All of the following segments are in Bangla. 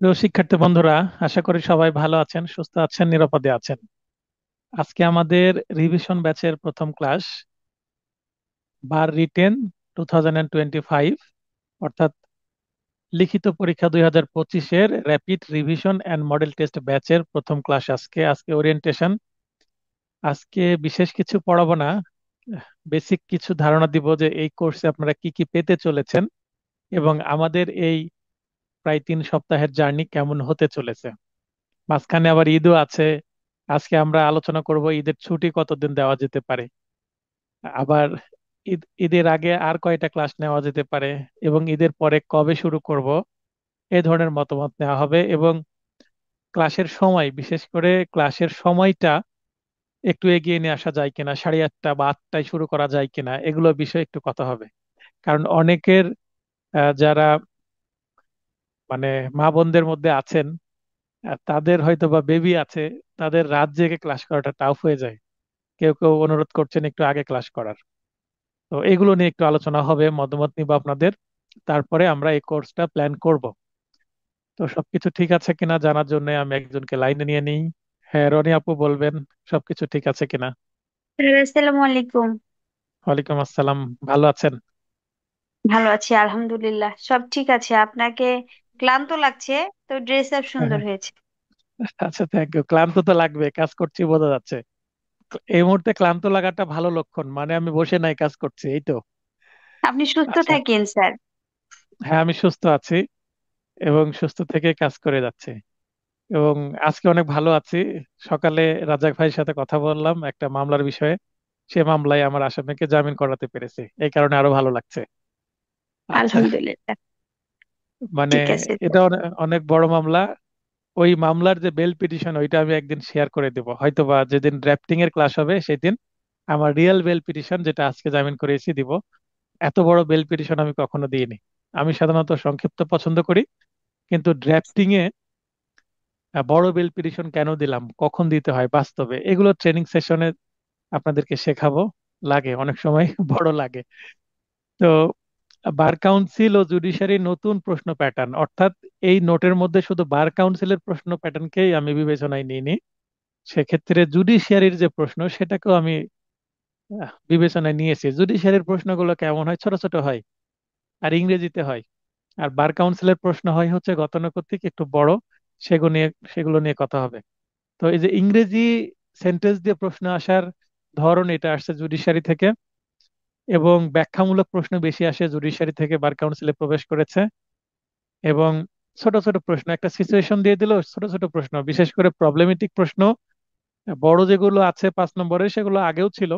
প্রিয় শিক্ষার্থী বন্ধুরা, আশা করি সবাই ভালো আছেন, সুস্থ আছেন, নিরাপদে আছেন। আজকে আমাদের রিভিশন ব্যাচের প্রথম ক্লাস, বার রিটেন 2025, অর্থাৎ লিখিত পরীক্ষা 2025-এর rapid revision and model test ব্যাচের প্রথম ক্লাস। আজকে ওরিয়েন্টেশন। আজকে বিশেষ কিছু পড়াবো না, বেসিক কিছু ধারণা দিব যে এই কোর্সে আপনারা কি কি পেতে চলেছেন এবং আমাদের এই প্রায় 3 সপ্তাহের জার্নি কেমন হতে চলেছে। মাঝখানে আবার ঈদও আছে। আজকে আমরা আলোচনা করব ঈদের ছুটি কতদিন দেওয়া যেতে পারে, আবার ঈদের আগে আর কয়টা ক্লাস নেওয়া যেতে পারে, এবং ঈদের পরে কবে শুরু করব, এই ধরনের মতামত নেওয়া হবে। এবং ক্লাসের সময়, বিশেষ করে ক্লাসের সময়টা একটু এগিয়ে নিয়ে আসা যায় কিনা, 8:30 বা 8টায় শুরু করা যায় কিনা, এগুলো বিষয়ে একটু কথা হবে। কারণ অনেকের যারা মানে মা বোনদের মধ্যে আছেন, তাদের হয়তো বা বেবি আছে, তাদের রাত জেগে ক্লাস করাটা টাফ হয়ে যায়। কেউ কেউ অনুরোধ করছেন একটু আগে ক্লাস করার। তো এগুলো নিয়ে একটু আলোচনা হবে, মতামত নিব আপনাদের, তারপরে আমরা এই কোর্সটা প্ল্যান করব। তো সবকিছু ঠিক আছে কিনা জানার জন্য আমি একজনকে লাইনে নিয়ে নিই। হ্যাঁ, রনি আপু বলবেন সবকিছু ঠিক আছে কিনা। হ্যালো, আসসালামু আলাইকুম। ওয়ালাইকুম আসসালাম। ভালো আছেন? ভালো আছি আলহামদুলিল্লাহ, সব ঠিক আছে। আপনাকে ক্লান্ত লাগছে, তো ড্রেস আপ সুন্দর হ্যাঁ। হয়েছে। আচ্ছা, থ্যাংক ইউ। ক্লান্ত তো লাগবে, কাজ করছি বোঝা যাচ্ছে। এই মুহূর্তে ক্লান্ত লাগাটা ভালো লক্ষণ, মানে আমি বসে নাই, কাজ করছি, এই তো। আপনি সুস্থ আচ্ছা। থাকেন স্যার। হ্যাঁ, আমি সুস্থ আছি এবং সুস্থ থেকে কাজ করে যাচ্ছি। এবং আজকে অনেক ভালো আছি। সকালে রাজাক ভাইয়ের সাথে কথা বললাম একটা মামলার বিষয়ে। সে মামলায় আমার আসামিকে জামিন করাতে পেরেছে, এই কারণে আরো ভালো লাগছে। আচ্ছা। আলহামদুলিল্লাহ। মানে ঠিক আছে এটা স্যার। অনেক অনেক বড় মামলা। ওই মামলার যে বেল পিটিশন, ওইটা আমি একদিন শেয়ার করে দেবো, হয়তো বা যেদিন ড্রাফটিং এর ক্লাস হবে সেদিন আমার রিয়েল বেল পিটিশন, যেটা আজকে জামিন করেছি, দিব। এত বড় বেল পিটিশন আমি কখনো দিইনি। আমি সাধারণত সংক্ষিপ্ত পছন্দ করি, কিন্তু ড্রাফটিং এ বড় বেল পিটিশন কেন দিলাম, কখন দিতে হয় বাস্তবে, এগুলো ট্রেনিং সেশনে আপনাদেরকে শেখাবো। লাগে অনেক সময় বড় লাগে। তো বার কাউন্সিল ও জুডিশিয়ারির নতুন প্রশ্ন প্যাটার্ন, অর্থাৎ এই নোটের মধ্যে শুধু বার কাউন্সিলের প্রশ্ন প্যাটার্নকেই আমি বিবেচনায় নিইনি, সেক্ষেত্রে জুডিশিয়ারির যে প্রশ্ন সেটাকেও আমি বিবেচনায় নিয়েছি। জুডিশিয়ারির প্রশ্নগুলো কেমন হয়, ছোট ছোট হয় আর ইংরেজিতে হয়। আর বার কাউন্সিলের প্রশ্ন হয় হচ্ছে গতানুগতিক, একটু বড়। সেগুলো নিয়ে কথা হবে। তো এই যে ইংরেজি সেন্টেন্স দিয়ে প্রশ্ন আসার ধরন, এটা আসছে জুডিশিয়ারি থেকে, এবং ব্যাখ্যামূলক প্রশ্ন বেশি আসে জুডিশিয়ারি থেকে, বার কাউন্সিলে প্রবেশ করেছে। এবং ছোট ছোট প্রশ্ন, একটা সিচুয়েশন দিয়ে দিল, ছোট ছোট প্রশ্ন, বিশেষ করে প্রবলেমেটিক প্রশ্ন বড় যেগুলো আছে 5 নম্বরে, সেগুলো আগেও ছিল,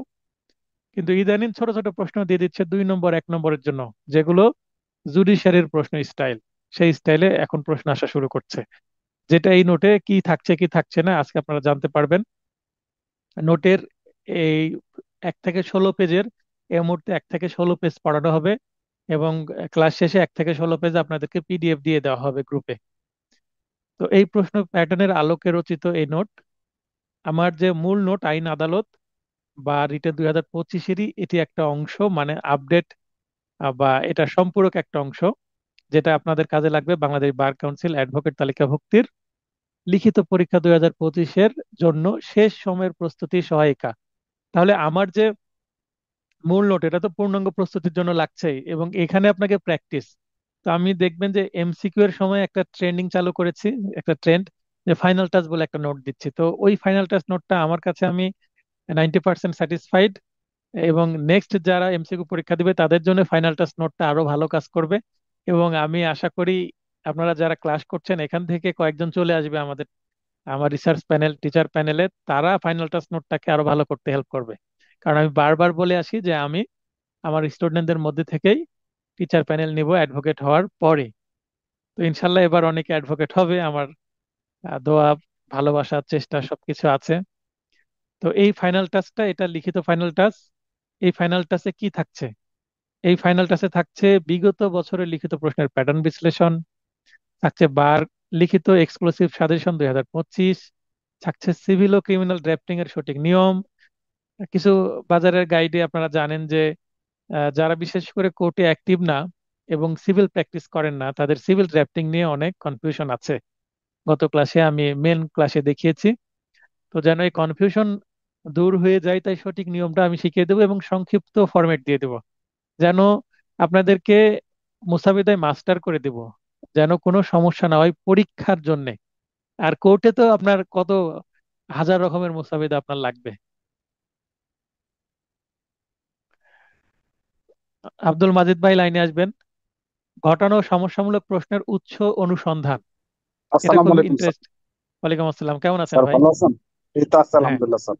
কিন্তু ইদানিং ছোট ছোট প্রশ্ন দিয়ে দিচ্ছে 2 নম্বর, 1 নম্বরের জন্য, যেগুলো জুডিশিয়ারির প্রশ্ন স্টাইল, সেই স্টাইলে এখন প্রশ্ন আসা শুরু করছে। যেটা এই নোটে কি থাকছে কি থাকছে না আজকে আপনারা জানতে পারবেন। নোটের এই 1 থেকে 16 পেজের, এই মুহূর্তে 1 থেকে 16 পেজ পড়ানো হবে, এবং ক্লাস শেষে 1 থেকে 16 পেজ আপনাদেরকে পিডিএফ দিয়ে দেওয়া হবে গ্রুপে। তো এই প্রশ্ন প্যাটার্নের আলোকে রচিত এই নোট, আমার যে মূল নোট আইন আদালত বা রিটেন 2025-এরই এটি একটা অংশ, মানে আপডেট বা এটা সম্পূরক একটা অংশ, যেটা আপনাদের কাজে লাগবে বাংলাদেশ বার কাউন্সিল অ্যাডভোকেট তালিকাভুক্তির লিখিত পরীক্ষা 2025-এর জন্য শেষ সময়ের প্রস্তুতি সহায়িকা। তাহলে আমার যে মূল নোট, এটা তো পূর্ণাঙ্গ প্রস্তুতির জন্য লাগছেই, এবং এখানে আপনাকে প্র্যাকটিস। তো আমি দেখবেন যে এমসিকিউ এর সময় একটা ট্রেন্ডিং চালু করেছি, একটা ট্রেন্ড, যে ফাইনাল টাচ বলে একটা নোট দিচ্ছি। তো ওই ফাইনাল টাচ নোটটা আমার কাছে, আমি 90% স্যাটিসফাইড। এবং নেক্সট যারা এমসিকিউ পরীক্ষা দিবে তাদের জন্য ফাইনাল টাচ নোটটা আরো ভালো কাজ করবে। এবং আমি আশা করি আপনারা যারা ক্লাস করছেন এখান থেকে কয়েকজন চলে আসবে আমার রিসার্চ প্যানেল, টিচার প্যানেলে, তারা ফাইনাল টাচ নোটটাকে আরো ভালো করতে হেল্প করবে। কারণ আমি বারবার বলে আসি যে আমি আমার স্টুডেন্টদের মধ্যে থেকেই টিচার প্যানেল নিব অ্যাডভোকেট হওয়ার পরে। তো ইনশাল্লাহ এবার অনেকে অ্যাডভোকেট হবে, আমার দোয়া, ভালোবাসা, চেষ্টা সবকিছু আছে। তো এই ফাইনাল টাচটা, এটা লিখিত ফাইনাল টাচ। এই ফাইনাল টাচে কি থাকছে? এই ফাইনাল টাচে থাকছে বিগত বছরের লিখিত প্রশ্নের প্যাটার্ন বিশ্লেষণ, থাকছে বার লিখিত এক্সক্লুসিভ সাজেশন 2025, থাকছে সিভিল ও ক্রিমিনাল ড্রাফটিং এর সঠিক নিয়ম, কিছু বাজারের গাইডে আপনারা জানেন যে যারা বিশেষ করে কোর্টে অ্যাক্টিভ না, এবং সিভিল প্র্যাকটিস করেন না, তাদের সিভিল ড্রাফটিং নিয়ে অনেক কনফিউশন আছে। গত ক্লাসে আমি মেন ক্লাসে দেখিয়েছি। তো যেন এই কনফিউশন দূর হয়ে যায়, তাই সঠিক নিয়মটা আমি শিখিয়ে দেবো এবং সংক্ষিপ্ত ফরম্যাট দিয়ে দেবো, যেন আপনাদেরকে মুসাবিদায় মাস্টার করে দেব, যেন কোনো সমস্যা না হয় পরীক্ষার জন্য। আর কোর্টে তো আপনার কত হাজার রকমের মুসাবিদা আপনার লাগবে। আব্দুল মাজিদ ভাই লাইনে আসবেন। ঘটানো সমস্যামূলক প্রশ্নের উৎস অনুসন্ধান, এটা আসসালামু খুব আলাইকুম স্যার। ইন্টারেস্ট। ওয়ালাইকুম আসসালাম, কেমন আছেন স্যার ভাই? ভালো আছেন? এই তো আছে, হ্যাঁ। আলহামদুলিল্লাহ স্যার।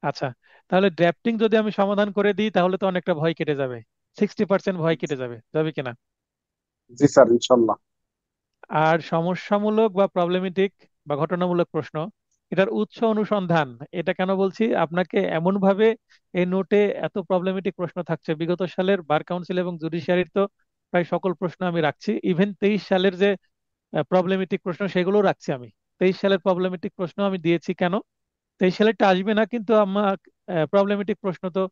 আচ্ছা, তাহলে ড্রাফটিং যদি আমি সমাধান করে দিই তাহলে তো অনেকটা ভয় কেটে যাবে, 60% ভয় কেটে যাবে, যাবে কিনা? জি স্যার, ইনশাল্লাহ। আর সমস্যামূলক বা প্রবলেমেটিক বা ঘটনামূলক প্রশ্ন, এটার উৎস অনুসন্ধান। এটা কেন বলছি আপনাকে, এমন ভাবে এই নোটে এত প্রবলেমেটিক প্রশ্ন থাকছে, বিগত সালের বার কাউন্সিল এবং জুডিশিয়ারির তো প্রায় সকল প্রশ্ন আমি রাখছি, ইভেন 23 সালের যে প্রবলেমেটিক প্রশ্ন সেগুলো রাখছি আমি। 23 সালের প্রবলেমেটিক প্রশ্ন আমি দিয়েছি কেন, 23 সালেরটা আসবে না কিন্তু আমার প্রবলেমেটিক প্রশ্ন তো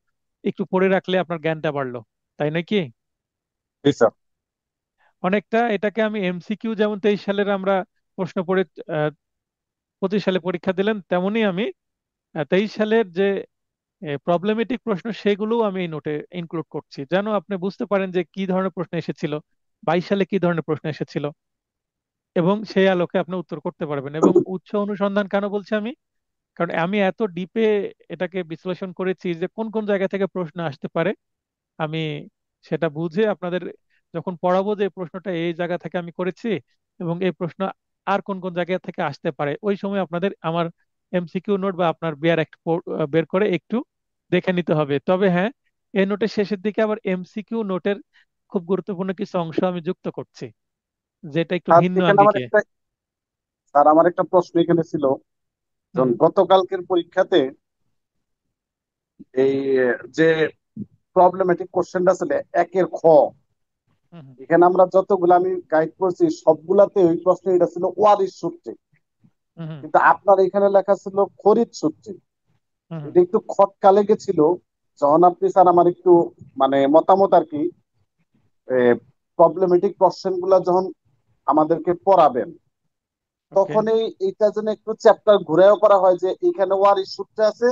একটু পড়ে রাখলে আপনার জ্ঞানটা বাড়লো, তাই নাকি? জি স্যার। অনেকটা এটাকে আমি এমসিকিউ, যেমন 23 সালের আমরা প্রশ্ন পড়ে 25 সালে পরীক্ষা দিলেন, তেমনি আমি 23 সালের যে প্রবলেমেটিক প্রশ্ন সেগুলো আমি এই নোটে ইনক্লুড করছি, যেন আপনি বুঝতে পারেন যে কি ধরনের প্রশ্ন এসেছিল, 22 সালে কি ধরনের প্রশ্ন এসেছিল, এবং সেই আলোকে আপনি উত্তর করতে পারবেন। এবং উৎস অনুসন্ধান কেন বলছি আমি, কারণ আমি এত ডিপে এটাকে বিশ্লেষণ করেছি যে কোন কোন জায়গা থেকে প্রশ্ন আসতে পারে। আমি সেটা বুঝে আপনাদের যখন পড়াবো যে এই প্রশ্নটা এই জায়গা থেকে আমি করেছি এবং এই প্রশ্ন আর কোন কোন জায়গা থেকে আসতে পারে, ওই সময় আপনাদের আমার এমসিকিউ নোট বা আপনার বিআর অ্যাক্ট বের করে একটু দেখে নিতে হবে। তবে হ্যাঁ, এই নোটের শেষের দিকে আবার এমসিকিউ নোটের খুব গুরুত্বপূর্ণ কিছু অংশ আমি যুক্ত করছি, যেটা একটু স্যার ভিন্ন এখানে আমার আঙ্গিকে। একটা স্যার আমার একটা প্রশ্ন এখানে ছিল। হুম। যখন গতকালকের পরীক্ষাতে এই যে প্রবলেমেটিক কোশ্চেনটা ছিল একের খ, হুম। হুম। এখানে আমরা যতগুলো আমি গাইড করছি সবগুলাতে ওই প্রশ্ন এটা ছিল ওয়ারিশ সূত্রে, হুম। হুম। কিন্তু আপনার এখানে লেখা ছিল খরিদ সূত্রে। হুম। হুম। এটা একটু খটকা লেগেছিল। যখন আপনি স্যার আমার একটু মানে মতামত আর কি, প্রবলেমেটিক কোশ্চেন গুলা যখন আমাদেরকে পড়াবেন, ওকে। তখন এইটা যেন একটু চ্যাপ্টার ঘুরেও করা হয় যে এখানে ওয়ারিশ সূত্রে আছে,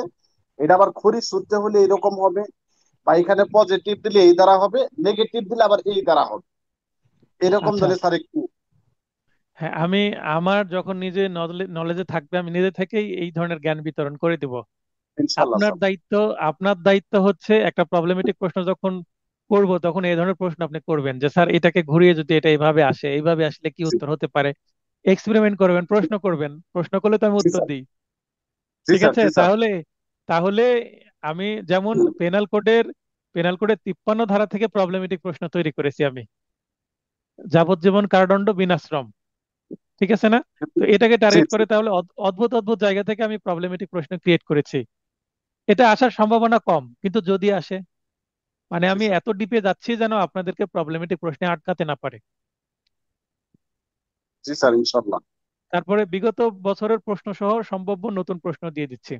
এটা আবার খরিদ সূত্রে হলে এরকম হবে, বা এখানে পজিটিভ দিলে এই দ্বারা হবে, নেগেটিভ দিলে আবার এই দ্বারা হবে, এরকম আচ্ছা। দিলে স্যার একটু। হ্যাঁ, আমি আমার যখন নিজে নলেজে থাকবে আমি নিজে থেকেই এই ধরনের জ্ঞান বিতরণ করে দিব। ইনশাল্লাহ আপনার স্যার। দায়িত্ব, আপনার দায়িত্ব হচ্ছে একটা প্রবলেমেটিক প্রশ্ন যখন করব তখন এই ধরনের প্রশ্ন আপনি করবেন যে স্যার এটাকে ঘুরিয়ে যদি এটা এইভাবে আসে, এইভাবে আসলে কি জি উত্তর হতে পারে। এক্সপেরিমেন্ট করবেন, প্রশ্ন করবেন, প্রশ্ন করলে তো আমি জি উত্তর স্যার। দিই। জি ঠিক স্যার। আছে, জি স্যার। তাহলে তাহলে আমি যেমন পেনাল কোডের 53 ধারা থেকে প্রবলেমেটিক প্রশ্ন তৈরি করেছি আমি, যাবজ্জীবন কারাদণ্ড বিনাশ্রম, ঠিক আছে না? তো এটাকে জি টার্গেট জি। করে তাহলে অদ্ভুত অদ্ভুত জায়গা থেকে আমি প্রবলেমেটিক প্রশ্ন ক্রিয়েট করেছি। এটা আসার সম্ভাবনা কম, কিন্তু যদি আসে, মানে জি আমি স্যার। এত ডিপে যাচ্ছি যেন আপনাদেরকে প্রবলেমেটিক প্রশ্নে আটকাতে না পারে। জি স্যার, ইনশাল্লাহ। তারপরে বিগত বছরের প্রশ্ন সহ সম্ভাব্য নতুন প্রশ্ন দিয়ে দিচ্ছি,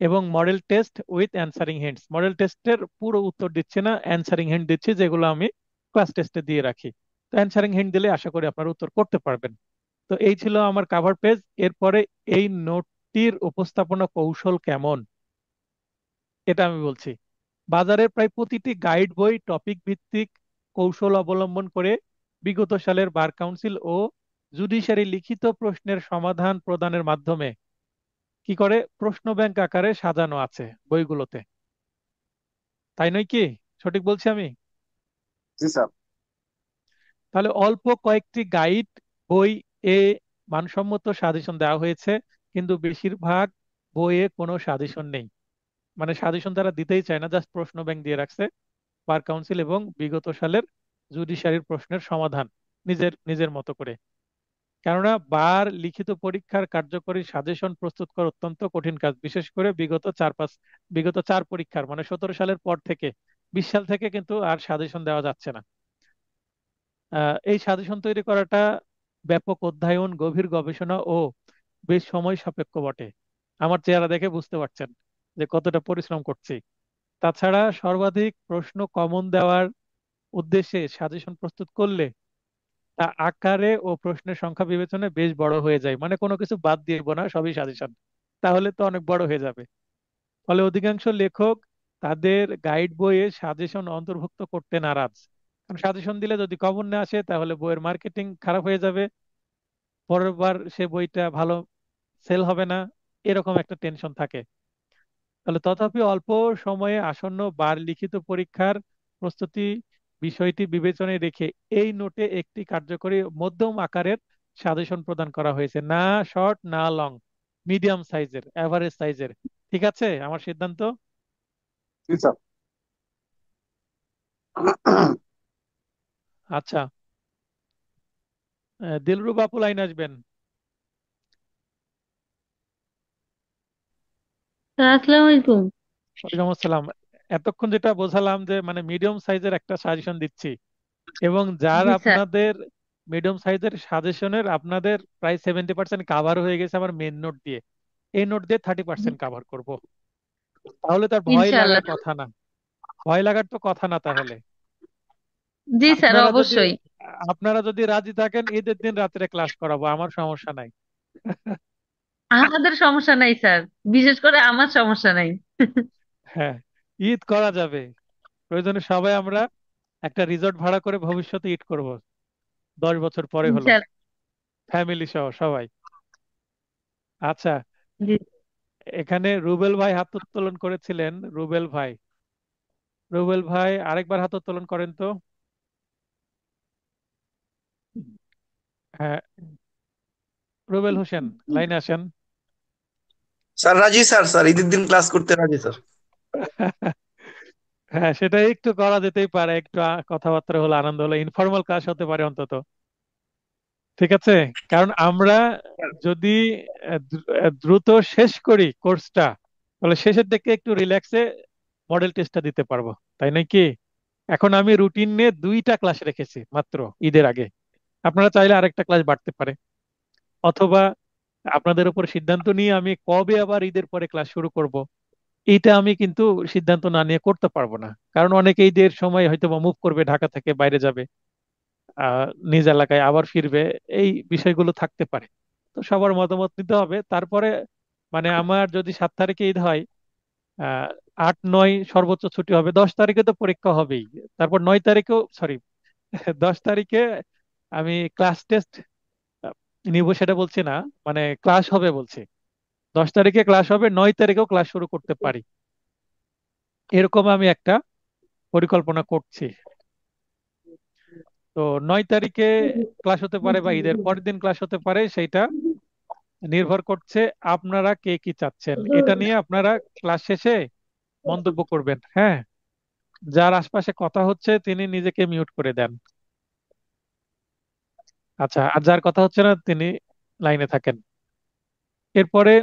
এবং model test with answering hints. Model টেস্টের পুরো উত্তর দিচ্ছি না, অ্যানসারিং হিন্ট দিচ্ছি যেগুলো আমি ক্লাস টেস্টে দিয়ে রাখি। তো অ্যানসারিং হিন্ট দিলে আশা করি আপনারা উত্তর করতে পারবেন। তো এই ছিল আমার কাভার পেজ। এরপরে এই নোটটির উপস্থাপনা কৌশল কেমন, এটা আমি বলছি। বাজারের প্রায় প্রতিটি গাইড বই টপিক ভিত্তিক কৌশল অবলম্বন করে বিগত সালের বার কাউন্সিল ও জুডিশিয়ারি লিখিত প্রশ্নের সমাধান প্রদানের মাধ্যমে কি করে প্রশ্ন ব্যাংক আকারে সাজানো আছে বইগুলোতে, তাই নয় কি? সঠিক বলছি আমি? জি স্যার। তাহলে অল্প কয়েকটি গাইড বই এ মানসম্মত সাজেশন দেওয়া হয়েছে, কিন্তু বেশিরভাগ বইয়ে কোনো সাজেশন নেই। মানে সাজেশন তারা দিতেই চায় না, জাস্ট প্রশ্ন ব্যাংক দিয়ে রাখছে, বার কাউন্সিল এবং বিগত সালের জুডিশিয়ারির প্রশ্নের সমাধান নিজের নিজের মতো করে। কেননা বার লিখিত পরীক্ষার কার্যকরী সাজেশন প্রস্তুত করা অত্যন্ত কঠিন কাজ, বিশেষ করে বিগত চার পরীক্ষার মানে 17 সালের পর থেকে 20 সাল থেকে কিন্তু আর সাজেশন দেওয়া যাচ্ছে না। এই সাজেশন তৈরি করাটা ব্যাপক অধ্যয়ন, গভীর গবেষণা ও বেশ সময় সাপেক্ষ বটে। আমার চেহারা দেখে বুঝতে পারছেন যে কতটা পরিশ্রম করছি। তাছাড়া সর্বাধিক প্রশ্ন কমন দেওয়ার উদ্দেশ্যে সাজেশন প্রস্তুত করলে তা আকারে ও প্রশ্নের সংখ্যা বিবেচনায় বেশ বড় হয়ে যায়, মানে কোনো কিছু বাদ দিব না, সবই সাজেশন, তাহলে তো অনেক বড় হয়ে যাবে। ফলে অধিকাংশ লেখক তাদের গাইড বইয়ে সাজেশন অন্তর্ভুক্ত করতে নারাজ। কারণ সাজেশন দিলে যদি কমন না আসে তাহলে বইয়ের মার্কেটিং খারাপ হয়ে যাবে, পরের বার সে বইটা ভালো সেল হবে না, এরকম একটা টেনশন থাকে। তাহলে তথাপি অল্প সময়ে আসন্ন বার লিখিত পরীক্ষার প্রস্তুতি বিষয়টি বিবেচনায় রেখে এই নোটে একটি কার্যকরী মধ্যম আকারের সাজেশন প্রদান করা হয়েছে, না শর্ট না লং, মিডিয়াম সাইজের, এভারেজ সাইজের। ঠিক আছে আমার সিদ্ধান্ত? জি স্যার। আচ্ছা, দিলরুব আপু লাইন আসবেন। স্যার আসসালামু আলাইকুম। ওয়ালাইকুম আসসালাম। এতক্ষণ যেটা বোঝালাম যে মানে মিডিয়াম সাইজের একটা সাজেশন দিচ্ছি, এবং যার জি স্যার। আপনাদের মিডিয়াম সাইজের সাজেশনের আপনাদের প্রায় 70% কাভার হয়ে গেছে আমার মেন নোট দিয়ে, এই নোট দিয়ে 30% কাভার করব। তাহলে তার ভয় লাগার ইনশাআল্লাহ। কথা না, ভয় লাগার তো কথা না তাহলে। জি স্যার আপনারা যদি অবশ্যই। আপনারা যদি রাজি থাকেন ঈদের দিন রাত্রে ক্লাস করাবো, আমার সমস্যা নাই। আমাদের সমস্যা নাই স্যার, বিশেষ করে আমার সমস্যা নাই। হ্যাঁ, ঈদ করা যাবে, প্রয়োজনে সবাই আমরা একটা রিসোর্ট ভাড়া করে ভবিষ্যতে ঈদ করব, 10 বছর পরে হলো, ইনশাআল্লাহ। ফ্যামিলি সহ সবাই। আচ্ছা, জি। এখানে রুবেল ভাই হাত উত্তোলন করেছিলেন, রুবেল ভাই, রুবেল ভাই আরেকবার হাত উত্তোলন করেন তো। হ্যাঁ, রুবেল হোসেন লাইনে আসেন। স্যার রাজি স্যার, ঈদের দিন ক্লাস করতে রাজি স্যার। হ্যাঁ, সেটা একটু করা যেতেই পারে, একটু কথাবার্তা হলো, আনন্দ হলো, ইনফর্মাল ক্লাস হতে পারে অন্তত। ঠিক আছে, কারণ আমরা যদি দ্রুত শেষ করি কোর্সটা, তাহলে শেষের দিকে একটু রিল্যাক্সে মডেল টেস্টটা দিতে পারবো, তাই নাকি? এখন আমি রুটিন নিয়ে 2টা ক্লাস রেখেছি মাত্র ঈদের আগে, আপনারা চাইলে আরেকটা ক্লাস বাড়তে পারে, অথবা আপনাদের উপর সিদ্ধান্ত নিয়ে আমি কবে আবার ঈদের পরে ক্লাস শুরু করব, এইটা আমি কিন্তু সিদ্ধান্ত না নিয়ে করতে পারবো না। কারণ অনেকে ঈদের সময় হয়তো মুভ করবে, ঢাকা থেকে বাইরে যাবে, নিজ এলাকায় আবার ফিরবে, এই বিষয়গুলো থাকতে পারে। তো সবার মতামত নিতে হবে তারপরে। মানে আমার যদি 7 তারিখে ঈদ হয়, আহ 8 9 সর্বোচ্চ ছুটি হবে, 10 তারিখে তো পরীক্ষা হবেই, তারপর 9 তারিখেও, সরি, 10 তারিখে আমি ক্লাস টেস্ট নিব সেটা বলছি না, মানে ক্লাস হবে বলছি। 10 তারিখে ক্লাস হবে, 9 তারিখেও ক্লাস শুরু করতে পারি, এরকম আমি একটা পরিকল্পনা করছি। তো 9 তারিখে ক্লাস হতে পারে বা ঈদের পরের দিন ক্লাস হতে পারে, সেইটা নির্ভর করছে আপনারা কে কি চাচ্ছেন। এটা নিয়ে আপনারা ক্লাস শেষে মন্তব্য করবেন, হ্যাঁ? যার আশপাশে কথা হচ্ছে তিনি নিজেকে মিউট করে দেন। আচ্ছা, আর যার কথা হচ্ছে না তিনি লাইনে থাকেন। এরপরে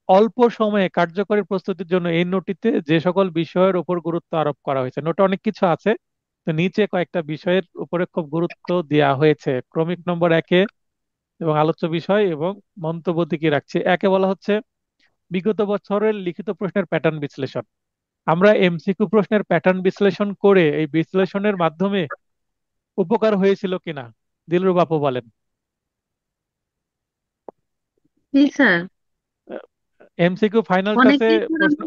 অল্প সময়ে কার্যকরী প্রস্তুতির জন্য এই নোটিতে যে সকল বিষয়ের উপর গুরুত্ব আরোপ করা হয়েছে, নোটে অনেক কিছু আছে, তো নিচে কয়েকটা বিষয়ের উপরে খুব গুরুত্ব দেওয়া হয়েছে ক্রমিক নম্বর 1-এ, এবং আলোচ্য বিষয় এবং মন্তব্য দিকে রাখছে। একে বলা হচ্ছে বিগত বছরের লিখিত প্রশ্নের প্যাটার্ন বিশ্লেষণ। আমরা এমসিকিউ প্রশ্নের প্যাটার্ন বিশ্লেষণ করে এই বিশ্লেষণের মাধ্যমে উপকার হয়েছিল কিনা, দিলরুব আপু বলেন। জি স্যার। এমসিকিউ ফাইনাল টাসে অনেকেই স্যার প্রশ্ন,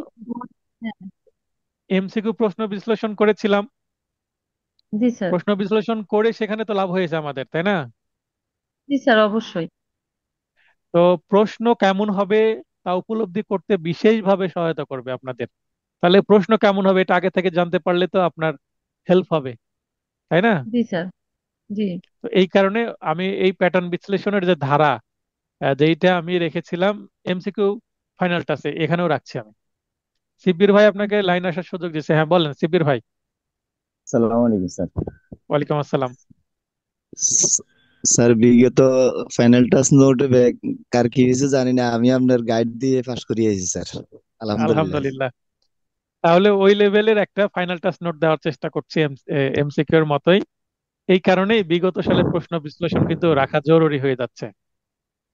এমসিকিউ প্রশ্ন বিশ্লেষণ করেছিলাম, জি স্যার। প্রশ্ন বিশ্লেষণ করে সেখানে তো লাভ হয়েছে আমাদের, তাই না? জি স্যার অবশ্যই। তো প্রশ্ন কেমন হবে তা উপলব্ধি করতে বিশেষভাবে সহায়তা করবে আপনাদের। তাহলে প্রশ্ন কেমন হবে এটা আগে থেকে জানতে পারলে তো আপনার হেল্প হবে, তাই না? জি স্যার। জি। তো এই কারণে আমি এই প্যাটার্ন বিশ্লেষণের যে ধারা, যেইটা আমি রেখেছিলাম এমসিকিউ ফাইনাল টাসে, এখানেও রাখছি আমি। শিব্বির ভাই আপনাকে লাইন আসার সুযোগ দিচ্ছে, হ্যাঁ বলেন শিব্বির ভাই। সালাম আলাইকুম স্যার। ওয়ালাইকুম আসসালাম। স্যার বিগত ফাইনাল টাচ নোট কার কি হয়েছে জানি না, আমি আপনার গাইড দিয়ে পাশ করিয়েছি স্যার, আলহামদুলিল্লাহ। আলহামদুলিল্লাহ। তাহলে ওই লেভেলের একটা ফাইনাল টাচ নোট দেওয়ার চেষ্টা করছি এমসিকিউ এর মতোই। এই কারণেই বিগত সালের প্রশ্ন বিশ্লেষণ কিন্তু রাখা জরুরি হয়ে যাচ্ছে।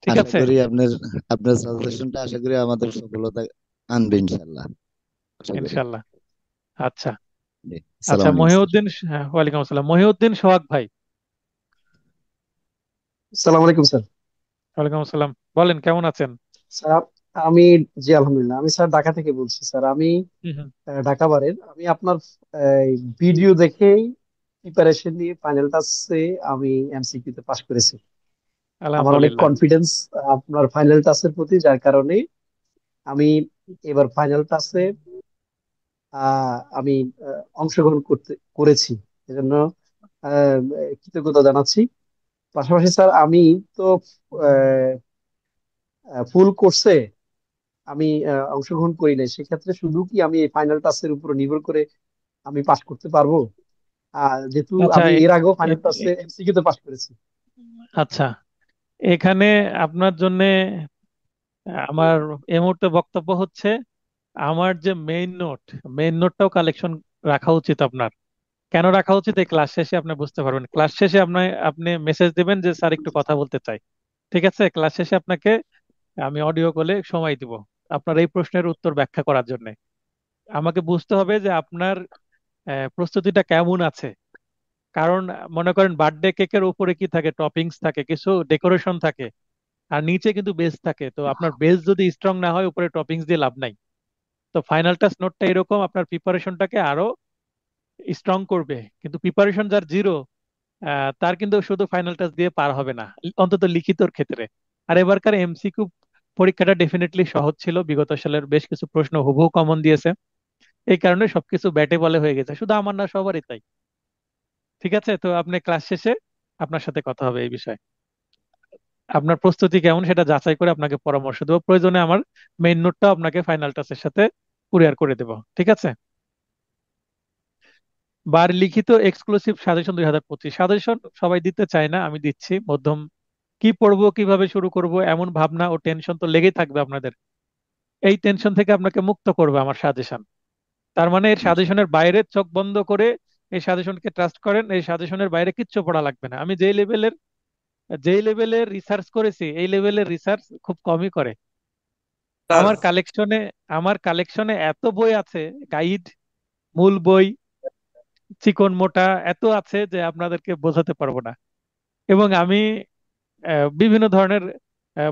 ঠিক আশা আছে, করি আপনার আপনার সাজেশনটা আশা করি আমাদের সফলতা আনবে ইনশাল্লাহ, আশা করি। ইনশাল্লাহ। আচ্ছা, জি, আচ্ছা, আসসালামু আলাইকুম স্যার। মহিউদ্দিন, হ্যাঁ, ওয়ালাইকুম আসসালাম। মহিউদ্দিন সোহাগ ভাই। সালাম আলাইকুম স্যার। ওয়ালাইকুম আসসালাম। বলেন, কেমন আছেন? স্যার আমি, জি আলহামদুলিল্লাহ, আমি স্যার ঢাকা থেকে বলছি স্যার। আমি হুম হুম। ঢাকা বারের। আমি আপনার ভিডিও দেখেই প্রিপারেশন নিয়ে ফাইনাল টাচে আমি এমসিকিউ তে পাশ করেছি। আমার অনেক আলহামদুলিল্লাহ। কনফিডেন্স আপনার ফাইনাল টাচের প্রতি, যার কারণে আমি এবার ফাইনাল টাচে আমি অংশগ্রহণ করেছি। এজন্য আহ, কৃতজ্ঞতা জানাচ্ছি। পাশাপাশি স্যার আমি তো ফুল কোর্সে আমি অংশগ্রহণ করি নাই, সেক্ষেত্রে শুধু কি আমি এই ফাইনাল টাচের উপর নির্ভর করে আমি পাশ করতে পারবো? যেহেতু আচ্ছা আমি এর আগেও ফাইনাল এ- টাচে এ- এমসিকিউ তে পাশ করেছি। আচ্ছা, এখানে আপনার জন্য আমার এই মুহূর্তে বক্তব্য হচ্ছে, আমার যে মেইন নোটটাও কালেকশন রাখা উচিত আপনার। কেন রাখা উচিত, এই ক্লাস শেষে আপনি বুঝতে পারবেন। ক্লাস শেষে আপনি আপনি মেসেজ দিবেন যে স্যার একটু কথা বলতে চাই। ঠিক আছে, ক্লাস শেষে আপনাকে আমি অডিও কলে সময় দিব আপনার এই প্রশ্নের উত্তর ব্যাখ্যা করার জন্য। আমাকে বুঝতে হবে যে আপনার প্রস্তুতিটা কেমন আছে। কারণ মনে করেন বার্থডে কেকের উপরে কি থাকে, টপিংস থাকে, কিছু ডেকোরেশন থাকে, আর নিচে কিন্তু বেস থাকে। তো আপনার বেস যদি স্ট্রং না হয়, উপরে টপিংস দিয়ে লাভ নাই। তো ফাইনাল টাচ নোটটা এরকম আপনার প্রিপারেশনটাকে আরো স্ট্রং করবে। কিন্তু প্রিপারেশন যার জিরো, তার কিন্তু শুধু ফাইনাল টাচ দিয়ে পার হবে না, অন্তত লিখিতর ক্ষেত্রে। আর এবারকার এমসিকিউ পরীক্ষাটা ডেফিনেটলি সহজ ছিল, বিগত সালের বেশ কিছু প্রশ্ন হুবহু কমন দিয়েছে। এই কারণে সবকিছু ব্যাটে বলে হয়ে গেছে, শুধু আমার না, সবারই তাই। ঠিক আছে, তো আপনি ক্লাস শেষে আপনার সাথে কথা হবে এই বিষয়ে। আপনার প্রস্তুতি কেমন সেটা যাচাই করে আপনাকে পরামর্শ দেবো, প্রয়োজনে আমার মেইন নোটটাও আপনাকে ফাইনাল টাচের সাথে কুরিয়ার করে দেবো। ঠিক আছে। বার লিখিত এক্সক্লুসিভ সাজেশন 2025 সাজেশন সবাই দিতে চায় না, আমি দিচ্ছি। মধ্যম কি পড়বো, কিভাবে শুরু করব, এমন ভাবনা ও টেনশন তো লেগেই থাকবে আপনাদের। এই টেনশন থেকে আপনাকে মুক্ত করবে আমার সাজেশন। তার মানে এর সাজেশনের বাইরে চোখ বন্ধ করে এই সাজেশনকে ট্রাস্ট করেন। এই সাজেশনের বাইরে কিচ্ছু পড়া লাগবে না। আমি যেই লেভেলের রিসার্চ করেছি, এই লেভেলের রিসার্চ খুব কমই করে। স্যার আমার কালেকশনে আমার কালেকশনে এত বই আছে, গাইড, মূল বই, চিকন মোটা এত আছে যে আপনাদেরকে বোঝাতে পারবো না। এবং আমি বিভিন্ন ধরনের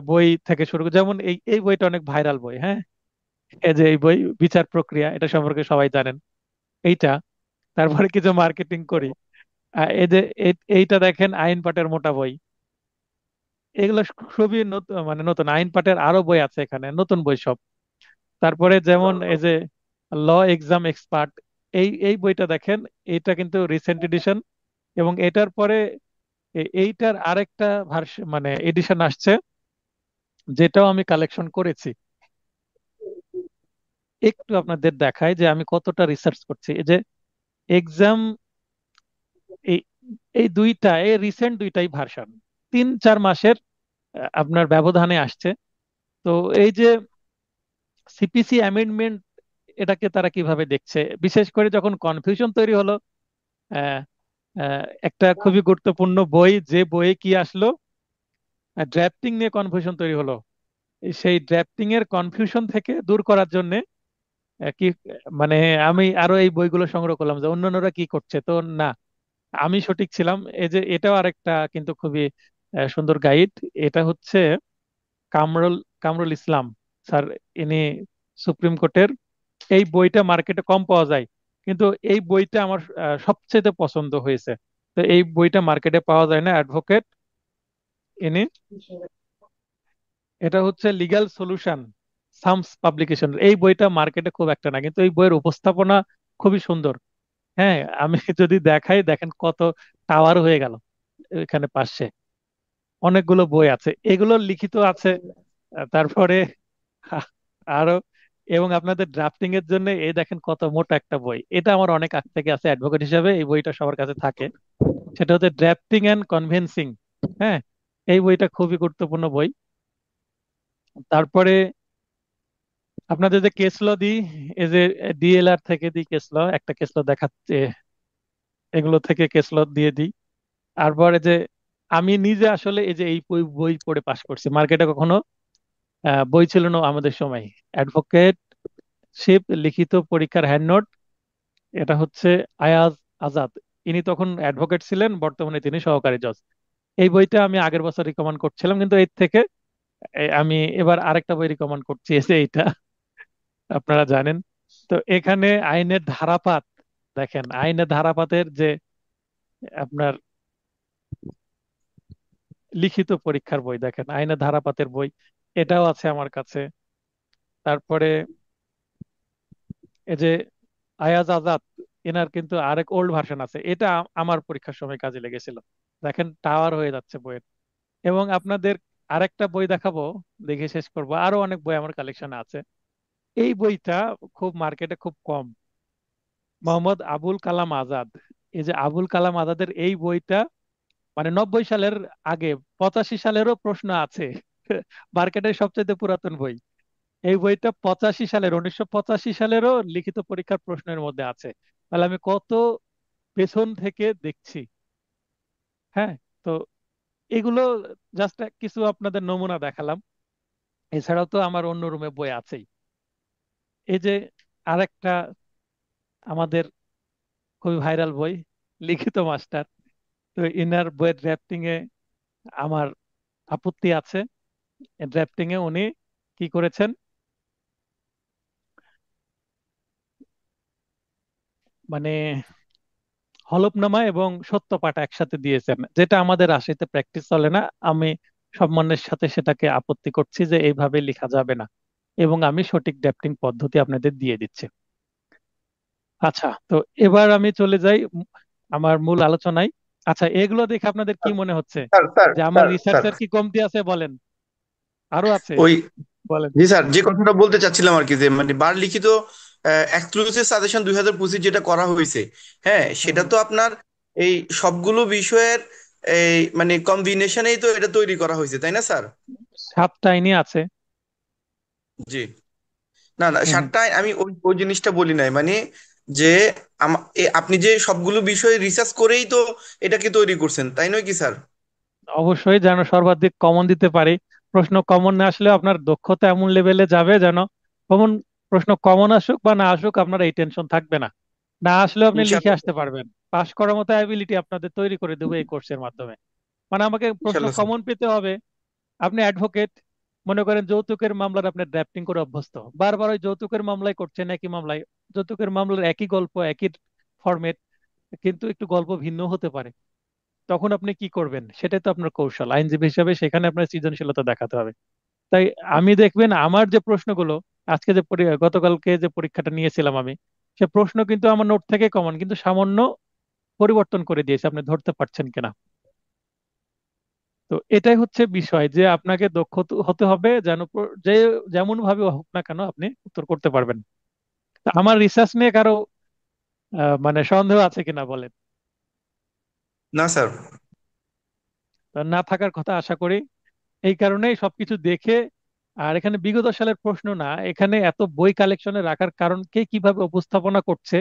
বই থেকে শুরু করে, যেমন এই এই বইটা অনেক ভাইরাল বই, হ্যাঁ। এই যে এই বই, বিচার প্রক্রিয়া, এটা সম্পর্কে সবাই জানেন। এইটা, তারপরে কিছু মার্কেটিং করি। এই যে এইটা দেখেন, আইন পাঠের মোটা বই। এগুলো খুবই নতুন, মানে নতুন আইন পাঠের আরো বই আছে এখানে, নতুন বই সব। তারপরে যেমন এই যে ল এক্সাম এক্সপার্ট, এই এই বইটা দেখেন, এটা কিন্তু রিসেন্ট এডিশন। এবং এটার পরে এইটার আরেকটা ভার্সন, মানে এডিশন আসছে, যেটাও আমি কালেকশন করেছি। একটু আপনাদের দেখায় যে আমি কতটা রিসার্চ করছি। এই যে এক্সাম, এই এই দুইটা, এই রিসেন্ট দুইটাই ভার্সন, 3-4 মাসের আপনার ব্যবধানে আসছে। তো এই যে সিপিসি অ্যামেন্ডমেন্ট, এটাকে তারা কিভাবে দেখছে, বিশেষ করে যখন কনফিউশন তৈরি হলো। আহ, একটা খুবই গুরুত্বপূর্ণ বই, যে বইয়ে কি আসলো, ড্রাফটিং নিয়ে কনফিউশন তৈরি হলো। সেই ড্রাফটিং এর কনফিউশন থেকে দূর করার জন্য কি, মানে আমি আরো এই বইগুলো সংগ্রহ করলাম যে অন্যান্যরা কি করছে। তো না, আমি সঠিক ছিলাম। এই যে এটাও আরেকটা কিন্তু খুবই সুন্দর গাইড। এটা হচ্ছে কামরুল কামরুল ইসলাম স্যার, ইনি সুপ্রিম কোর্টের। এই বইটা মার্কেটে কম পাওয়া যায়, কিন্তু এই বইটা আমার সবচেয়ে পছন্দ হয়েছে। তো এই বইটা মার্কেটে পাওয়া যায় না, অ্যাডভোকেট, ইনি। এটা হচ্ছে লিগ্যাল সলিউশন, সামস পাবলিকেশন। এই বইটা মার্কেটে খুব একটা না, কিন্তু এই বইয়ের উপস্থাপনা খুবই সুন্দর। হ্যাঁ, আমি যদি দেখাই, দেখেন কত টাওয়ার হয়ে গেল এখানে পাশে। অনেকগুলো বই আছে, এগুলো লিখিত আছে। তারপরে আ- আরো, এবং আপনাদের ড্রাফটিং এর জন্য এই দেখেন কত মোটা একটা বই। এটা আমার অনেক আগ থেকে আছে, অ্যাডভোকেট হিসাবে এই বইটা সবার কাছে থাকে। সেটা হচ্ছে ড্রাফটিং এন্ড কনভেন্সিং। হ্যাঁ, এই বইটা খুবই গুরুত্বপূর্ণ বই। তারপরে আপনাদের যে কেস ল দিই, এই যে ডিএলআর থেকে দিই কেস ল, একটা কেস ল দেখাচ্ছে, এগুলো থেকে কেস ল দিয়ে দিই। তারপরে যে আমি নিজে আসলে এই যে এই বই বই পড়ে পাশ করছি, মার্কেটে কখনো বই ছিল না আমাদের সময়। অ্যাডভোকেট শিপ লিখিত পরীক্ষার হ্যান্ড নোট, এটা হচ্ছে আয়াজ আজাদ। ইনি তখন অ্যাডভোকেট ছিলেন, বর্তমানে তিনি সহকারী জজ। এই বইটা আমি আগের বছর রিকমেন্ড করছিলাম, কিন্তু এর থেকে আমি এবার আরেকটা বই রিকমেন্ড করছি, এসে এইটা আপনারা জানেন। তো এখানে আইনের ধারাপাত, দেখেন আইনের ধারাপাতের যে আপনার লিখিত পরীক্ষার বই, দেখেন আইনের ধারাপাতের বই, এটাও আছে আমার কাছে। তারপরে এই যে আয়াজ আজাদ, এনার কিন্তু আরেক ওল্ড ভার্সন আছে, এটা আমার পরীক্ষার সময় কাজে লেগেছিল। দেখেন টাওয়ার হয়ে যাচ্ছে বইয়ের। এবং আপনাদের আরেকটা বই দেখাবো, দেখে শেষ করবো, আরো অনেক বই আমার কালেকশনে আছে। এই বইটা খুব মার্কেটে খুব কম, মোহাম্মদ আবুল কালাম আজাদ। এই যে আবুল কালাম আজাদের এই বইটা, মানে 90 সালের আগে, 85 সালেরও প্রশ্ন আছে। মার্কেটের সবচেয়ে পুরাতন বই। এই বইটা 85 সালের, 1985 সালেরও লিখিত পরীক্ষার প্রশ্নের মধ্যে আছে। তাহলে আমি কত পেছন থেকে দেখছি। হ্যাঁ। তো এগুলো জাস্ট কিছু আপনাদের নমুনা দেখালাম। এছাড়াও তো আমার অন্য রুমে বই আছেই। এই যে আরেকটা আমাদের খুবই ভাইরাল বই, লিখিত মাস্টার। তো ইনার বইয়ের ড্রাফটিং এ আমার আপত্তি আছে। ড্রাফটিং এ উনি কি করেছেন, মানে হলফনামা এবং সত্যপাঠ একসাথে দিয়েছেন, যেটা আমাদের রাশিতে প্র্যাকটিস চলে না। আমি সম্মানের সাথে সেটাকে আপত্তি করছি যে এইভাবে লেখা যাবে না, এবং আমি সঠিক ড্রাফটিং পদ্ধতি আপনাদের দিয়ে দিচ্ছি। আচ্ছা, তো এবার আমি চলে যাই আমার মূল আলোচনায়। আচ্ছা, এগুলো দেখে আপনাদের কি মনে হচ্ছে স্যার স্যার যে আমার স্যার স্যার রিসার্চের কি কমতি আছে বলেন? আরো আছে ওই বলেন। জি স্যার, যে কথাটা বলতে চাচ্ছিলাম আর কি, যে মানে বার লিখিত এক্সক্লুসিভ সাজেশন 2025 যেটা করা হয়েছে, হ্যাঁ হুম সেটা হুম। তো আপনার এই সবগুলো বিষয়ের এই মানে কম্বিনেশনেই তো এটা তৈরি করা হয়েছে, তাই না স্যার? 7টা আইনই আছে। জি। না না, হুম হুম। সাতটায় আমি ওই ওই জিনিসটা বলি নাই, মানে যে আপনি যে সবগুলো বিষয়ে রিসার্চ করেই তো এটাকে তৈরি করছেন, তাই নয় কি স্যার? অবশ্যই যেন সর্বাধিক কমন দিতে পারি। প্রশ্ন কমন না আসলে আপনার দক্ষতা এমন লেভেলে যাবে যেন কমন, প্রশ্ন কমন আসুক বা না আসুক আপনার এই টেনশন থাকবে না। না আসলেও আপনি লিখে ইনশাল্লাহ আসতে পারবেন। পাশ করার মতো অ্যাবিলিটি আপনাদের তৈরি করে দেবো এই কোর্সের মাধ্যমে। মানে আমাকে প্রশ্ন ইনশাল্লাহ স্যার। কমন পেতে হবে। আপনি অ্যাডভোকেট, মনে করেন যৌতুকের মামলার আপনি ড্রাফটিং করে অভ্যস্ত, বারবার ওই যৌতুকের মামলায় করছেন, একই মামলায়, যৌতুকের মামলার একই গল্প, একই ফরম্যাট, কিন্তু একটু গল্প ভিন্ন হতে পারে। তখন আপনি কি করবেন, সেটাই তো আপনার কৌশল আইনজীবী হিসাবে, সেখানে আপনার সৃজনশীলতা দেখাতে হবে। তাই আমি দেখবেন আমার যে প্রশ্নগুলো, আজকে যে গতকালকে যে পরীক্ষাটা নিয়েছিলাম আমি, সে প্রশ্ন কিন্তু আমার নোট থেকে কমন, কিন্তু সামান্য পরিবর্তন করে দিয়েছে, আপনি ধরতে পারছেন কিনা। তো এটাই হচ্ছে বিষয়, যে আপনাকে দক্ষ হতে হবে যেন যে যেমন ভাবে হোক না কেন আপনি উত্তর করতে পারবেন। তা আমার রিসার্চ নিয়ে কারো মানে সন্দেহ আছে কিনা বলেন? না স্যার। তা না থাকার কথা আশা করি। এই কারণেই সবকিছু দেখে, আর এখানে বিগত সালের প্রশ্ন না, এখানে এত বই কালেকশনে রাখার কারণ কে কিভাবে উপস্থাপনা করছে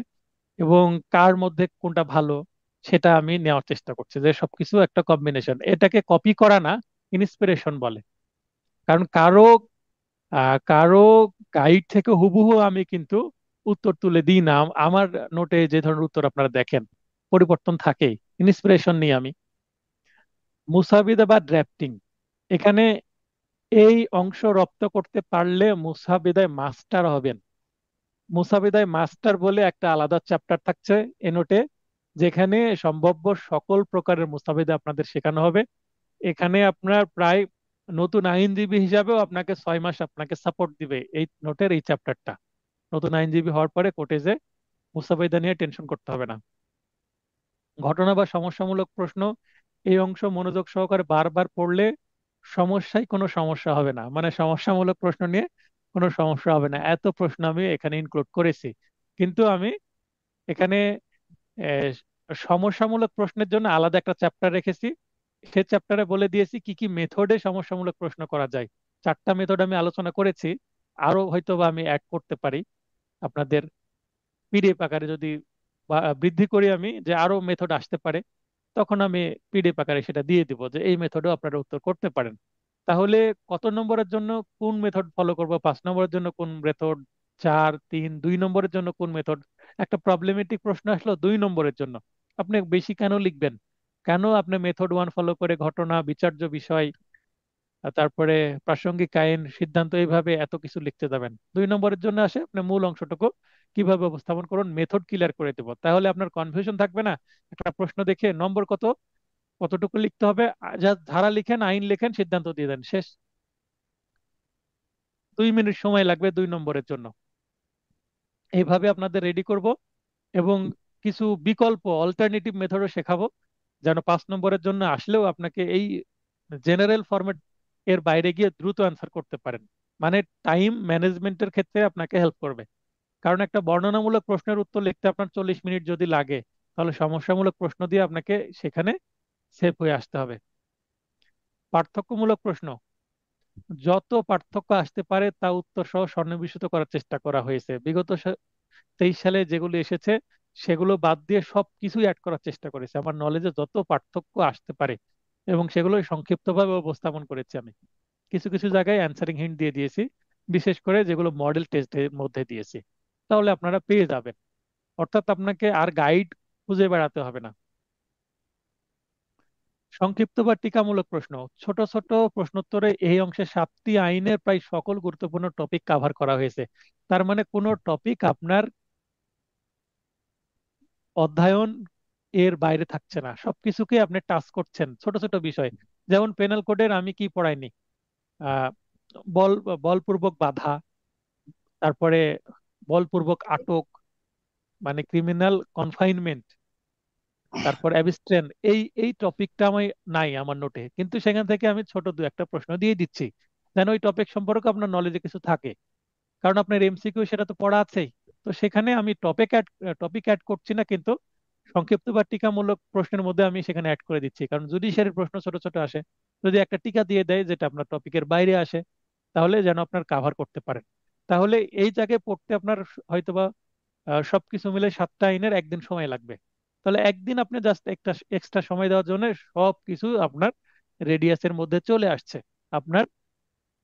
এবং কার মধ্যে কোনটা ভালো, সেটা আমি নেওয়ার চেষ্টা করছি, যে সবকিছু একটা কম্বিনেশন, এটাকে কপি করা না, ইন্সপিরেশন বলে। কারণ কারো গাইড থেকে হুবহু আমি কিন্তু উত্তর তুলে দিই না। আমার নোটে যে ধরনের উত্তর আপনারা দেখেন পরিবর্তন থাকেই, ইন্সপিরেশন নিই আমি। মুসাবিদা বা ড্রাফটিং, এখানে এই অংশ রপ্ত করতে পারলে মুসাবিদায় মাস্টার হবেন। মুসাবিদায় মাস্টার বলে একটা আলাদা চ্যাপ্টার থাকছে এ নোটে, যেখানে সম্ভাব্য সকল প্রকারের মুসাবিদা আপনাদের শেখানো হবে। এখানে আপনার প্রায় নতুন আইনজীবী হিসাবেও আপনাকে 6 মাস আপনাকে সাপোর্ট দিবে এই নোটের এই চ্যাপ্টারটা। নতুন আইনজীবী হওয়ার পরে কোর্টে যে মুস্তাফিদা নিয়ে টেনশন করতে হবে না। ঘটনা বা সমস্যামূলক প্রশ্ন, এই অংশ মনোযোগ সহকারে বারবার পড়লে সমস্যায় কোনো সমস্যা হবে না, মানে সমস্যামূলক প্রশ্ন নিয়ে কোনো সমস্যা হবে না, এত প্রশ্ন আমি এখানে ইনক্লুড করেছি। কিন্তু আমি এখানে আহ, সমস্যামূলক প্রশ্নের জন্য আলাদা একটা চ্যাপ্টার রেখেছি। সে চ্যাপ্টারে বলে দিয়েছি কি কি মেথডে সমস্যামূলক প্রশ্ন করা যায়। 4টা মেথড আমি আলোচনা করেছি, আরো হয়তো বা আমি অ্যাড করতে পারি আপনাদের পিডিএফ আকারে, যদি বৃদ্ধি করি আমি যে আরো মেথড আসতে পারে, তখন আমি পিডিএফ আকারে সেটা দিয়ে দিব যে এই মেথডেও আপনারা উত্তর করতে পারেন। তাহলে কত নম্বরের জন্য কোন মেথড ফলো করব, 5 নম্বরের জন্য কোন মেথড, চার, তিন, 2 নম্বরের জন্য কোন মেথড? একটা প্রবলেমেটিক প্রশ্ন আসলো 2 নম্বরের জন্য, আপনি বেশি কেন লিখবেন? কেন আপনি মেথড 1 ফলো করে ঘটনা, বিচার্য বিষয়, আর তারপরে প্রাসঙ্গিক আইন, সিদ্ধান্ত, এইভাবে এত কিছু লিখতে যাবেন? 2 নম্বরের জন্য আসে আপনি মূল অংশটুকু কিভাবে উপস্থাপন করুন, মেথড ক্লিয়ার করে দেবো, তাহলে আপনার কনফিউশন থাকবে না। একটা প্রশ্ন দেখে নম্বর কত, কতটুকু লিখতে হবে, যা ধারা লিখেন, আইন লিখেন, সিদ্ধান্ত দিয়ে দেন, শেষ। 2 মিনিট সময় লাগবে 2 নম্বরের জন্য। এইভাবে আপনাদের রেডি করব, এবং কিছু বিকল্প অল্টারনেটিভ মেথডও শেখাবো, যেন 5 নম্বরের জন্য আসলেও আপনাকে এই জেনারেল ফরম্যাট এর বাইরে গিয়ে দ্রুত অ্যান্সার করতে পারেন। মানে টাইম ম্যানেজমেন্টের ক্ষেত্রে আপনাকে হেল্প করবে। কারণ একটা বর্ণনামূলক প্রশ্নের উত্তর লিখতে আপনার 40 মিনিট যদি লাগে, তাহলে সমস্যামূলক প্রশ্ন দিয়ে আপনাকে সেখানে সেভ হয়ে আসতে হবে। পার্থক্যমূলক প্রশ্ন, যত পার্থক্য আসতে পারে তা উত্তর সহ সন্নিবেশিত করার চেষ্টা করা হয়েছে। বিগত 23 সালে যেগুলো এসেছে সেগুলো বাদ দিয়ে সব কিছুই অ্যাড করার চেষ্টা করেছে, আমার নলেজে যত পার্থক্য আসতে পারে, এবং সেগুলো সংক্ষিপ্তভাবে উপস্থাপন করেছি আমি। কিছু কিছু জায়গায় অ্যান্সারিং হিন্ট দিয়ে দিয়েছি, বিশেষ করে যেগুলো মডেল টেস্টের মধ্যে দিয়েছি। তাহলে আপনারা পেয়ে যাবেন, অর্থাৎ আপনাকে আর গাইড খুঁজে বেড়াতে হবে না। সংক্ষিপ্ত বা টিকামূলক প্রশ্ন, ছোট ছোট প্রশ্নোত্তরে এই অংশে 7টি আইনের প্রায় সকল গুরুত্বপূর্ণ টপিক কভার করা হয়েছে। তার মানে কোনো টপিক আপনার অধ্যয়ন এর বাইরে থাকছে না, সবকিছুকে আপনি টাচ করছেন, ছোট ছোট বিষয়। যেমন পেনাল কোডের আমি কি পড়াইনি, আহ বল বলপূর্বক বাধা, তারপরে বলপূর্বক আটক, মানে ক্রিমিনাল কনফাইনমেন্ট, তারপর অ্যাবস্ট্রেন, এই এই টপিকটা আমি নাই আমার নোটে, কিন্তু সেখান থেকে আমি ছোট দু একটা প্রশ্ন দিয়ে দিচ্ছি, যেন ওই টপিক সম্পর্কে আপনার নলেজে কিছু থাকে। কারণ আপনার এমসিকিউ সেটা তো পড়া আছেই। তো সেখানে আমি টপিক অ্যাড করছি না, কিন্তু সংক্ষিপ্ত বা টিকামূলক প্রশ্নের মধ্যে আমি সেখানে অ্যাড করে দিচ্ছি, কারণ জুডিশিয়ারির প্রশ্ন ছোট ছোট আসে, যদি একটা টিকা দিয়ে দেয় যেটা আপনার টপিকের বাইরে আসে, তাহলে যেন আপনার কাভার করতে পারেন। তাহলে এই জায়গায় পড়তে আপনার হয়তোবা সবকিছু মিলে 7টা আইনের একদিন সময় লাগবে। তাহলে একদিন আপনি জাস্ট একটা এক্সট্রা সময় দেওয়ার জন্য সব কিছু আপনার রেডিয়াসের মধ্যে চলে আসছে, আপনার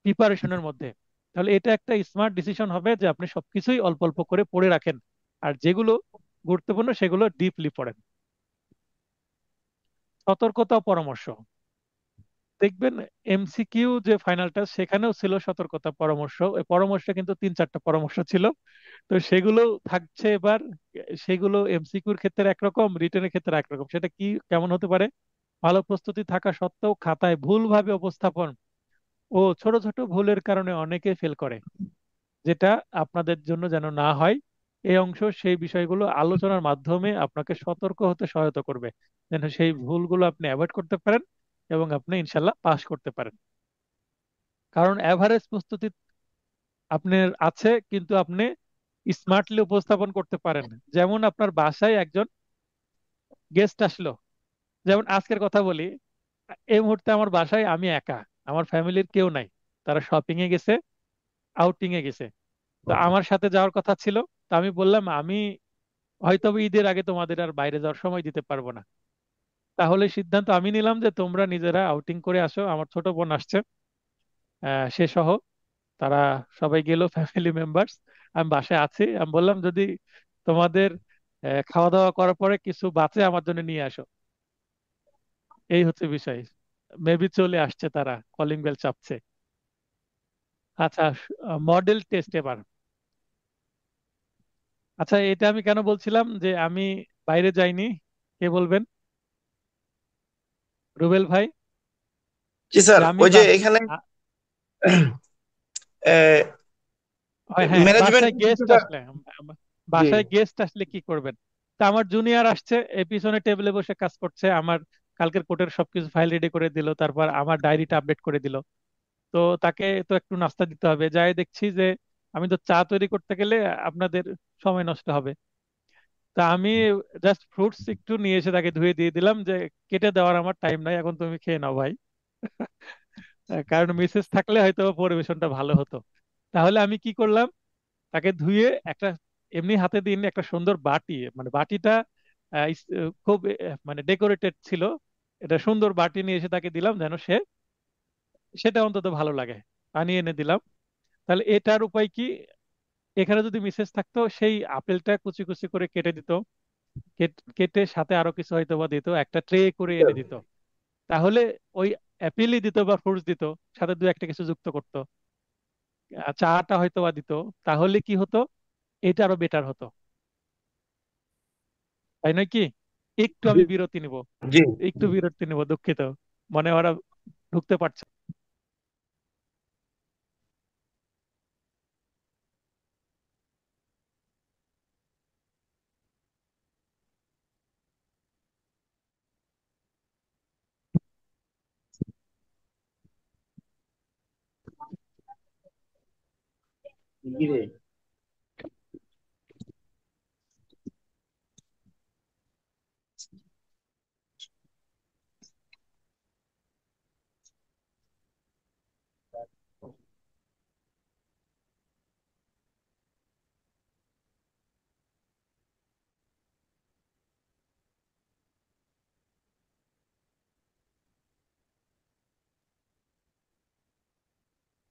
প্রিপারেশনের মধ্যে। তাহলে এটা একটা স্মার্ট ডিসিশন হবে যে আপনি সবকিছুই অল্প অল্প করে পড়ে রাখেন, আর যেগুলো গুরুত্বপূর্ণ সেগুলো ডিপলি পড়েন। সতর্কতা ও পরামর্শ, দেখবেন এমসিকিউ যে ফাইনালটা সেখানেও ছিল সতর্কতা পরামর্শ, এই পরামর্শ কিন্তু 3-4টা পরামর্শ ছিল। তো সেগুলো থাকছে এবার। সেগুলো এমসিকিউর ক্ষেত্রে একরকম, রিটেনের ক্ষেত্রে একরকম। সেটা কি কেমন হতে পারে? ভালো প্রস্তুতি থাকা সত্ত্বেও খাতায় ভুলভাবে উপস্থাপন ও ছোট ছোট ভুলের কারণে অনেকে ফেল করে, যেটা আপনাদের জন্য যেন না হয়। এই অংশ সেই বিষয়গুলো আলোচনার মাধ্যমে আপনাকে সতর্ক হতে সহায়তা করবে, যেন সেই ভুলগুলো আপনি অ্যাভয়েড করতে পারেন এবং আপনি ইনশাল্লাহ পাস করতে পারেন। কারণ অ্যাভারেজ প্রস্তুতি আপনার আছে, কিন্তু আপনি স্মার্টলি উপস্থাপন করতে পারেন। যেমন আপনার বাসায় একজন গেস্ট আসলো, যেমন আজকের কথা বলি, এই মুহূর্তে আমার বাসায় আমি একা, আমার ফ্যামিলির কেউ নাই, তারা শপিং এ গেছে, আউটিং এ গেছে। তো আমার সাথে যাওয়ার কথা ছিল। তো আমি বললাম আমি হয়তো ঈদের আগে তোমাদের আর বাইরে যাওয়ার সময় দিতে পারবো না। তাহলে সিদ্ধান্ত আমি নিলাম যে তোমরা নিজেরা আউটিং করে আসো, আমার ছোট বোন আসছে সে সহ, তারা সবাই গেল ফ্যামিলি মেম্বার্স। আমি বাসায় আছি, আমি বললাম যদি তোমাদের খাওয়া দাওয়া করার পরে কিছু বাঁচে আমার জন্য নিয়ে আসো। এই হচ্ছে বিষয়। মেবি চলে আসছে, তারা কলিং বেল চাপছে। আচ্ছা, মডেল টেস্ট এবার। আচ্ছা, এটা আমি কেন বলছিলাম যে আমি বাইরে যাইনি, কে বলবেন? রুবেল ভাই। জি যে স্যার, আমি ওই যে এখানে আ- হ্যাঁ, ম্যানেজমেন্ট বাসায় গেস্ট আসলে, জি। বাসায় গেস্ট আসলে কি করবেন? তা আমার জুনিয়র আসছে, এই পিছনে টেবিলে বসে কাজ করছে, আমার কালকের কোর্টের সবকিছু ফাইল রেডি করে দিল, তারপর আমার ডায়েরিটা আপডেট করে দিল। তো তাকে তো একটু নাস্তা দিতে হবে, যাই দেখছি যে আমি তো চা তৈরি করতে গেলে আপনাদের সময় নষ্ট হবে। তা আমি জাস্ট ফ্রুটস একটু নিয়ে এসে তাকে ধুয়ে দিয়ে দিলাম, যে কেটে দেওয়ার আমার টাইম নাই, এখন তুমি খেয়ে নাও ভাই। কারণ মিসেস থাকলে হয়তো পরিবেশনটা ভালো হতো। তাহলে আমি কি করলাম, তাকে ধুয়ে একটা এমনি হাতে দিন একটা সুন্দর বাটি, মানে বাটিটা খুব মানে ডেকোরেটেড ছিল, এটা সুন্দর বাটি নিয়ে এসে তাকে দিলাম, যেন সে সেটা অন্তত ভালো লাগে, পানি এনে দিলাম। তাহলে এটার উপায় কি? এখানে যদি মিসেস থাকতো, সেই আপেলটা কুচি কুচি করে কেটে দিত, কেটে সাথে আরো কিছু হয়তো বা দিত, একটা ট্রে করে এনে দিত। তাহলে ওই অ্যাপেলই দিত বা ফ্রুটস দিত, সাথে দু একটা কিছু যুক্ত করতো, চাটা হয়তো বা দিত। তাহলে কি হতো, এটা আরো বেটার হতো, তাই নয় কি? একটু জি আমি বিরতি নিব, জি। একটু বিরতি নিব, দুঃখিত, মনে ওরা ঢুকতে পারছে না। কি রে?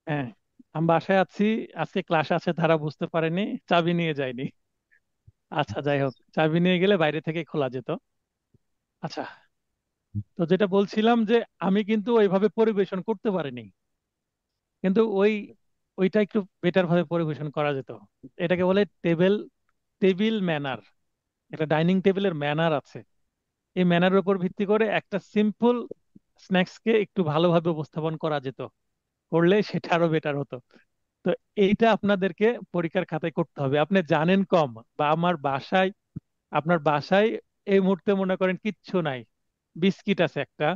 হ্যাঁ, আমি বাসায় আছি, আজকে ক্লাস আছে, তারা বুঝতে পারেনি, চাবি নিয়ে যায়নি। আচ্ছা যাই হোক, চাবি নিয়ে গেলে বাইরে থেকে খোলা যেত। আচ্ছা, তো যেটা বলছিলাম যে আমি কিন্তু ওইভাবে পরিবেশন করতে পারিনি, কিন্তু ওইটা একটু বেটার ভাবে পরিবেশন করা যেত। এটাকে বলে টেবিল ম্যানার। একটা ডাইনিং টেবিলের ম্যানার আছে, এই ম্যানারের উপর ভিত্তি করে একটা সিম্পল স্ন্যাক্সকে একটু ভালোভাবে উপস্থাপন করা যেত, করলে সেটা আরো বেটার হতো। তো এইটা আপনাদেরকে পরীক্ষার খাতায় করতে হবে। আপনি জানেন কম, বা আপনার বাসায় এই মুহূর্তে মনে করেন কিচ্ছু নাই, বিস্কিট আছে একটা,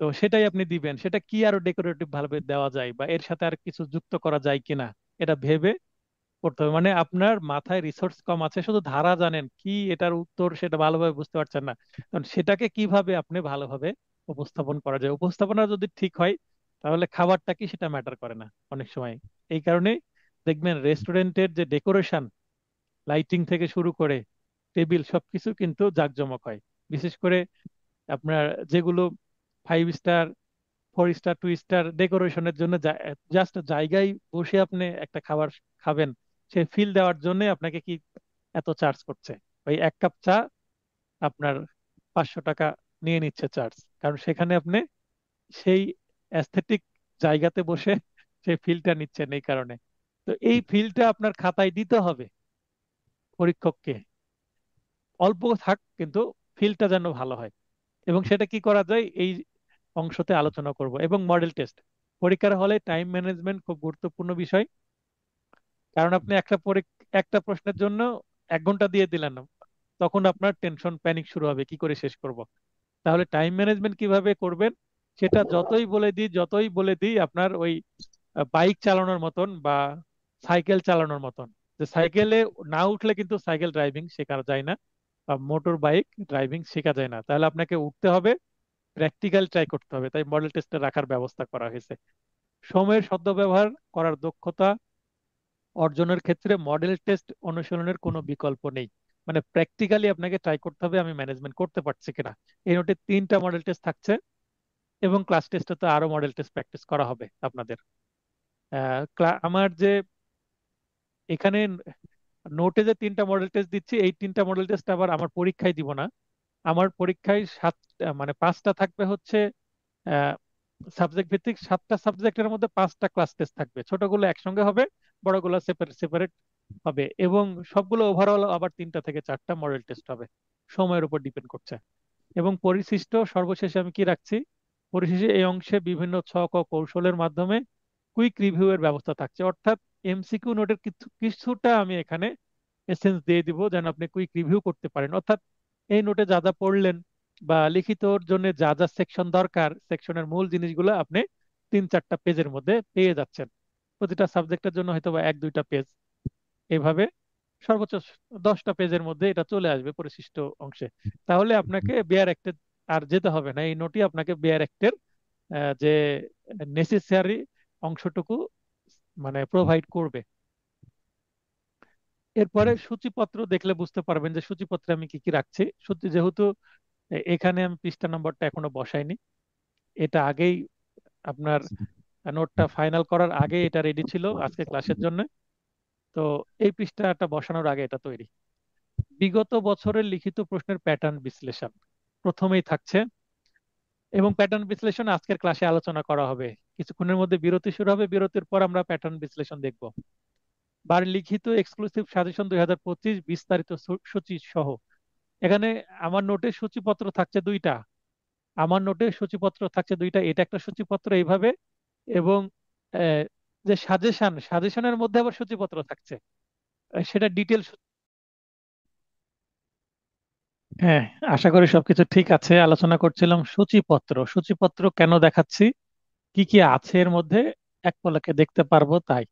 তো সেটাই আপনি দিবেন। সেটা কি আরো ডেকোরেটিভ ভাবে দেওয়া যায়, বা এর সাথে আর কিছু যুক্ত করা যায় কিনা, এটা ভেবে করতে হবে। মানে আপনার মাথায় রিসোর্স কম আছে, শুধু ধারা জানেন, কি এটার উত্তর সেটা ভালোভাবে বুঝতে পারছেন না। কারণ সেটাকে কিভাবে আপনি ভালোভাবে উপস্থাপন করা যায়, উপস্থাপনা যদি ঠিক হয়, তাহলে খাবারটা কি সেটা ম্যাটার করে না অনেক সময়। এই কারণে দেখবেন রেস্টুরেন্টের যে ডেকোরেশন, লাইটিং থেকে শুরু করে টেবিল সবকিছু কিন্তু জাঁকজমক হয়। বিশেষ করে আপনার যেগুলো 5 স্টার, 4 স্টার, 2 স্টার ডেকোরেশনের জন্য, জাস্ট জায়গায় বসে আপনি একটা খাবার খাবেন, সে ফিল দেওয়ার জন্য আপনাকে কি এত চার্জ করছে? ওই এক কাপ চা আপনার 500 টাকা নিয়ে নিচ্ছে চার্জ, কারণ সেখানে আপনি সেই অ্যাস্থেটিক জায়গাতে বসে সেই ফিলটা নিচ্ছেন, এই কারণে। তো এই ফিলটা আপনার খাতায় দিতে হবে পরীক্ষককে, অল্প থাক কিন্তু ফিলটা যেন ভালো হয়। এবং সেটা কি করা যায়, এই অংশতে আলোচনা করব। এবং মডেল টেস্ট, পরীক্ষার হলে টাইম ম্যানেজমেন্ট খুব গুরুত্বপূর্ণ বিষয়। কারণ আপনি একটা প্রশ্নের জন্য 1 ঘন্টা দিয়ে দিলেন, তখন আপনার টেনশন প্যানিক শুরু হবে, কি করে শেষ করব। তাহলে টাইম ম্যানেজমেন্ট কিভাবে করবেন, সেটা যতই বলে দিই আপনার ওই বাইক চালানোর মতন বা সাইকেল চালানোর মতন। যে সাইকেলে না উঠলে কিন্তু সাইকেল ড্রাইভিং শেখা যায় না, বা মোটর বাইক ড্রাইভিং শেখা যায় না। তাহলে আপনাকে উঠতে হবে, প্র্যাকটিক্যাল ট্রাই করতে হবে। তাই মডেল টেস্টে রাখার ব্যবস্থা করা হয়েছে। সময়ের সদ্ব্যবহার করার দক্ষতা অর্জনের ক্ষেত্রে মডেল টেস্ট অনুশীলনের কোনো বিকল্প নেই। মানে প্র্যাকটিক্যালি আপনাকে ট্রাই করতে হবে আমি ম্যানেজমেন্ট করতে পারছি কিনা। এই নোটে 3টা মডেল টেস্ট থাকছে, এবং ক্লাস টেস্টে তো আরো মডেল টেস্ট প্র্যাকটিস করা হবে আপনাদের। আমার যে এখানে নোটে যে 3টা মডেল টেস্ট দিচ্ছি, এই 3টা মডেল টেস্ট আবার আমার পরীক্ষায় দিব না। আমার পরীক্ষায় মানে 5টা থাকবে হচ্ছে সাবজেক্ট ভিত্তিক, 7টা সাবজেক্টের মধ্যে 5টা ক্লাস টেস্ট থাকবে। ছোটগুলো একসঙ্গে হবে, বড়গুলো সেপারেট সেপারেট হবে। এবং সবগুলো ওভারঅল আবার 3টা থেকে 4টা মডেল টেস্ট হবে, সময়ের উপর ডিপেন্ড করছে। এবং পরিশিষ্ট সর্বশেষে আমি কি রাখছি, পরিশেষে এই অংশে বিভিন্ন ছক ও কৌশলের মাধ্যমে কুইক রিভিউ এর ব্যবস্থা থাকছে। অর্থাৎ এমসিকিউ নোটের কিছুটা আমি এখানে এসেন্স দিয়ে দিব, যেন আপনি কুইক রিভিউ করতে পারেন। অর্থাৎ এই নোটে যা যা পড়লেন বা লিখিতর জন্য যা যা সেকশন দরকার, সেকশনের মূল জিনিসগুলো আপনি 3-4টা পেজের মধ্যে পেয়ে যাচ্ছেন। প্রতিটা সাবজেক্টের জন্য হয়তো বা 1-2টা পেজ, এইভাবে সর্বোচ্চ 10টা পেজের মধ্যে এটা চলে আসবে পরিশিষ্ট অংশে। তাহলে আপনাকে বেয়ার অ্যাক্টের আর যেতে হবে না, এই নোটই আপনাকে বেয়ার অ্যাক্টের যে নেসেসারি অংশটুকু মানে প্রোভাইড করবে। এরপরে সূচিপত্র দেখলে বুঝতে পারবেন যে সূচিপত্রে আমি কি কি রাখছি। সত্যি যেহেতু এখানে আমি পৃষ্ঠা নম্বরটা এখনো বসাইনি, এটা আগেই আপনার নোটটা ফাইনাল করার আগে এটা রেডি ছিল আজকে ক্লাসের জন্য। তো এই পৃষ্ঠাটা বসানোর আগে এটা তৈরি। বিগত বছরের লিখিত প্রশ্নের প্যাটার্ন বিশ্লেষণ প্রথমেই থাকছে, এবং প্যাটার্ন বিশ্লেষণ আজকের ক্লাসে আলোচনা করা হবে। কিছুক্ষণের মধ্যে বিরতি শুরু হবে, বিরতির পর আমরা প্যাটার্ন বিশ্লেষণ দেখব। বার লিখিত এক্সক্লুসিভ সাজেশন 2025 বিস্তারিত সূচি সহ। এখানে আমার নোটে সূচিপত্র থাকছে দুইটা, এটা একটা সূচিপত্র এইভাবে, এবং আহ, যে সাজেশনের মধ্যে আবার সূচিপত্র থাকছে, সেটা ডিটেল। হ্যাঁ, আশা করি সবকিছু ঠিক আছে। আলোচনা করছিলাম সূচিপত্র কেন দেখাচ্ছি, কি কি আছে এর মধ্যে, এক পলকে দেখতে পারবো তাই।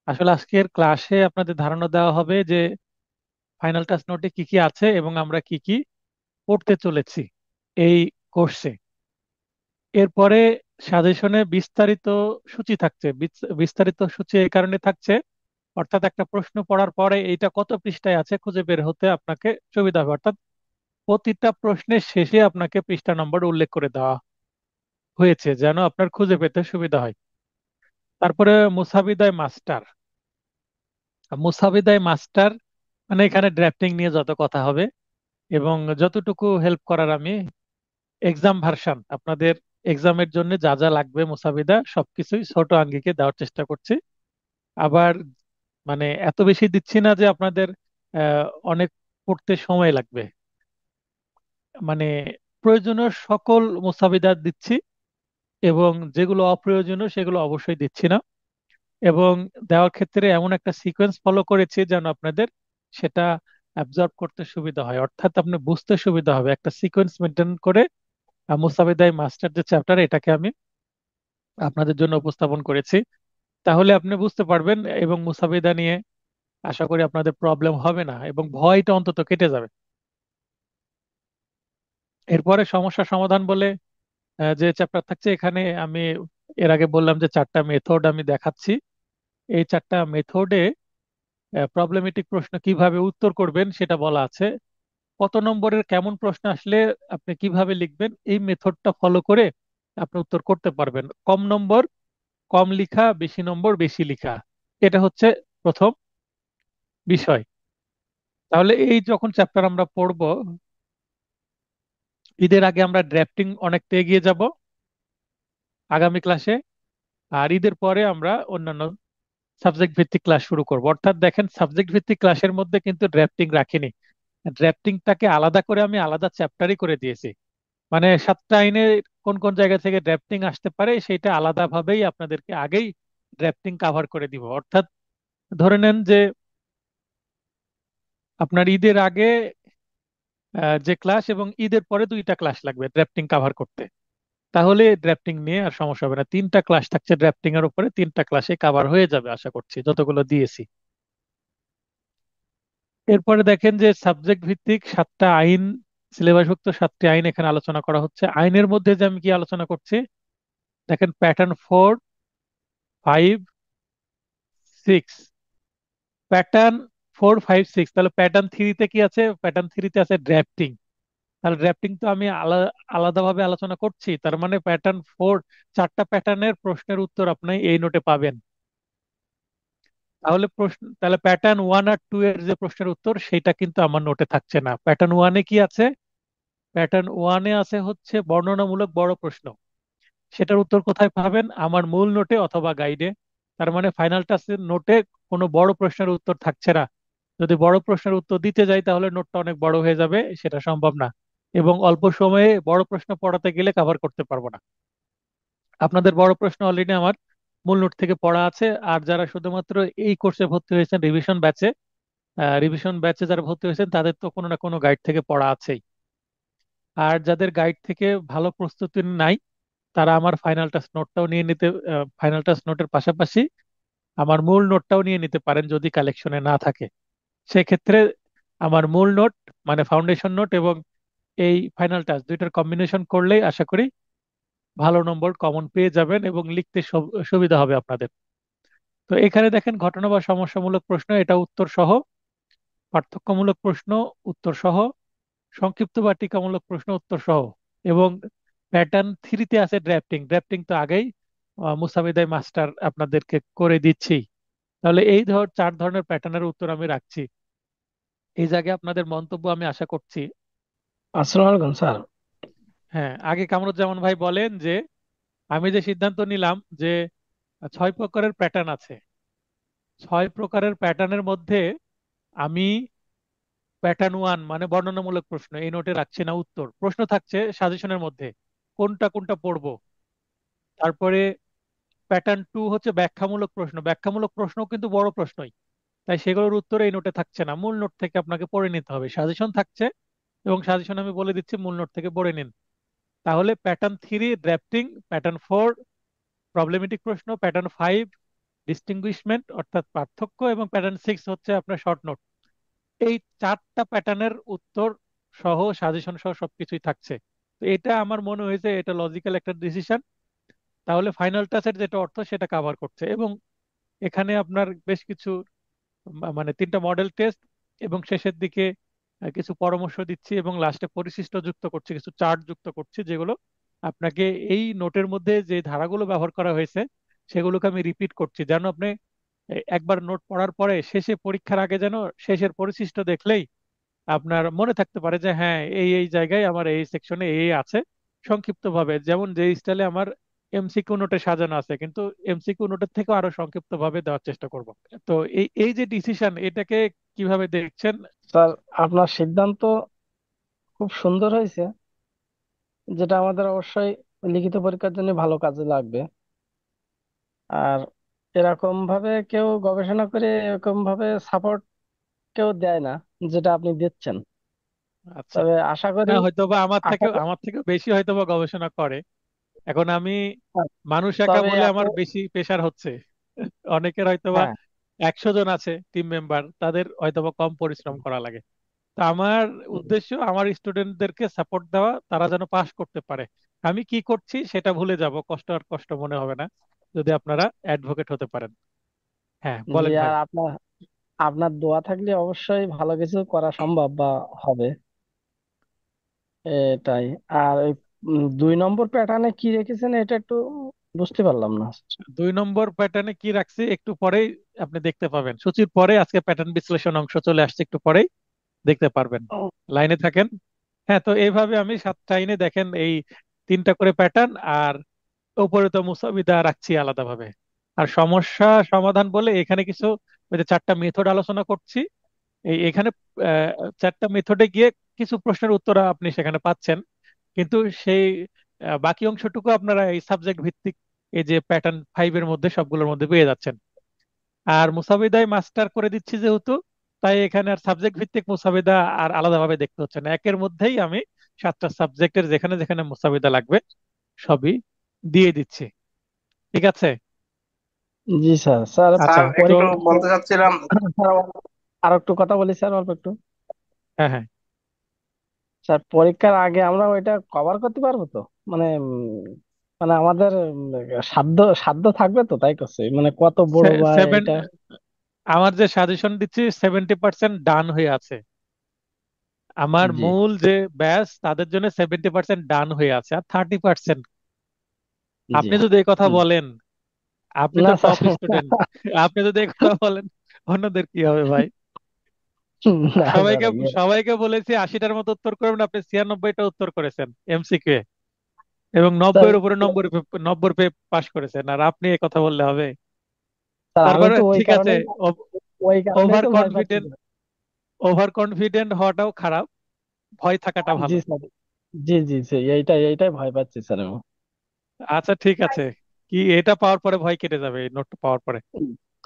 আসলে আজকের ক্লাসে আপনাদের ধারণা দেওয়া হবে যে ফাইনাল টাচ নোটে কি কি আছে এবং আমরা কি কি পড়তে চলেছি এই কোর্সে। এরপরে সাজেশনে বিস্তারিত সূচি থাকছে। বিস্তারিত সূচি এই কারণে থাকছে, অর্থাৎ একটা প্রশ্ন পড়ার পরে এইটা কত পৃষ্ঠায় আছে খুঁজে বের হতে আপনাকে সুবিধা হবে। অর্থাৎ প্রতিটা প্রশ্নের শেষে আপনাকে পৃষ্ঠা নম্বর উল্লেখ করে দেওয়া হয়েছে যেন আপনার খুঁজে পেতে সুবিধা হয়। তারপরে মুসাবিদায় মাস্টার মানে এখানে ড্রাফটিং নিয়ে যত কথা হবে এবং যতটুকু হেল্প করার আমি এক্সাম ভার্সন, আপনাদের এক্সামের জন্য যা যা লাগবে মুসাবিদা সবকিছুই ছোট আঙ্গিকে দেওয়ার চেষ্টা করছি। আবার মানে এত বেশি দিচ্ছি না যে আপনাদের আহ, অনেক পড়তে সময় লাগবে। মানে প্রয়োজনীয় সকল মুসাবিদা দিচ্ছি, এবং যেগুলো অপ্রয়োজনীয় সেগুলো অবশ্যই দিচ্ছি না। এবং দেওয়ার ক্ষেত্রে এমন একটা সিকোয়েন্স ফলো করেছি যেন আপনাদের সেটা অ্যাবজর্ব করতে সুবিধা হয়, অর্থাৎ আপনি বুঝতে সুবিধা হবে। একটা সিকোয়েন্স মেনটেন করে মুসাবিদাই মাস্টার যে চ্যাপ্টার, এটাকে আমি আপনাদের জন্য উপস্থাপন করেছি। তাহলে আপনি বুঝতে পারবেন এবং মুসাবিদা নিয়ে আশা করি আপনাদের প্রবলেম হবে না এবং ভয়টা অন্তত কেটে যাবে। এরপরে সমস্যা সমাধান বলে যে চ্যাপ্টার থাকছে, এখানে আমি এর আগে বললাম যে চারটা মেথড আমি দেখাচ্ছি। এই চারটা মেথডে প্রবলেমেটিক প্রশ্ন কিভাবে উত্তর করবেন সেটা বলা আছে। কত নম্বরের কেমন প্রশ্ন আসলে আপনি কিভাবে লিখবেন এই মেথডটা ফলো করে আপনি উত্তর করতে পারবেন। কম নম্বর কম লিখা, বেশি নম্বর বেশি লিখা, এটা হচ্ছে প্রথম বিষয়। তাহলে এই যখন চ্যাপ্টার আমরা পড়বো, ঈদের আগে আমরা ড্রাফটিং অনেকটা এগিয়ে যাব আগামী ক্লাসে, আর ঈদের পরে আমরা অন্যান্য সাবজেক্ট ভিত্তিক ক্লাস শুরু করব। অর্থাৎ দেখেন, সাবজেক্ট ভিত্তিক ক্লাসের মধ্যে কিন্তু ড্রাফটিং রাখিনি, ড্রাফটিংটাকে আলাদা করে আমি আলাদা চ্যাপ্টারই করে দিয়েছি। মানে 7টা আইনে কোন কোন জায়গা থেকে ড্রাফটিং আসতে পারে সেটা আলাদাভাবেই আপনাদেরকে আগেই ড্রাফটিং কাভার করে দিব। অর্থাৎ ধরে নেন যে আপনার ঈদের আগে যে ক্লাস এবং ঈদের পরে দুইটা ক্লাস লাগবে ড্রাফটিং কাভার করতে, তাহলে ড্রাফটিং নিয়ে আর সমস্যা হবে না। 3টা ক্লাস থাকছে ড্রাফটিং এর উপরে, 3টা ক্লাসে কাভার হয়ে যাবে আশা করছি যতগুলো দিয়েছি। এরপরে দেখেন যে সাবজেক্ট ভিত্তিক 7টা আইন, সিলেবাসভুক্ত 7টি আইন এখানে আলোচনা করা হচ্ছে। আইনের মধ্যে যে আমি কি আলোচনা করছি, দেখেন প্যাটার্ন 4, 5, 6, প্যাটার্ন 4, 5, 6। তাহলে প্যাটার্ন 3-তে কি আছে? প্যাটার্ন 3-তে আছে ড্রাফটিং। তাহলে ড্রাফটিং তো আমি আলাদাভাবে আলোচনা করছি, তার মানে প্যাটার্ন 4, 4টা প্যাটার্নের প্রশ্নের উত্তর আপনি এই নোটে পাবেন। তাহলে প্যাটার্ন 1 আর 2 এর যে প্রশ্নের উত্তর সেটা কিন্তু আমার নোটে থাকছে না। প্যাটার্ন 1-এ কি আছে? প্যাটার্ন 1-এ আছে হচ্ছে বর্ণনামূলক বড় প্রশ্ন। সেটার উত্তর কোথায় পাবেন? আমার মূল নোটে অথবা গাইডে। তার মানে ফাইনাল টাচের নোটে কোনো বড় প্রশ্নের উত্তর থাকছে না। যদি বড় প্রশ্নের উত্তর দিতে যাই তাহলে নোটটা অনেক বড় হয়ে যাবে, সেটা সম্ভব না। এবং অল্প সময়ে বড় প্রশ্ন পড়াতে গেলে কভার করতে পারবো না। আপনাদের বড় প্রশ্ন অলরেডি আমার মূল নোট থেকে পড়া আছে। আর যারা শুধুমাত্র এই কোর্সে ভর্তি হয়েছেন রিভিশন ব্যাচে যারা ভর্তি হয়েছেন তাদের তো কোনো না কোনো গাইড থেকে পড়া আছেই। আর যাদের গাইড থেকে ভালো প্রস্তুতি নাই, তারা আমার ফাইনাল টাচ নোটের পাশাপাশি আমার মূল নোটটাও নিয়ে নিতে পারেন যদি কালেকশনে না থাকে। সেক্ষেত্রে আমার মূল নোট মানে ফাউন্ডেশন নোট এবং এই ফাইনাল টাচ দুইটার কম্বিনেশন করলেই আশা করি ভালো নম্বর কমন পেয়ে যাবেন এবং লিখতে সুবিধা হবে আপনাদের। তো এখানে দেখেন ঘটনা বা সমস্যামূলক প্রশ্ন, এটা উত্তর সহ, পার্থক্যমূলক প্রশ্ন উত্তর সহ, সংক্ষিপ্ত বা টিকামূলক প্রশ্ন উত্তর সহ। এবং প্যাটার্ন 3-তে আছে ড্রাফটিং। ড্রাফটিং তো আগেই মুসাবিদাই মাস্টার আপনাদেরকে করে দিচ্ছি। তাহলে এই চার ধরনের প্যাটার্নের উত্তর আমি রাখছি। এই জায়গায় আপনাদের মন্তব্য আমি আশা করছি। আসসালামু আলাইকুম স্যার। হ্যাঁ, আগে কামরুজ্জামান ভাই বলেন যে আমি যে সিদ্ধান্ত নিলাম যে 6 প্রকারের প্যাটার্ন আছে, 6 প্রকারের প্যাটার্নের মধ্যে আমি প্যাটার্ন 1 মানে বর্ণনামূলক প্রশ্ন এই নোটে রাখছি না, উত্তর প্রশ্ন থাকছে সাজেশনের মধ্যে কোনটা কোনটা পড়বো। তারপরে প্যাটার্ন 2 হচ্ছে ব্যাখ্যামূলক প্রশ্ন, ব্যাখ্যামূলক প্রশ্নও কিন্তু বড় প্রশ্নই, তাই সেগুলোর উত্তর এই নোটে থাকছে না, মূল নোট থেকে আপনাকে পড়ে নিতে হবে। সাজেশন থাকছে এবং সাজেশন আমি বলে দিচ্ছি, মূল নোট থেকে পড়ে নিন। তাহলে প্যাটার্ন 3 ড্রাফটিং, প্যাটার্ন 4 প্রবলেমেটিক প্রশ্ন, প্যাটার্ন 5 ডিস্টিংগুইশমেন্ট অর্থাৎ পার্থক্য, এবং প্যাটার্ন 6 হচ্ছে আপনার শর্ট নোট। এই চারটা প্যাটার্নের উত্তর সহ সাজেশন সহ সবকিছুই থাকছে। তো এটা আমার মনে হয়েছে এটা লজিক্যাল একটা ডিসিশন। তাহলে ফাইনাল টাচের যেটা অর্থ সেটা কাভার করছে, এবং এখানে আপনার বেশ কিছু মানে 3টা মডেল টেস্ট এবং শেষের দিকে কিছু পরামর্শ দিচ্ছি এবং লাস্টে পরিশিষ্ট যুক্ত করছি, কিছু চার্ট যুক্ত করছি, যেগুলো আপনাকে এই নোটের মধ্যে যে ধারাগুলো ব্যবহার করা হয়েছে সেগুলোকে আমি রিপিট করছি, যেন আপনি একবার নোট পড়ার পরে শেষে পরীক্ষার আগে যেন শেষের পরিশিষ্ট দেখলেই আপনার মনে থাকতে পারে যে হ্যাঁ এই এই জায়গায় আমার এই সেকশনে এই আছে। সংক্ষিপ্ত ভাবে যেমন যে স্টাইলে আমার এমসিকিউ নোটে সাজানো আছে, কিন্তু এমসিকিউ নোটের থেকেও আরো সংক্ষিপ্ত ভাবে দেওয়ার চেষ্টা করব। তো এই এই যে ডিসিশন, এটাকে কিভাবে দেখছেন? স্যার, আপনার সিদ্ধান্ত খুব সুন্দর হয়েছে, যেটা আমাদের অবশ্যই লিখিত পরীক্ষার জন্য ভালো কাজে লাগবে। আর এরকম ভাবে কেউ গবেষণা করে এরকম ভাবে সাপোর্ট কেউ দেয় না, যেটা আপনি দিচ্ছেন। আচ্ছা, তবে আশা করি, না হয়তোবা আমার আশা থেকে করি আমার থেকে বেশি হয়তোবা গবেষণা করে। এখন আমি হ্যাঁ, মানুষ একা তবে বলে আপনি, আমার বেশি প্রেশার হচ্ছে, অনেকের হয়তোবা হ্যাঁ, 100 জন আছে টিম মেম্বার, তাদের হয়তোবা কম পরিশ্রম করা লাগে। তা আমার উদ্দেশ্য আমার স্টুডেন্টদেরকে সাপোর্ট দেওয়া, তারা যেন পাশ করতে পারে। আমি কি করছি সেটা ভুলে যাব, কষ্ট আর কষ্ট মনে হবে না যদি আপনারা অ্যাডভোকেট হতে পারেন। হ্যাঁ জি, বলেন ভাই। আর আপনার আপনার দোয়া থাকলে অবশ্যই ভালো কিছু করা সম্ভব বা হবে, এটাই। আর ওই 2 নম্বর প্যাটার্নে কি রেখেছেন এটা একটু বুঝতে পারলাম না। 2 নম্বর প্যাটার্নে কি রাখছি একটু পরেই আপনি দেখতে পাবেন, সূচির পরে আজকে প্যাটার্ন বিশ্লেষণ অংশ চলে আসছে, একটু পরেই দেখতে পারবেন। ও, লাইনে থাকেন। হ্যাঁ, তো এইভাবে আমি 7টা আইনে দেখেন এই 3টা করে প্যাটার্ন, আর উপরে তো মুসাবিদা রাখছি আলাদাভাবে। আর সমস্যা সমাধান বলে এখানে কিছু ওই যে 4টা মেথড আলোচনা করছি, এই এখানে আহ, 4টা মেথডে গিয়ে কিছু প্রশ্নের উত্তর আপনি সেখানে পাচ্ছেন, কিন্তু সেই বাকি অংশটুকু আপনারা এই সাবজেক্ট ভিত্তিক এই যে প্যাটার্ন 5 এর মধ্যে সবগুলোর মধ্যে পেয়ে যাচ্ছেন। আর মুসাবিদায় মাস্টার করে দিচ্ছি যেহেতু, তাই এখানে আর সাবজেক্ট ভিত্তিক মুসাবিদা আর আলাদাভাবে দেখতে হচ্ছে না, একের মধ্যেই আমি 7টা সাবজেক্টের যেখানে যেখানে মুসাবিদা লাগবে সবই দিয়ে দিচ্ছি। ঠিক আছে। জি স্যার। স্যার, আচ্ছা স্যার তো একটু বলতে চাচ্ছিলাম। স্যার, আর একটু কথা বলি স্যার, অল্প একটু। হ্যাঁ হ্যাঁ, স্যার, পরীক্ষার আগে আমরা ওইটা কভার করতে পারবো তো? মানে মানে আমাদের সাধ্য সাধ্য থাকবে তো? তাই করছে, মানে কত বড় বা সেভেন, এটা। আমার যে সাজেশন দিচ্ছি 70% ডান হয়ে আছে। আমার জি, মূল যে ব্যাচ তাদের জন্য 70% ডান হয়ে আছে, আর 30% জি। আপনি যদি এই কথা হুম। বলেন, আপনি না তো স্যার, টপ স্টুডেন্ট, আপনি যদি এই কথা বলেন অন্যদের কি হবে ভাই? না স্যার, সবাইকে সবাইকে বলেছি 80টার মতো উত্তর করবেন, আপনি 96টা উত্তর করেছেন এমসিকিউ, এবং স্যার, 90-এর উপরে নম্বর, নম্বর পেয়ে পাশ করেছেন, আর আপনি এই কথা বললে হবে? স্যার, আমি তারপরে তো ঠিক আছে, ওই কারণেই ওভার তো ভয় পাচ্ছি কনফিডেন্ট, স্যার। ওভার কনফিডেন্ট হওয়াটাও খারাপ, ভয় থাকাটা জি ভালো। স্যার, জি জি স্যার, এইটাই এইটাই ভয় পাচ্ছি স্যার আমি। আচ্ছা ঠিক আছে, কি এটা পাওয়ার পরে ভয় কেটে যাবে এই নোটটা পাওয়ার পরে।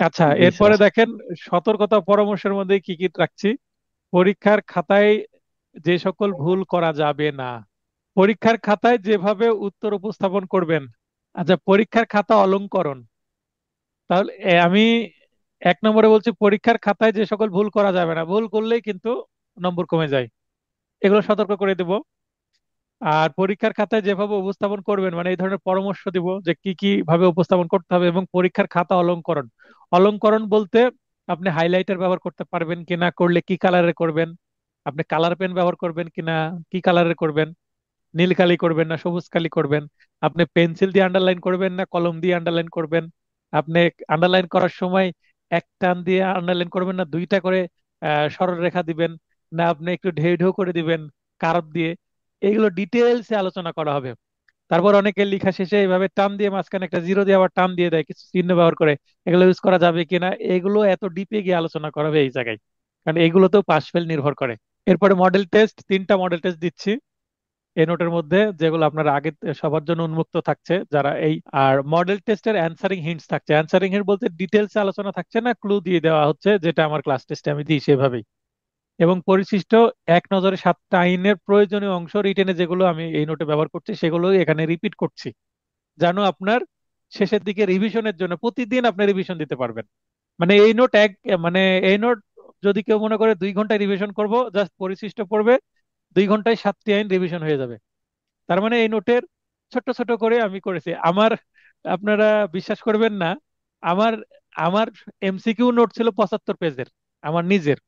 আচ্ছা জি এরপরে স্যার। দেখেন সতর্কতা পরামর্শের মধ্যে কি কি রাখছি। পরীক্ষার খাতায় যে সকল ভুল করা যাবে না, পরীক্ষার খাতায় যেভাবে উত্তর উপস্থাপন করবেন। আচ্ছা, পরীক্ষার খাতা অলংকরণ, তাহলে আমি 1 নম্বরে বলছি পরীক্ষার খাতায় যে সকল ভুল করা যাবে না, ভুল করলেই কিন্তু নম্বর কমে যায়, এগুলো সতর্ক করে দেব। আর পরীক্ষার খাতায় যেভাবে উপস্থাপন করবেন মানে এই ধরনের পরামর্শ দিব যে কি কি ভাবে উপস্থাপন করতে হবে, এবং পরীক্ষার খাতা অলংকরণ, অলংকরণ বলতে আপনি হাইলাইটার ব্যবহার করতে পারবেন কিনা, করলে কি কালারে করবেন, আপনি কালার পেন ব্যবহার করবেন কিনা, কি কালারে করবেন, নীল কালি করবেন না সবুজ কালি করবেন, আপনি পেন্সিল দিয়ে আন্ডারলাইন করবেন না কলম দিয়ে আন্ডারলাইন করবেন, আপনি আন্ডারলাইন করার সময় এক টান দিয়ে আন্ডারলাইন করবেন, না দুইটা করে সরল রেখা দিবেন, না আপনি একটু ঢেউ ঢেউ করে দিবেন কার্ভ দিয়ে, এগুলো ডিটেলসে আলোচনা করা হবে। তারপর অনেকে লেখা শেষে এইভাবে টান দিয়ে মাঝখানে একটা জিরো দিয়ে আবার টান দিয়ে দেয় কিছু চিহ্ন ব্যবহার করে, এগুলো ইউজ করা যাবে কিনা, এগুলো এত ডিপে গিয়ে আলোচনা করা হবে এই জায়গায়, কারণ এগুলোতেও পাস ফেল নির্ভর করে। এরপরে মডেল টেস্ট, 3টা মডেল টেস্ট দিচ্ছি এই নোটের মধ্যে, যেগুলো আপনার আগে সবার জন্য উন্মুক্ত থাকছে যারা এই। আর মডেল টেস্টের অ্যান্সারিং হিন্টস থাকছে, অ্যান্সারিং হিন্ট বলতে ডিটেলস আলোচনা থাকছে না, ক্লু দিয়ে দেওয়া হচ্ছে, যেটা আমার ক্লাস টেস্টে আমি দিই সেভাবেই। এবং পরিশিষ্ট এক নজরে 7টা আইনের প্রয়োজনীয় অংশ রিটেনে যেগুলো আমি এই নোটে ব্যবহার করছি সেগুলো এখানে রিপিট করছি, যেন আপনার শেষের দিকে রিভিশনের জন্য প্রতিদিন আপনি রিভিশন দিতে পারবেন। মানে এই নোট মানে এই নোট যদি কেউ মনে করে 2 ঘন্টায় রিভিশন করব, জাস্ট পরিশিষ্ট পড়বে, 2 ঘন্টায় 7টি আইন রিভিশন হয়ে যাবে। তার মানে এই নোটের ছোট ছোট করে আমি করেছি আমার। আপনারা বিশ্বাস করবেন না, আমার আমার এমসিকিউ নোট ছিল 75 পেজের, আমার নিজের।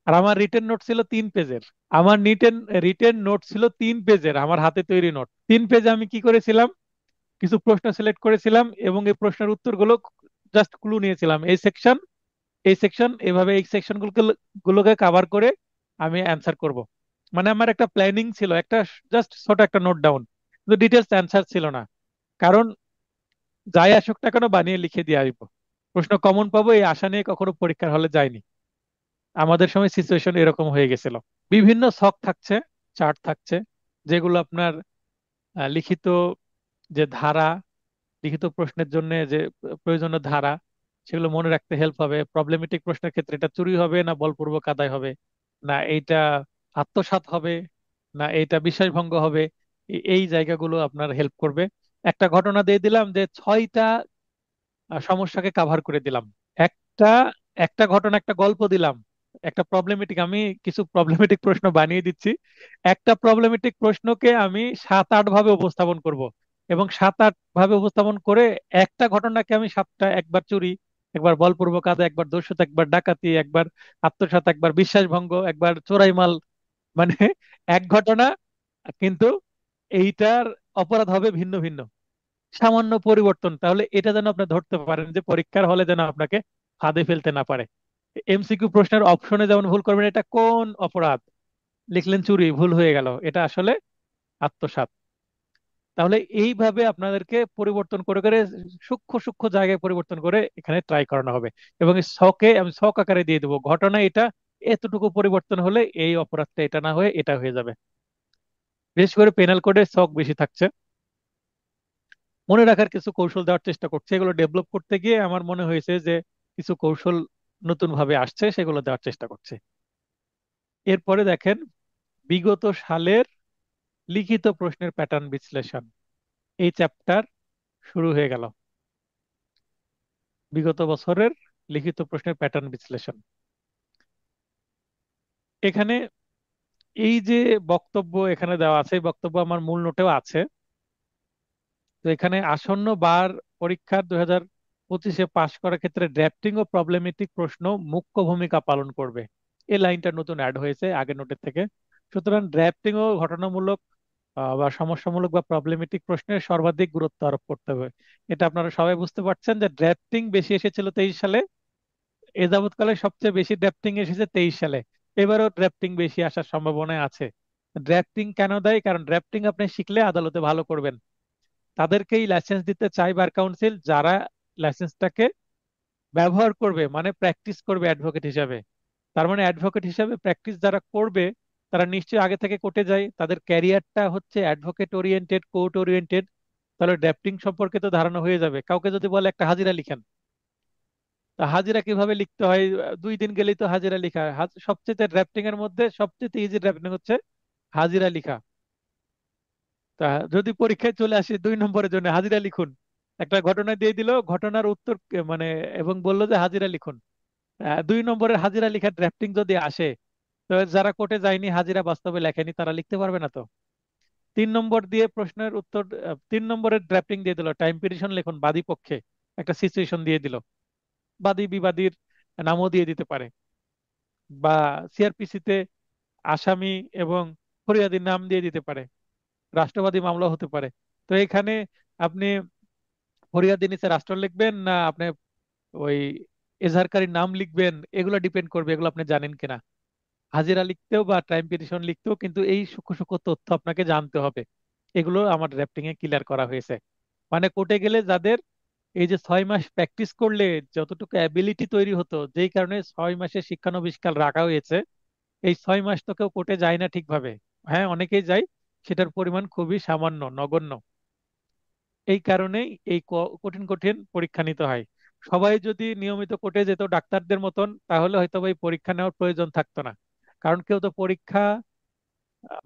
আর আমার রিটেন নোট ছিল 3 পেজের। আমার রিটেন নোট ছিল 3 পেজের, আমার হাতে তৈরি নোট 3 পেজে। আমি কি করেছিলাম, কিছু প্রশ্ন সিলেক্ট করেছিলাম এবং এই প্রশ্নের উত্তরগুলো জাস্ট ক্লু নিয়েছিলাম, এই সেকশন এভাবে এই সেকশন গুলোকে কাভার করে আমি অ্যান্সার করব। মানে আমার একটা প্ল্যানিং ছিল, একটা জাস্ট ছোট একটা নোট ডাউন, কিন্তু ডিটেলস অ্যান্সার ছিল না। কারণ যাই আসুক না কেন বানিয়ে লিখে দিয়ে আসবো, প্রশ্ন কমন পাবো এই আশা নিয়ে কখনো পরীক্ষার হলে যায়নি। আমাদের সময় সিচুয়েশন এরকম হয়ে গেছিল। বিভিন্ন ছক থাকছে, চার্ট থাকছে, যেগুলো আপনার লিখিত যে ধারা, লিখিত প্রশ্নের জন্য যে প্রয়োজনীয় ধারা, সেগুলো মনে রাখতে হেল্প হবে। প্রবলেমেটিক প্রশ্নের ক্ষেত্রে এটা চুরি হবে না বলপূর্বক আদায় হবে, না এইটা আত্মসাৎ হবে, না এইটা বিশ্বাসভঙ্গ হবে, এই জায়গাগুলো আপনার হেল্প করবে। একটা ঘটনা দিয়ে দিলাম যে 6টা সমস্যাকে কাভার করে দিলাম। একটা একটা ঘটনা, একটা গল্প দিলাম, একটা প্রবলেমেটিক, আমি কিছু প্রবলেমেটিক প্রশ্ন বানিয়ে দিচ্ছি। একটা প্রবলেমেটিক প্রশ্নকে আমি 7-8 ভাবে উপস্থাপন করব, এবং 7-8 ভাবে উপস্থাপন করে একটা ঘটনাকে আমি 7টা, একবার চুরি, একবার বলপূর্বক আদায়, একবার দস্যুতা, একবার ডাকাতি, একবার আত্মসাৎ, একবার বিশ্বাসভঙ্গ, একবার চোরাই মাল, মানে এক ঘটনা, কিন্তু এইটার অপরাধ হবে ভিন্ন ভিন্ন, সামান্য পরিবর্তন। তাহলে এটা যেন আপনি ধরতে পারেন যে পরীক্ষার হলে যেন আপনাকে ফাঁদে ফেলতে না পারে। এমসিকিউ প্রশ্নের অপশনে যেমন ভুল করবেন, এটা কোন অপরাধ, লিখলেন চুরি, ভুল হয়ে গেল, এটা আসলে আত্মসাৎ। তাহলে এইভাবে আপনাদেরকে পরিবর্তন করে করে সূক্ষ্ম সূক্ষ্ম জায়গায় পরিবর্তন করে এখানে ট্রাই করানো হবে। এবং এই ছকে আমি ছক আকারে দিয়ে দেবো, ঘটনা এটা, এতটুকু পরিবর্তন হলে এই অপরাধটা এটা না হয়ে এটা হয়ে যাবে। বিশেষ করে পেনাল কোডে ছক বেশি থাকছে, মনে রাখার কিছু কৌশল দেওয়ার চেষ্টা করছে। এগুলো ডেভেলপ করতে গিয়ে আমার মনে হয়েছে যে কিছু কৌশল নতুন ভাবে আসছে, সেগুলো দেওয়ার চেষ্টা করছে। এরপরে দেখেন, বিগত সালের লিখিত প্রশ্নের প্যাটার্ন বিশ্লেষণ, এই চ্যাপ্টার শুরু হয়ে গেল। বিগত বছরের লিখিত প্রশ্নের প্যাটার্ন বিশ্লেষণ, এখানে এই যে বক্তব্য এখানে দেওয়া আছে, এই বক্তব্য আমার মূল নোটেও আছে। তো এখানে আসন্ন বার পরীক্ষার 2025-এ পাশ করার ক্ষেত্রে ড্রাফটিং ও প্রবলেমেটিক প্রশ্ন মুখ্য ভূমিকা পালন করবে, এই লাইনটা নতুন অ্যাড হয়েছে আগের নোটের থেকে। সুতরাং ড্রাফটিং ও ঘটনামূলক বা সমস্যামূলক বা প্রবলেমেটিক প্রশ্নের সর্বাধিক গুরুত্ব আরোপ করতে হবে। এটা আপনারা সবাই বুঝতে পারছেন যে ড্রাফটিং বেশি এসেছিল 23 সালে, এ যাবৎকালে সবচেয়ে বেশি ড্রাফটিং এসেছে 23 সালে। এবারও ড্রাফটিং বেশি আসার সম্ভাবনা আছে। ড্রাফটিং কেন দেয়? কারণ ড্রাফটিং আপনি শিখলে আদালতে ভালো করবেন, তাদেরকেই লাইসেন্স দিতে চাই বার কাউন্সিল, যারা লাইসেন্সটাকে ব্যবহার করবে, মানে প্র্যাকটিস করবে অ্যাডভোকেট হিসাবে। তার মানে অ্যাডভোকেট হিসাবে প্র্যাকটিস যারা করবে, তারা নিশ্চয়ই আগে থেকে কোর্টে যায়, তাদের ক্যারিয়ারটা হচ্ছে অ্যাডভোকেট ওরিয়েন্টেড, কোর্ট ওরিয়েন্টেড। তাহলে ড্রাফটিং সম্পর্কে তো ধারণা হয়ে যাবে। কাউকে যদি বলে একটা হাজিরা লিখেন, তা হাজিরা কিভাবে লিখতে হয়, 2 দিন গেলেই তো হাজিরা লিখা। সবচেয়ে ড্রাফটিং এর মধ্যে সবচেয়ে ইজি ড্রাফটিং হচ্ছে হাজিরা লিখা। তা যদি পরীক্ষায় চলে আসে 2 নম্বরের জন্য হাজিরা লিখুন, একটা ঘটনা দিয়ে দিল, ঘটনার উত্তর মানে এবং বললো যে হাজিরা লিখুন, 2 নম্বরের হাজিরা লিখা ড্রাফটিং যদি আসে, তো যারা কোর্টে যায়নি, হাজিরা বাস্তবে লেখেনি, তারা লিখতে পারবে না তো। 3 নম্বর দিয়ে প্রশ্নের উত্তর, 3 নম্বরের ড্রাফটিং দিয়ে দিল, টাইম পিটিশন লিখুন, বাদী পক্ষে একটা সিচুয়েশন দিয়ে দিল, বাদী বিবাদীর নামও দিয়ে দিতে পারে, বা সিআরপিসি তে আসামি এবং ফরিয়াদির নাম দিয়ে দিতে পারে, রাষ্ট্রবাদী মামলা হতে পারে। তো এখানে আপনি ফরিয়াদি নিচে রাষ্ট্র লিখবেন, না আপনি ওই এজাহারকারীর নাম লিখবেন, এগুলো ডিপেন্ড করবে এগুলো আপনি জানেন কিনা। হাজিরা লিখতেও বা টাইম পিটিশন লিখতেও কিন্তু এই সূক্ষ্ম সূক্ষ্ম তথ্য আপনাকে জানতে হবে। এগুলো আমার ড্রাফটিং এ ক্লিয়ার করা হয়েছে। মানে কোর্টে গেলে যাদের এই যে 6 মাস প্র্যাকটিস করলে যতটুকু অ্যাবিলিটি তৈরি হতো, যেই কারণে 6 মাসের শিক্ষানবিষ্কার রাখা হয়েছে, এই 6 মাস তো কেউ কোর্টে যায় না ঠিকভাবে। হ্যাঁ, অনেকেই যায়, সেটার পরিমাণ খুবই সামান্য, নগণ্য। এই কারণেই এই কঠিন কঠিন পরীক্ষা নিতে হয়। সবাই যদি নিয়মিত কোর্টে যেত ডাক্তারদের মতন, তাহলে হয়তো বা এই পরীক্ষা নেওয়ার প্রয়োজন থাকতো না। কারণ কেউ তো পরীক্ষা,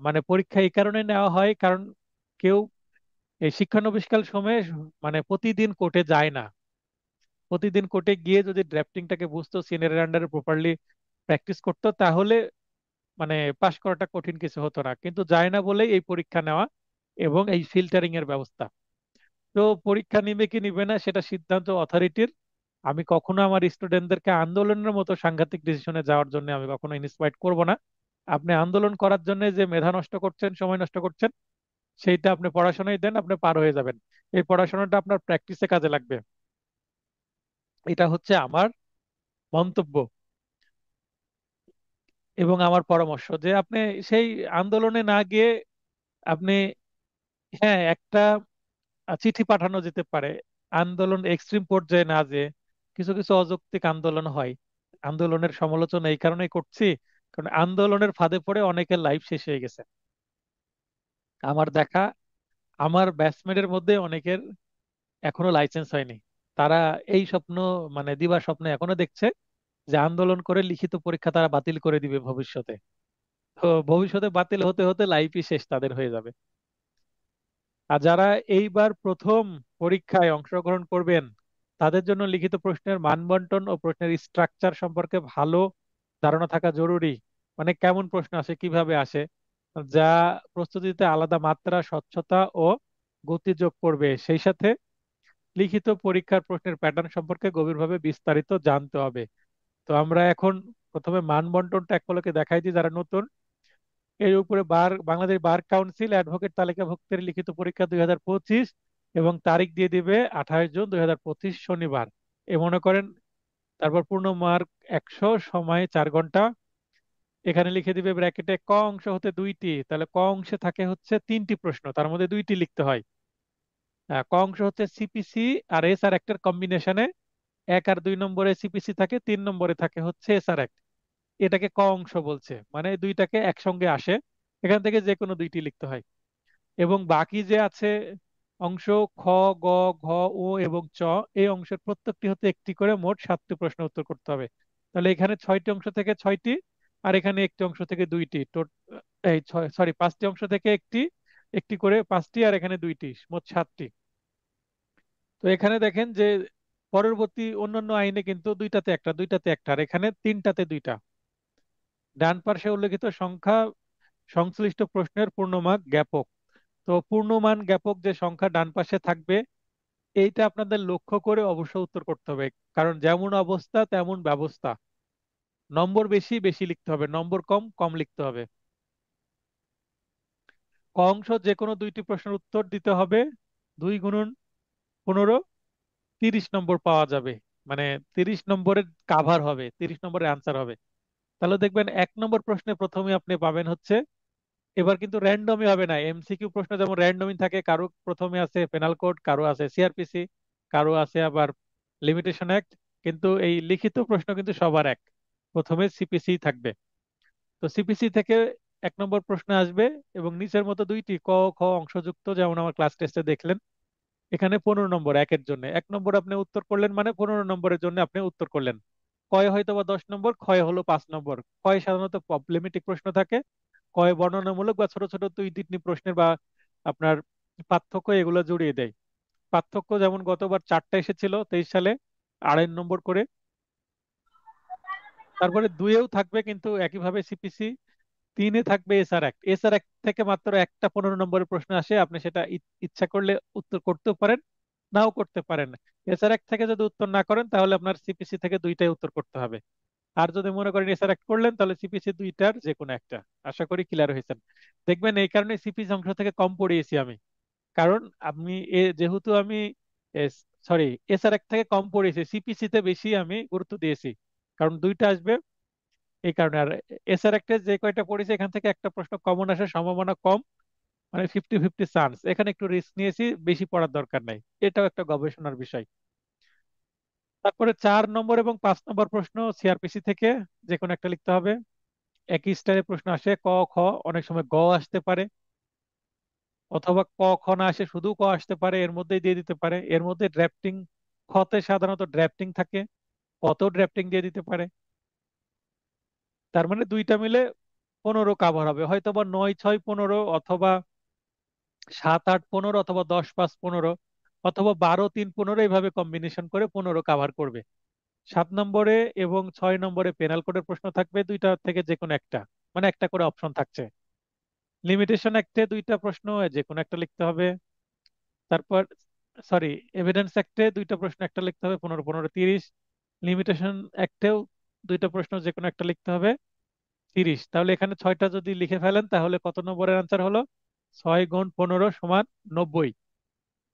মানে পরীক্ষা এই কারণে নেওয়া হয় কারণ কেউ এই শিক্ষানবিষ্কার সময়ে মানে প্রতিদিন কোর্টে যায় না। প্রতিদিন কোর্টে গিয়ে যদি ড্রাফটিংটাকে বুঝতো, সিনিয়রের আন্ডারে প্রপারলি প্র্যাকটিস করতো, তাহলে মানে পাশ করাটা কঠিন কিছু হতো না। কিন্তু যায় না বলেই এই পরীক্ষা নেওয়া এবং এই ফিল্টারিং এর ব্যবস্থা। তো পরীক্ষা নিবে কি নিবে না সেটা সিদ্ধান্ত অথরিটির। আমি কখনো আমার স্টুডেন্টদেরকে আন্দোলনের মতো সাংঘাতিক ডিসিশনে যাওয়ার জন্য আমি কখনো ইন্সপায়ার করব না। আপনি আন্দোলন করার জন্য যে মেধা নষ্ট করছেন, সময় নষ্ট করছেন, সেইটা আপনি পড়াশোনায় দেন, আপনি পার হয়ে যাবেন। এই পড়াশোনাটা আপনার প্র্যাকটিসে কাজে লাগবে। এটা হচ্ছে আমার মন্তব্য এবং আমার পরামর্শ যে আপনি সেই আন্দোলনে না গিয়ে আপনি, হ্যাঁ, একটা চিঠি পাঠানো যেতে পারে। আন্দোলন এক্সট্রিম পর্যায়ে না যে, কিছু কিছু অযৌক্তিক আন্দোলন হয়। আন্দোলনের সমালোচনা এই কারণেই করছি, কারণ আন্দোলনের ফাঁদে পড়ে অনেকের লাইফ শেষ হয়ে গেছে। আমার দেখা, আমার ব্যাচমেটের মধ্যে অনেকের এখনো লাইসেন্স হয়নি। তারা এই স্বপ্ন, মানে দিবা স্বপ্ন এখনো দেখছে যে আন্দোলন করে লিখিত পরীক্ষা তারা বাতিল করে দিবে ভবিষ্যতে। তো ভবিষ্যতে বাতিল হতে হতে লাইফই শেষ তাদের হয়ে যাবে। আর যারা এইবার প্রথম পরীক্ষায় অংশগ্রহণ করবেন, তাদের জন্য লিখিত প্রশ্নের মানবন্টন ও প্রশ্নের স্ট্রাকচার সম্পর্কে ভালো ধারণা থাকা জরুরি। মানে কেমন প্রশ্ন আসে, কিভাবে আসে, যা প্রস্তুতিতে আলাদা মাত্রা, স্বচ্ছতা ও গতি যোগ করবে। সেই সাথে লিখিত পরীক্ষার প্রশ্নের প্যাটার্ন সম্পর্কে গভীরভাবে বিস্তারিত জানতে হবে। তো আমরা এখন প্রথমে মানবন্টনটা এক পলকে দেখাই দিই যারা নতুন। এর উপরে বাংলাদেশ বার কাউন্সিল অ্যাডভোকেট তালিকাভুক্তের লিখিত পরীক্ষা 2025 এবং তারিখ দিয়ে দিবে 28 জুন 2025 শনিবার। এ মনে করেন, তারপর পূর্ণ মার্ক 100, সময় 4 ঘন্টা। এখানে লিখে দিবে ব্র্যাকেটে ক অংশ হতে 2টি, তাহলে ক অংশে থাকে হচ্ছে 3টি প্রশ্ন, তার মধ্যে 2টি লিখতে হয়। ক অংশ হচ্ছে সিপিসি আর এসআর অ্যাক্টের কম্বিনেশনে, 1 আর 2 নম্বরে সিপিসি থাকে, 3 নম্বরে থাকে হচ্ছে এসআর অ্যাক্ট। এটাকে ক অংশ বলছে, মানে দুইটাকে একসঙ্গে আসে, এখান থেকে যে কোনো 2টি লিখতে হয়। এবং বাকি যে আছে অংশ, খ, গ, ঘ, ও এবং চ, এই অংশের প্রত্যেকটি হতে একটি করে মোট 7টি প্রশ্ন উত্তর করতে হবে। তাহলে এখানে 6টি অংশ থেকে 6টি, আর এখানে একটি অংশ থেকে 2টি, এই ছয়, সরি, 5টি অংশ থেকে একটি, একটি করে 5টি, আর এখানে 2টি, মোট 7টি। তো এখানে দেখেন যে পরবর্তী অন্যান্য আইনে কিন্তু দুইটাতে একটা, দুইটাতে একটা, আর এখানে তিনটাতে দুইটা। ডান পাশে উল্লেখিত সংখ্যা সংশ্লিষ্ট প্রশ্নের পূর্ণমান জ্ঞাপক। তো পূর্ণমান জ্ঞাপক যে সংখ্যা ডান পাশে থাকবে, এইটা আপনাদের লক্ষ্য করে অবশ্য উত্তর করতে হবে। কারণ যেমন অবস্থা তেমন ব্যবস্থা। নম্বর বেশি বেশি লিখতে হবে, নম্বর কম কম লিখতে হবে। ক অংশ যে কোনো 2টি প্রশ্নের উত্তর দিতে হবে। 2 × 15, 30 নম্বর পাওয়া যাবে। মানে 30 নম্বরের কাভার হবে, 30 নম্বরের অ্যান্সার হবে। তাহলে দেখবেন 1 নম্বর প্রশ্নে প্রথমে আপনি পাবেন হচ্ছে, এবার কিন্তু র্যান্ডমই হবে না। এমসিকিউ প্রশ্ন যেমন র্যান্ডমই থাকে, কারো প্রথমে আছে পেনাল কোড, কারো আছে সিআরপিসি, কারো আছে আবার লিমিটেশন অ্যাক্ট। কিন্তু এই লিখিত প্রশ্ন কিন্তু সবার এক, প্রথমে সিপিসি থাকবে। তো সিপিসি থেকে 1 নম্বর প্রশ্ন আসবে এবং নিচের মতো 2টি ক, খ অংশযুক্ত, যেমন আমার ক্লাস টেস্টে দেখলেন। এখানে 15 নম্বর, একের জন্য 1 নম্বর আপনি উত্তর করলেন, মানে 15 নম্বরের জন্য আপনি উত্তর করলেন। কয় হয়তো বা 10 নম্বর, ক্ষয় হলো 5 নম্বর। ক্ষয় সাধারণত প্রবলেমেটিক প্রশ্ন থাকে, কয় বর্ণনামূলক বা ছোট ছোট 2-3টি প্রশ্নের বা আপনার পার্থক্য, এগুলো জড়িয়ে দেয়। পার্থক্য যেমন গতবার 4টা এসেছিল 23 সালে, 2.5 নম্বর করে। তারপরে 2-এও থাকবে কিন্তু একইভাবে সিপিসি। 3-এ থাকবে এসআর অ্যাক্ট। এসআর অ্যাক্ট থেকে মাত্র একটা 15 নম্বরের প্রশ্ন আসে, আপনি সেটা ইচ্ছা করলে উত্তর করতেও পারেন, নাও করতে পারেন। এসআর অ্যাক্ট থেকে যদি উত্তর না করেন, তাহলে আপনার সিপিসি থেকে 2টাই উত্তর করতে হবে। আর যদি মনে করেন এসআর অ্যাক্ট করলেন, তাহলে সিপিসি 2টার যে কোনো একটা। আশা করি ক্লিয়ার হয়েছেন। দেখবেন এই কারণে সিপিসি অংশ থেকে কম পড়িয়েছি আমি। কারণ আমি যেহেতু আমি সরি, এসআরএক থেকে কম পড়েছে, সিপিসি তে বেশি আমি গুরুত্ব দিয়েছি, কারণ দুইটা আসবে এই কারণে। আর এসআরএক যে কয়টা পড়েছে এখান থেকে একটা প্রশ্ন কমন আসার সম্ভাবনা কম, মানে 50-50 চান্স। এখানে একটু রিস্ক নিয়েছি, বেশি পড়ার দরকার নাই, এটাও একটা গবেষণার বিষয়। তারপরে 4 নম্বর এবং 5 নম্বর প্রশ্ন সিআরপিসি থেকে যে কোনো একটা লিখতে হবে। একই স্টাইলের প্রশ্ন আসে, ক খ, অনেক সময় গ আসতে পারে, অথবা ক খ না আসে শুধু ক আসতে পারে, এর মধ্যেই দিয়ে দিতে পারে। এর মধ্যে ড্রাফটিং, খতে সাধারণত ড্রাফটিং থাকে, কতেও ড্রাফটিং দিয়ে দিতে পারে। তার মানে দুইটা মিলে 15 কাভার হবে, হয়তো বা 9-6-15, অথবা 7-8-15, অথবা 10-5-15, অথবা 12-3-15, এইভাবে কম্বিনেশন করে 15 কাভার করবে। 7 নম্বরে এবং 6 নম্বরে পেনাল কোডের প্রশ্ন থাকবে, দুইটা থেকে যে কোনো একটা, মানে একটা করে অপশন থাকছে। লিমিটেশন অ্যাক্টে দুইটা প্রশ্ন, যে কোনো একটা লিখতে হবে। তারপর সরি, এভিডেন্স অ্যাক্টে দুইটা প্রশ্ন, একটা লিখতে হবে, 15-15-30। লিমিটেশন অ্যাক্টেও দুইটা প্রশ্ন, যে কোনো একটা লিখতে হবে, 30। তাহলে এখানে 6টা যদি লিখে ফেলেন তাহলে কত নম্বরের আনসার হলো? 6 × 15 = 90।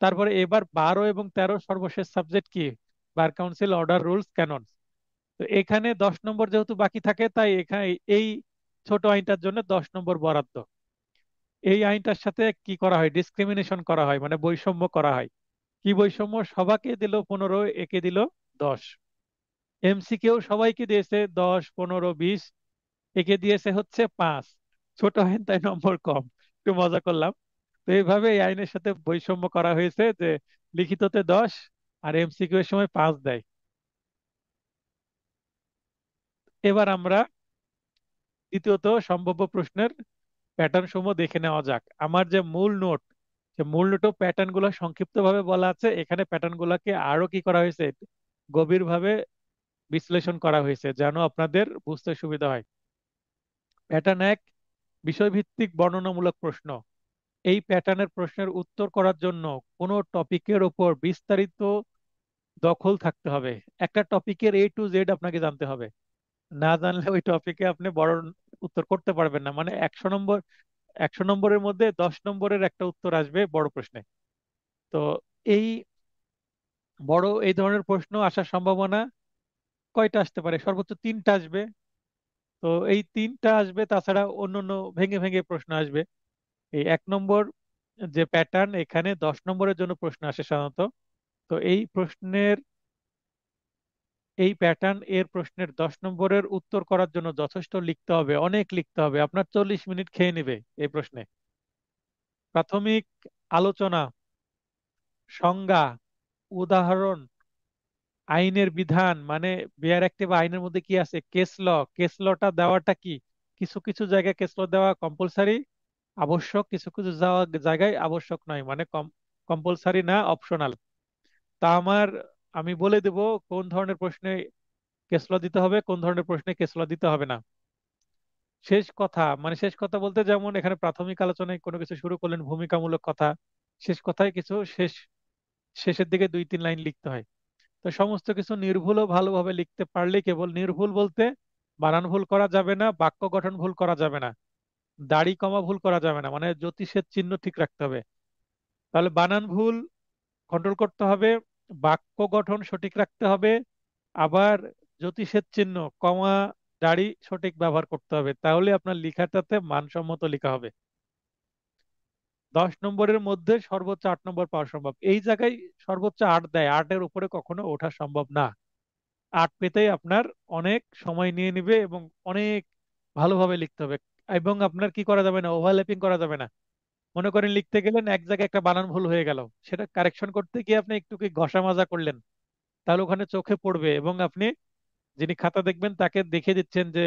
তারপরে এবার 12 এবং 13 সর্বশেষ সাবজেক্ট কি? Bar council, order, rules, canon. তো এখানে 10 নম্বর যেহেতু বাকি থাকে, তাই এখানে এই ছোট আইনটার জন্য 10 নম্বর বরাদ্দ। এই আইনটার সাথে কি করা হয়? ডিসক্রিমিনেশন করা হয়, মানে বৈষম্য করা হয়। কি বৈষম্য? সবাকে দিল 15, একে দিল 10। এমসিকিউ সবাইকে দিয়েছে 10, 15, 20, একে দিয়েছে হচ্ছে 5। ছোট আইন তাই নম্বর কম, একটু মজা করলাম। তো এইভাবে এই আইনের সাথে বৈষম্য করা হয়েছে, যে লিখিততে 10 আর এমসিকিউ এর সময় 5 দেয়। এবার আমরা দ্বিতীয়ত সম্ভাব্য প্রশ্নের প্যাটার্ন সমূহ দেখে নেওয়া যাক। আমার যে মূল নোট, যে মূল নোটও প্যাটার্ন গুলো সংক্ষিপ্ত ভাবে বলা আছে, এখানে প্যাটার্ন গুলাকে আরো কি করা হয়েছে, গভীরভাবে বিশ্লেষণ করা হয়েছে, যেন আপনাদের বুঝতে সুবিধা হয়। প্যাটার্ন 1, বিষয়ভিত্তিক বর্ণনামূলক প্রশ্ন। এই প্যাটার্নের প্রশ্নের উত্তর করার জন্য কোনো টপিকের ওপর বিস্তারিত দখল থাকতে হবে। একটা টপিকের A to Z আপনাকে জানতে হবে, না জানলে ওই টপিকে আপনি বড় উত্তর করতে পারবেন না। মানে 100 নম্বর, 100 নম্বরের মধ্যে 10 নম্বরের একটা উত্তর আসবে বড় প্রশ্নে। তো এই এই ধরনের প্রশ্ন আসার সম্ভাবনা কয়টা আসতে পারে? সর্বোচ্চ 3টা আসবে। তো এই 3টা আসবে, তাছাড়া অন্যান্য ভেঙে ভেঙে প্রশ্ন আসবে। এই 1 নম্বর যে প্যাটার্ন, এখানে 10 নম্বরের জন্য প্রশ্ন আসে সাধারণত। তো এই প্যাটার্ন এর প্রশ্নের 10 নম্বরের উত্তর করার জন্য যথেষ্ট লিখতে হবে, অনেক লিখতে হবে, আপনার 40 মিনিট খেয়ে নেবে এই প্রশ্নে। প্রাথমিক আলোচনা, সংজ্ঞা, উদাহরণ, আইনের বিধান, মানে বেয়ার অ্যাক্টিভ আইনের মধ্যে কি আছে, কেস ল, কেস লটা দেওয়াটা কি? কিছু কিছু জায়গায় কেস ল দেওয়া কম্পালসারি, আবশ্যক, কিছু কিছু জায়গায় আবশ্যক নয়, মানে কম্পালসারি না, অপশনাল। তা আমি বলে দেব কোন ধরনের প্রশ্নে কেস ল দিতে হবে, কোন ধরনের প্রশ্নে কেস ল দিতে হবে না। শেষ কথা, মানে শেষ কথা বলতে, যেমন এখানে প্রাথমিক আলোচনায় কোনো কিছু শুরু করলেন, ভূমিকামূলক কথা, শেষ কথায় কিছু শেষের দিকে 2-3 লাইন লিখতে হয়। তো সমস্ত কিছু নির্ভুল ও ভালোভাবে লিখতে পারলে, কেবল নির্ভুল বলতে বানান ভুল করা যাবে না, বাক্য গঠন ভুল করা যাবে না, দাড়ি কমা ভুল করা যাবে না, মানে জ্যোতিষের চিহ্ন ঠিক রাখতে হবে। তাহলে বানান ভুল কন্ট্রোল করতে হবে, বাক্য গঠন সঠিক রাখতে হবে, আবার জ্যোতিষের চিহ্ন, কমা, দাড়ি সঠিক ব্যবহার করতে হবে, তাহলে আপনার লেখাটাতে মানসম্মত লেখা হবে। 10 নম্বরের মধ্যে সর্বোচ্চ 8 নম্বর পাওয়া সম্ভব। এই জায়গায় সর্বোচ্চ 8 দেয়, 8-এর উপরে কখনো ওঠা সম্ভব না। 8 পেতেই আপনার অনেক সময় নিয়ে নিবে, এবং অনেক ভালোভাবে লিখতে হবে। এবং আপনার কি করা যাবে না, ওভারল্যাপিং করা যাবে না। মনে করেন লিখতে গেলেন, এক জায়গায় একটা বানান ভুল হয়ে গেল, সেটা কারেকশন করতে গিয়ে আপনি একটু কি ঘষা মাজা করলেন, তাহলে ওখানে চোখে পড়বে, এবং আপনি যিনি খাতা দেখবেন তাকে দেখে দিচ্ছেন যে,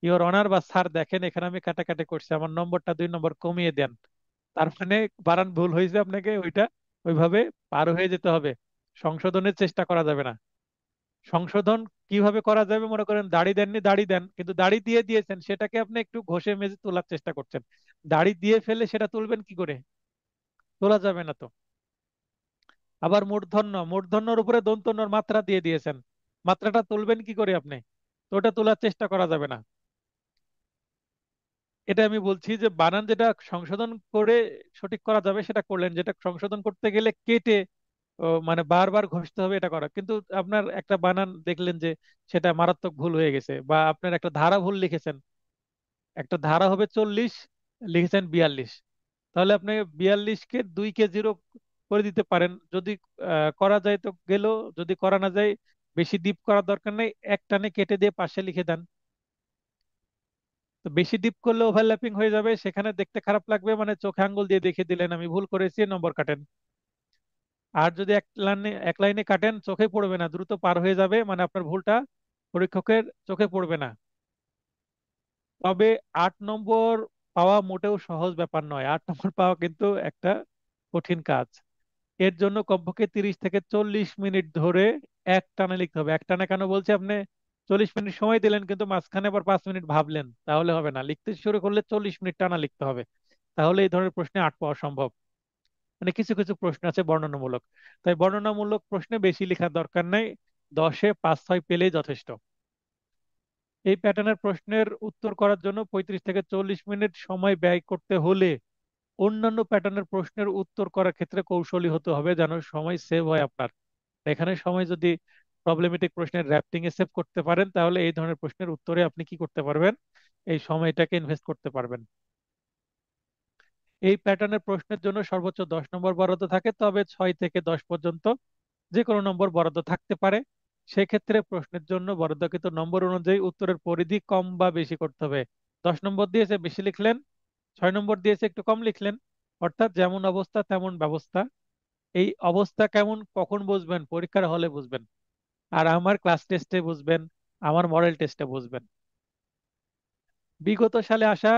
ইওর অনার বা স্যার, দেখেন এখানে আমি কাটাকাটি করছি, আমার নম্বরটা 2 নম্বর কমিয়ে দেন। তার মানে বানান ভুল হয়েছে, আপনাকে ওইটা ওইভাবে পার হয়ে যেতে হবে, সংশোধনের চেষ্টা করা যাবে না। সংশোধন কিভাবে করা যাবে? মনে করেন দাড়ি দেননি, দাড়ি দেন, কিন্তু দাড়ি দিয়ে দিয়েছেন, সেটাকে আপনি একটু ঘষে মেজে তোলার চেষ্টা করছেন, দাড়ি দিয়ে ফেলে সেটা তুলবেন কি করে? তোলা যাবে না তো। আবার মূর্ধন্য, মূর্ধন্যর উপরে দন্তন্যর মাত্রা দিয়ে দিয়েছেন, মাত্রাটা তুলবেন কি করে আপনি? তো ওটা তোলার চেষ্টা করা যাবে না। এটা আমি বলছি যে বানান যেটা সংশোধন করে সঠিক করা যাবে সেটা করলেন, যেটা সংশোধন করতে গেলে কেটে মানে বারবার ঘষতে হবে এটা করা, কিন্তু আপনার একটা বানান দেখলেন যে সেটা মারাত্মক ভুল হয়ে গেছে, বা আপনার একটা ধারা ভুল লিখেছেন, একটা ধারা হবে 40, লিখেছেন 42, তাহলে আপনি 42-কে 2-0 করে দিতে পারেন যদি করা যায় তো গেল, যদি করা না যায় বেশি ডিপ করার দরকার নেই, এক টানে কেটে দিয়ে পাশে লিখে দেন। তো বেশি ডিপ করলে ওভারল্যাপিং হয়ে যাবে, সেখানে দেখতে খারাপ লাগবে, মানে চোখে আঙ্গুল দিয়ে দেখিয়ে দিলেন আমি ভুল করেছি, নম্বর কাটেন। আর যদি এক লাইনে কাটেন চোখে পড়বে না, দ্রুত পার হয়ে যাবে, মানে আপনার ভুলটা পরীক্ষকের চোখে পড়বে না। তবে 8 নম্বর পাওয়া মোটেও সহজ ব্যাপার নয়, 8 নম্বর পাওয়া কিন্তু একটা কঠিন কাজ। এর জন্য কমপক্ষে 30 থেকে 40 মিনিট ধরে এক টানা লিখতে হবে। এক টানা কেন বলছি, আপনি 40 মিনিট সময় দিলেন কিন্তু মাঝখানে আবার 5 মিনিট ভাবলেন, তাহলে হবে না, লিখতে শুরু করলে 40 মিনিট টানা লিখতে হবে, তাহলে এই ধরনের প্রশ্নে 8 পাওয়া সম্ভব। মানে কিছু কিছু প্রশ্ন আছে বর্ণনামূলক, তাই বর্ণনামূলক প্রশ্নে বেশি লেখার দরকার নাই, 10-এ 5-6 পেলেই যথেষ্ট। এই প্যাটার্নের প্রশ্নের উত্তর করার জন্য 35 থেকে 40 মিনিট সময় ব্যয় করতে হলে অন্যান্য প্যাটার্নের প্রশ্নের উত্তর করার ক্ষেত্রে কৌশলী হতে হবে, যেন সময় সেভ হয় আপনার। এখানে সময় যদি প্রবলেমেটিক প্রশ্নের র্যাপিং এ সেভ করতে পারেন, তাহলে এই ধরনের প্রশ্নের উত্তরে আপনি কি করতে পারবেন, এই সময়টাকে ইনভেস্ট করতে পারবেন। এই প্যাটার্নের প্রশ্নের জন্য সর্বোচ্চ 10 নম্বর বরাদ্দ থাকে, তবে 6 থেকে 10 পর্যন্ত যে কোনো নম্বর বরাদ্দ থাকতে পারে। সেক্ষেত্রে প্রশ্নের জন্য বরাদ্দকৃত নম্বর অনুযায়ী উত্তরের পরিধি কম বা বেশি করতে হবে। 10 নম্বর দিয়েছে বেশি লিখলেন, 6 নম্বর দিয়েছে একটু কম লিখলেন, অর্থাৎ যেমন অবস্থা তেমন ব্যবস্থা। এই অবস্থা কেমন কখন বুঝবেন, পরীক্ষার হলে বুঝবেন, আর আমার ক্লাস টেস্টে বুঝবেন, আমার মডেল টেস্টে বুঝবেন। বিগত সালে আসা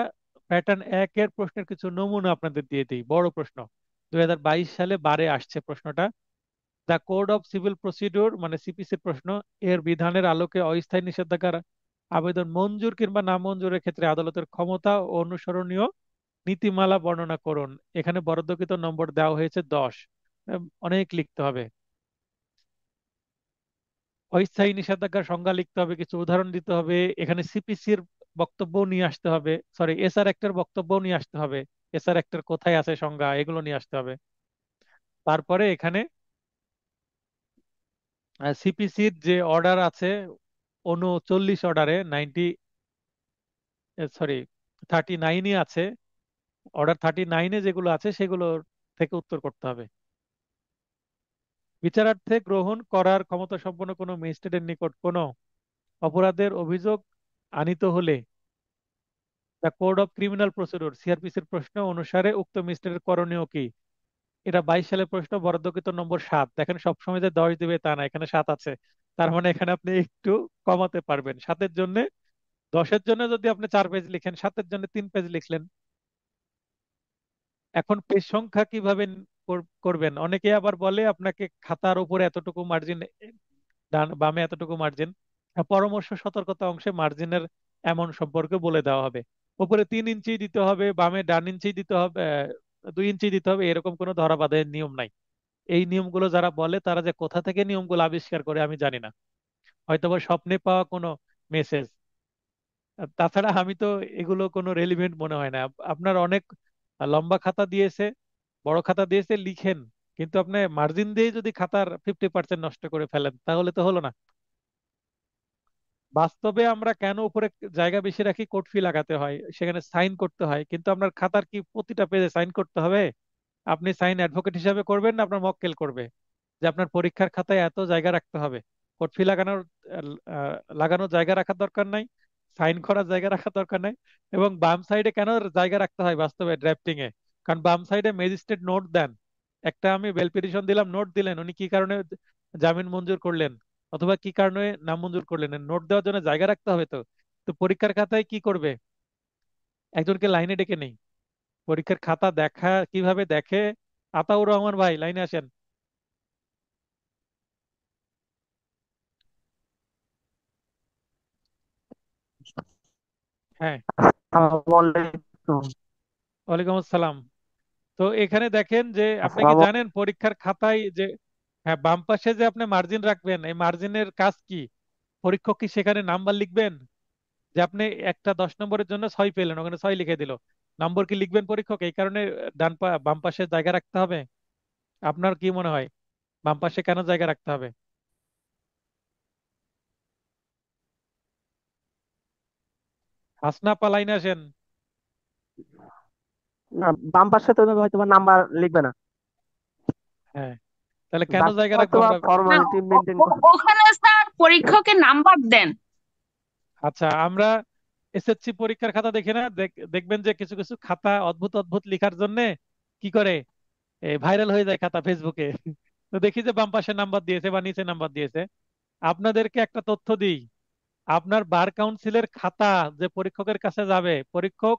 প্যাটার্ন 1-এর প্রশ্নের কিছু নমুনা আপনাদের দিয়ে দিই। বড় প্রশ্ন, 2022 সালে 12-এ আসছে প্রশ্নটা। The code of civil procedure মানে সিপিসির প্রশ্ন, এর বিধানের আলোকে অস্থায়ী নিষেধাজ্ঞার আবেদন মঞ্জুর কিংবা নামঞ্জুরের ক্ষেত্রে আদালতের ক্ষমতা ও অনুসরণীয় নীতিমালা বর্ণনা করুন। এখানে বরাদ্দকৃত নম্বর দেওয়া হয়েছে 10, অনেক লিখতে হবে। অস্থায়ী নিষেধাজ্ঞার সংজ্ঞা লিখতে হবে, কিছু উদাহরণ দিতে হবে, এখানে সিপিসির বক্তব্য নিয়ে আসতে হবে, সরি এসআর অ্যাক্টের বক্তব্য নিয়ে আসতে হবে, এসআর অ্যাক্টের কোথায় আছে সংজ্ঞা, এগুলো নিয়ে আসতে হবে। তারপরে এখানে সিপিসির যে অর্ডার আছে 39 অর্ডারে 39ই আছে, অর্ডার 39-এ যেগুলো আছে সেগুলো থেকে উত্তর করতে হবে। বিচারার্থে গ্রহণ করার ক্ষমতা সম্পন্ন কোনো ম্যাজিস্ট্রেটের নিকট কোনো অপরাধের অভিযোগ আনিত হলে the code of criminal procedure সিআরপিসির প্রশ্ন অনুসারে উক্ত ম্যাজিস্ট্রেটের করণীয় কি। এটা 22 সালের প্রশ্ন, বরাদ্দকৃত নম্বর 7। দেখেন সবসময় যে 10 দিবে তা না, এখানে 7 আছে, তার মানে এখানে আপনি একটু কমাতে পারবেন। 7-এর জন্য, 10-এর জন্য যদি আপনি 4 পেজ লিখেন, 7-এর জন্য 3 পেজ লিখলেন। এখন পেজ সংখ্যা কিভাবে করবেন, অনেকে আবার বলে আপনাকে খাতার উপরে এতটুকু মার্জিন, ডান বামে এতটুকু মার্জিন, পরামর্শ সতর্কতা অংশে মার্জিনের এমন সম্পর্কে বলে দেওয়া হবে। উপরে 3 ইঞ্চি দিতে হবে, বামে ডান ইঞ্চি দিতে হবে, 2 ইঞ্চি দিতে হবে, এরকম কোনো ধরাবাঁধের নিয়ম নাই। এই নিয়মগুলো যারা বলে তারা যে কোথা থেকে নিয়মগুলো আবিষ্কার করে আমি জানি না, হয়তোবা স্বপ্নে পাওয়া কোনো মেসেজ। তাছাড়া আমি তো এগুলো কোনো রেলিভেন্ট মনে হয় না। আপনার অনেক লম্বা খাতা দিয়েছে, বড় খাতা দিয়েছে, লিখেন, কিন্তু আপনি মার্জিন দিয়ে যদি খাতার 50% নষ্ট করে ফেলেন তাহলে তো হলো না। বাস্তবে আমরা কেন উপরে জায়গা বেশি রাখি, কোড ফি লাগাতে হয়, সেখানে সাইন করতে হয়, কিন্তু আপনার খাতার কি প্রতিটা পেজে সাইন করতে হবে? আপনি সাইন অ্যাডভোকেট হিসাবে করবেন না আপনার মক্কেল করবে, যে আপনার পরীক্ষার খাতায় এত জায়গা রাখতে হবে? কোড ফি লাগানোর জায়গা রাখার দরকার নাই, সাইন করার জায়গা রাখার দরকার নাই। এবং বাম সাইডে কেন জায়গা রাখতে হয় বাস্তবে ড্রাফটিং এ, কারণ বাম সাইডে ম্যাজিস্ট্রেট নোট দেন। একটা আমি বেল পিটিশন দিলাম, নোট দিলেন উনি কি কারণে জামিন মঞ্জুর করলেন অথবা কি কারণে নাম মঞ্জুর করলেন, নোট দেওয়ার জন্য জায়গা রাখতে হবে। তো তো পরীক্ষার খাতায় কি করবে, একজনকে লাইনে ডেকে নেই, পরীক্ষার খাতা দেখা কিভাবে দেখে। আতাউর রহমান ভাই লাইনে আসেন। হ্যাঁ, আসসালামু আলাইকুম। ওয়ালাইকুম আসসালাম। তো এখানে দেখেন যে আপনি কি আসসালামু জানেন পরীক্ষার খাতায় যে, হ্যাঁ, বাম পাশে যে আপনি মার্জিন রাখবেন, এই মার্জিনের কাজ কি? পরীক্ষক কি সেখানে নাম্বার লিখবেন? যে আপনি একটা 10 নম্বরের জন্য 6 পেলেন, ওখানে 6 লিখে দিল, নম্বর কি লিখবেন পরীক্ষক? এই কারণে বাম পাশে জায়গা রাখতে হবে। আপনার কি মনে হয়? বাম পাশে কেন জায়গা রাখতে হবে? হাসনা পালাইন আসেন। না, বাম পাশে তো হয়তো নাম্বার লিখবে না, হ্যাঁ, তাহলে কেন জাস্ট জায়গা হয়তো রাখবো আমরা? না, ফর্মালিটি মেনটেন করে। ওখানে স্যার পরীক্ষকের নাম্বার দেন। আচ্ছা, আমরা এসএসসি পরীক্ষার খাতা দেখি না, দেখবেন যে কিছু কিছু খাতা অদ্ভুত অদ্ভুত লিখার জন্য কি করে ভাইরাল হয়ে যায় খাতা ফেসবুকে। তো দেখি যে বাম পাশে নাম্বার দিয়েছে বা নিচে নাম্বার দিয়েছে। আপনাদেরকে একটা তথ্য দিই, আপনার বার কাউন্সিলের খাতা যে পরীক্ষকের কাছে যাবে, পরীক্ষক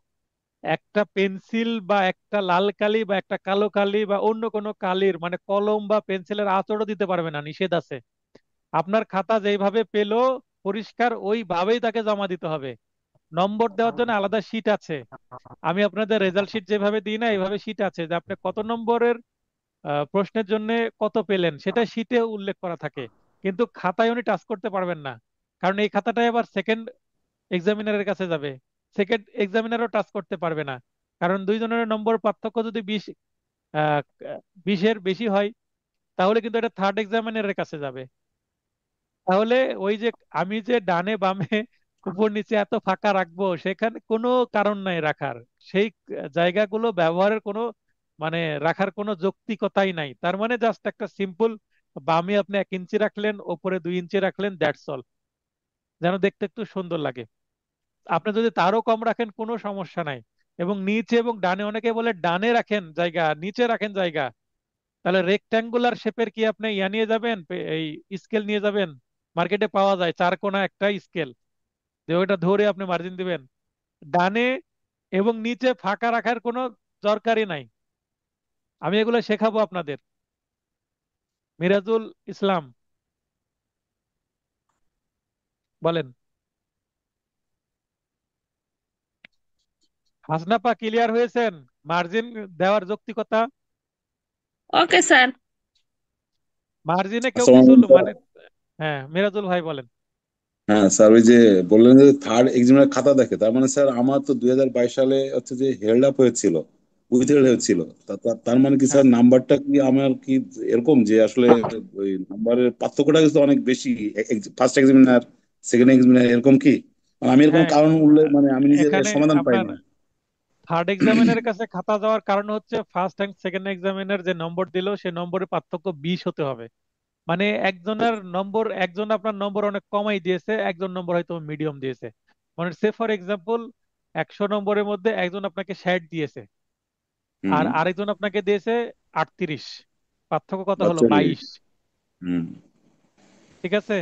একটা পেন্সিল বা একটা লাল কালি বা একটা কালো কালি বা অন্য কোনো কালির মানে কলম বা পেন্সিলের আঁচড়ও দিতে পারবে না, নিষেধ আছে। আপনার খাতা যেইভাবে পেলো পরিষ্কার ওইভাবেই তাকে জমা দিতে হবে। নম্বর দেওয়ার জন্য আলাদা শীট আছে। আমি আপনাদের রেজাল্ট শিট যেভাবে দিই না, এইভাবে শীট আছে যে আপনি কত নম্বরের প্রশ্নের জন্য কত পেলেন সেটা শীটে উল্লেখ করা থাকে। কিন্তু খাতায় উনি টাচ করতে পারবেন না, কারণ এই খাতাটাই আবার সেকেন্ড এক্সামিনারের কাছে যাবে। সেকেন্ড এক্সামিনারও টাচ করতে পারবে না, কারণ দুইজনের নম্বর পার্থক্য যদি 20-এর বেশি হয় তাহলে কিন্তু এটা থার্ড এক্সামিনারের কাছে যাবে। তাহলে ওই যে আমি যে ডানে বামে উপর নিচে এত ফাঁকা রাখবো সেখানে কোনো কারণ নাই রাখার। সেই জায়গাগুলো ব্যবহারের কোনো মানে রাখার কোনো যৌক্তিকতাই নাই। তার মানে জাস্ট একটা সিম্পল, বামে আপনি 1 ইঞ্চি রাখলেন, ওপরে 2 ইঞ্চি রাখলেন, দ্যাটস অল, যেন দেখতে একটু সুন্দর লাগে। আপনি যদি তারও কম রাখেন কোনো সমস্যা নাই। এবং নিচে এবং ডানে, অনেকে বলে ডানে রাখেন জায়গা নিচে রাখেন জায়গা, তাহলে রেক্ট্যাঙ্গুলার শেপের কি আপনি ইয়া নিয়ে যাবেন, এই স্কেল নিয়ে যাবেন? মার্কেটে পাওয়া যায় চার কোণা একটা স্কেল, যে ওইটা ধরে আপনি মার্জিন দিবেন। ডানে এবং নিচে ফাঁকা রাখার কোনো দরকারই নাই। আমি এগুলো শেখাবো আপনাদের। মিরাজুল ইসলাম বলেন। হাসনাপা ক্লিয়ার হয়েছেন মার্জিন দেওয়ার যৌক্তিকতা? Okay sir. মার্জিনে কেউ আসসালামু কিছু আলাইকুম স্যার। মানে, হ্যাঁ মিরাজুল ভাই বলেন। হ্যাঁ স্যার, ওই যে বললেন যে থার্ড এক্সামিনের খাতা দেখে, তার মানে স্যার আমার তো 2022 সালে হচ্ছে যে হেল্ড আপ হয়েছিল, উইথ হেল্ড হয়েছিল। তার মানে কি হ্যাঁ স্যার নাম্বারটা কি আমার কি এরকম যে আসলে ওই নাম্বারের পার্থক্যটা কিন্তু অনেক বেশি, ফার্স্ট এক্সামিনার সেকেন্ড এক্সামিনার এরকম কি? মানে আমি এরকম হ্যাঁ, কারণ উল্লেখ মানে আমি নিজের এর এখানে সমাধান আপনার পাইনি। থার্ড এক্সামিনারের কাছে খাতা যাওয়ার কারণ হচ্ছে ফার্স্ট এন্ড সেকেন্ড এক্সামিনার যে নম্বর দিল সে নম্বরের পার্থক্য 20 হতে হবে। মানে একজনের নম্বর, একজন আপনার নম্বর অনেক কমাই দিয়েছে, একজন নম্বর হয়তো মিডিয়াম দিয়েছে। মানে সে ফর এক্সাম্পল 100 নম্বরের মধ্যে একজন আপনাকে 60 দিয়েছে আর হুম। আরেকজন আপনাকে দিয়েছে 38, পার্থক্য কত হলো? বাচ্চা 22। হুম। ঠিক আছে,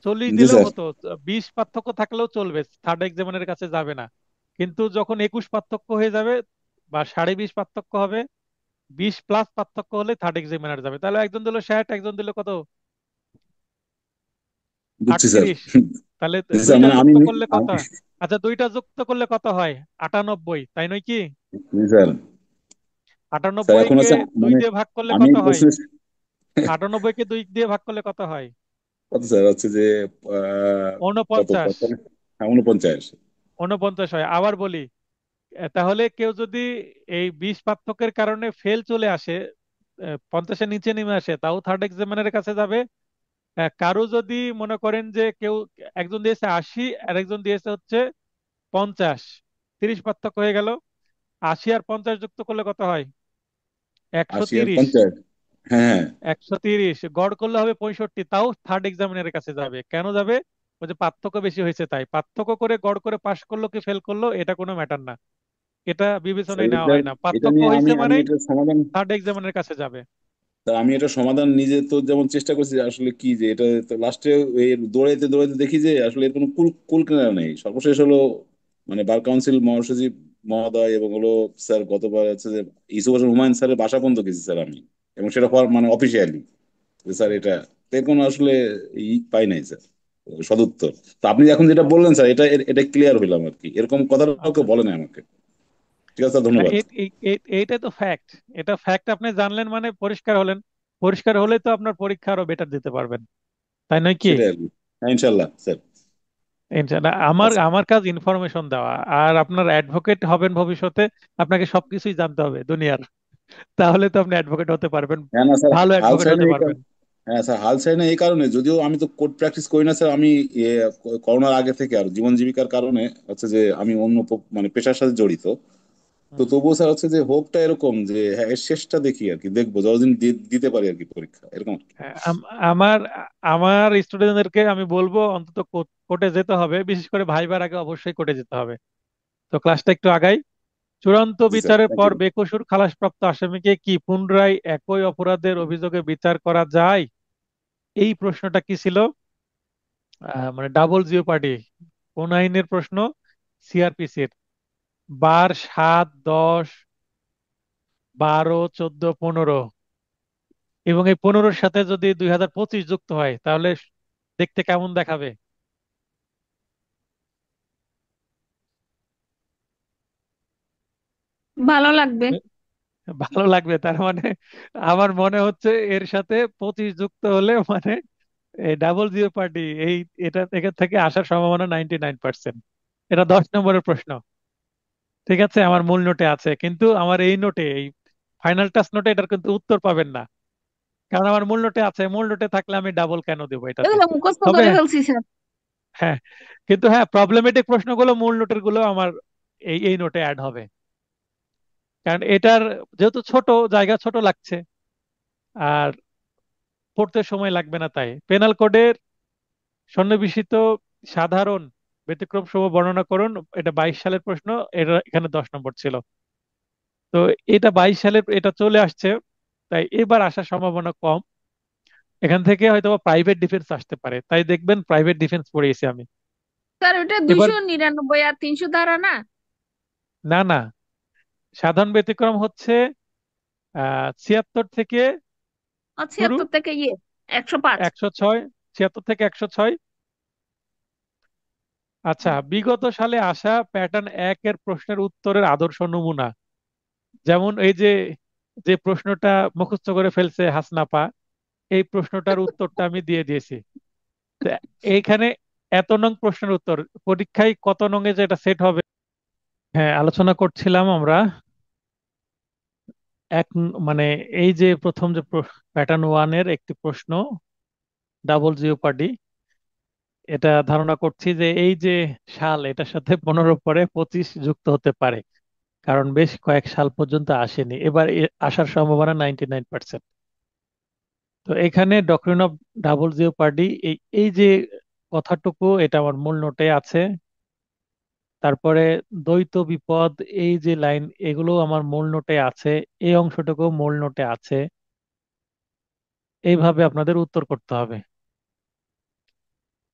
40 জি দিলেও স্যার। হতো, 20 পার্থক্য থাকলেও চলবে, থার্ড এক্সামিনারের কাছে যাবে না। কিন্তু যখন 21 পার্থক্য হয়ে যাবে বা 20.5 পার্থক্য হবে, 20+ পার্থক্য হলে থার্ড এক্সামিনার যাবে। তাহলে একজন দিল 60, একজন দিল কত? বুঝছি স্যার। 38। তাহলে জি স্যার, দুইটা মানে যুক্ত করলে কত? আমি আচ্ছা, দুইটা যুক্ত করলে কত হয়? 98, তাই নয় কি? জি স্যার। স্যার 98 এখন কে হচ্ছে 2 মানে দিয়ে ভাগ করলে আমি কত হয়? প্রশ্ন 98 কে 2 দিয়ে ভাগ করলে কত হয়? কত স্যার হচ্ছে যে আহ, কত 49। কত? হ্যাঁ, 49। 49 হয়। আবার বলি, তাহলে কেউ যদি এই 20 পার্থক্যের কারণে ফেল চলে আসে, 50-এর নিচে নেমে আসে, তাও থার্ড এক্সামিনারের কাছে যাবে। কারো যদি মনে করেন যে কেউ, একজন দিয়েছে 80 আর একজন দিয়েছে হচ্ছে 50, 30 পার্থক্য হয়ে গেল। 80 আর 50 যুক্ত করলে কত হয়? 80 আর 130। 50। হ্যাঁ। 130 গড় করলে হবে 65, তাও থার্ড এক্সামিনারের কাছে যাবে। কেন যাবে? ওই যে পার্থক্য বেশি হয়েছে তাই। পার্থক্য করে গড় করে পাশ করলো কি ফেল করলো এটা কোনো ম্যাটার না, এটা স্যার বিবেচনায় নেওয়া এটা হয় না। এটা পার্থক্য নিয়ে আমি হয়েছে আমি মানেই এটার সমাধান, থার্ড এক্সামিনারের কাছে যাবে। তা আমি এটা সমাধান নিজে তো যেমন চেষ্টা করছি যে আসলে কি যে এটা লাস্টে দৌড়াইতে দৌড়াইতে দেখি যে আসলে এর কোনো কুল কুল কিনারা নেই। সর্বশেষ হলো মানে বার কাউন্সিল মহাসচিব মহোদয় এবং হলো স্যার গতবার হচ্ছে যে ইসু হাসান হুমায়ুন স্যারের বাসা পর্যন্ত গেছি স্যার আমি, এবং সেটা মানে অফিসিয়ালি স্যার এটা এর কোনো আসলে পাই নাই স্যার সদুত্তর। তো আপনি এখন যেটা বললেন স্যার এটা এটা ক্লিয়ার হইলাম আর কি, এরকম কথাটাও কেউ আচ্ছা, বলে নাই আমাকে। ঠিক আছে স্যার, না ধন্যবাদ। এইটাই তো ফ্যাক্ট। এটা ফ্যাক্ট, আপনি জানলেন মানে পরিষ্কার হলেন। পরিষ্কার হলে তো আপনার পরীক্ষা আরো বেটার দিতে পারবেন, তাই নয় কি? সেটাই আর কি। হ্যাঁ, ইনশাল্লাহ স্যার। ইনশাআল্লাহ। আমার আচ্ছা। আমার কাজ ইনফরমেশন দেওয়া, আর আপনার অ্যাডভোকেট হবেন ভবিষ্যতে, আপনাকে সবকিছুই জানতে হবে দুনিয়ার, তাহলে তো আপনি অ্যাডভোকেট হতে পারবেন, হ্যাঁ না স্যার, ভালো হাল অ্যাডভোকেট ছাড়েনি হতে এই পারবেন। হ্যাঁ স্যার, হাল ছাড়ি না এই কারণে, যদিও আমি তো কোর্ট প্র্যাকটিস করি না স্যার, আমি করোনার আগে থেকে আর জীবন জীবিকার কারণে হচ্ছে যে আমি অন্য মানে পেশার সাথে জড়িত। তো হুম। তবুও স্যার হচ্ছে যে হোপটা এরকম যে হ্যাঁ এর শেষটা দেখি আর কি, দেখবো যতদিন দিতে পারি আর কি পরীক্ষা, এরকম আর কি। হ্যাঁ, আমার আমার স্টুডেন্টদেরকে আমি বলবো অন্তত কোর্টে যেতে হবে, বিশেষ করে ভাইবার আগে অবশ্যই কোর্টে যেতে হবে। তো ক্লাসটা একটু আগাই। চূড়ান্ত জি স্যার, বিচারের থ্যাংক পর ইউ। বেকসুর খালাসপ্রাপ্ত আসামিকে কি পুনরায় একই অপরাধের অভিযোগে বিচার করা যায়? এই প্রশ্নটা কি ছিল? মানে ডাবল জিওপার্ডি কোন আইনের প্রশ্ন? সিআরপিসির। বার 7, 10, 12, 14, 15, এবং এই 15-র সাথে যদি 2025 যুক্ত হয় তাহলে দেখতে কেমন দেখাবে? ভালো লাগবে। ভালো লাগবে তার মানে? আমার মনে হচ্ছে এর সাথে 25 যুক্ত হলে মানে এই ডাবল জিওপার্ডি, এই এটা এখান থেকে আসার সম্ভাবনা 99%। এটা 10 নম্বরের প্রশ্ন। ঠিক আছে, আমার মূল নোটে আছে, কিন্তু আমার এই নোটে, এই ফাইনাল টাচ নোটে এটার কিন্তু উত্তর পাবেন না, কারণ আমার মূল নোটে আছে। মূল নোটে থাকলে আমি ডাবল কেন দেবো এটাতে? এগুলো মুখস্থ তবে করে ফেলছি স্যার। হ্যাঁ, কিন্তু হ্যাঁ, প্রবলেমেটিক প্রশ্নগুলো মূল নোটের গুলো আমার এই এই নোটে অ্যাড হবে, কারণ এটার যেহেতু ছোট জায়গা, ছোট লাগছে আর পড়তে সময় লাগবে না, তাই পেনাল কোডের সন্নিবেশিত সাধারণ ব্যতিক্রম সমূহ বর্ণনা করুন। এটা 22 সালের প্রশ্ন, এটা এখানে 10 নম্বর ছিল। তো এটা 22 সালের, এটা চলে আসছে, তাই এবার আসার সম্ভাবনা কম। এখান থেকে হয়তো প্রাইভেট ডিফেন্স আসতে পারে, তাই দেখবেন প্রাইভেট ডিফেন্স পড়িয়েছি আমি। স্যার ওটা এবার 299 আর 300 ধারা না? না না, সাধারণ ব্যতিক্রম হচ্ছে 76 থেকে আর শুরু, 76 থেকে 105। 106, 76 থেকে 106। আচ্ছা, বিগত সালে আসা প্যাটার্ন 1-এর প্রশ্নের উত্তরের আদর্শ নমুনা, যেমন এই যে যে প্রশ্নটা মুখস্থ করে ফেলছে হাসনাপা, এই প্রশ্নটার উত্তরটা আমি দিয়ে দিয়েছি। তো এইখানে এত নং প্রশ্নের উত্তর পরীক্ষায় কত নং এ যে এটা সেট হবে? হ্যাঁ, আলোচনা করছিলাম আমরা মানে এই যে প্রথম যে প্যাটার্ন 1-এর একটি প্রশ্ন, ডাবল জিওপার্ডি, এটা ধারণা করছি যে এই যে সাল, এটার সাথে 15 পরে 25 যুক্ত হতে পারে, কারণ বেশ কয়েক সাল পর্যন্ত আসেনি, এবার আসার সম্ভাবনা 99%। তো এখানে ডক্ট্রিন অফ ডাবল জিওপার্ডি, এই এই যে কথাটুকু, এটা আমার মূল নোটে আছে। তারপরে দ্বৈত বিপদ, এই যে লাইন, এগুলো আমার মূল নোটে আছে। এই অংশটুকু মূল নোটে আছে। এইভাবে আপনাদের উত্তর করতে হবে।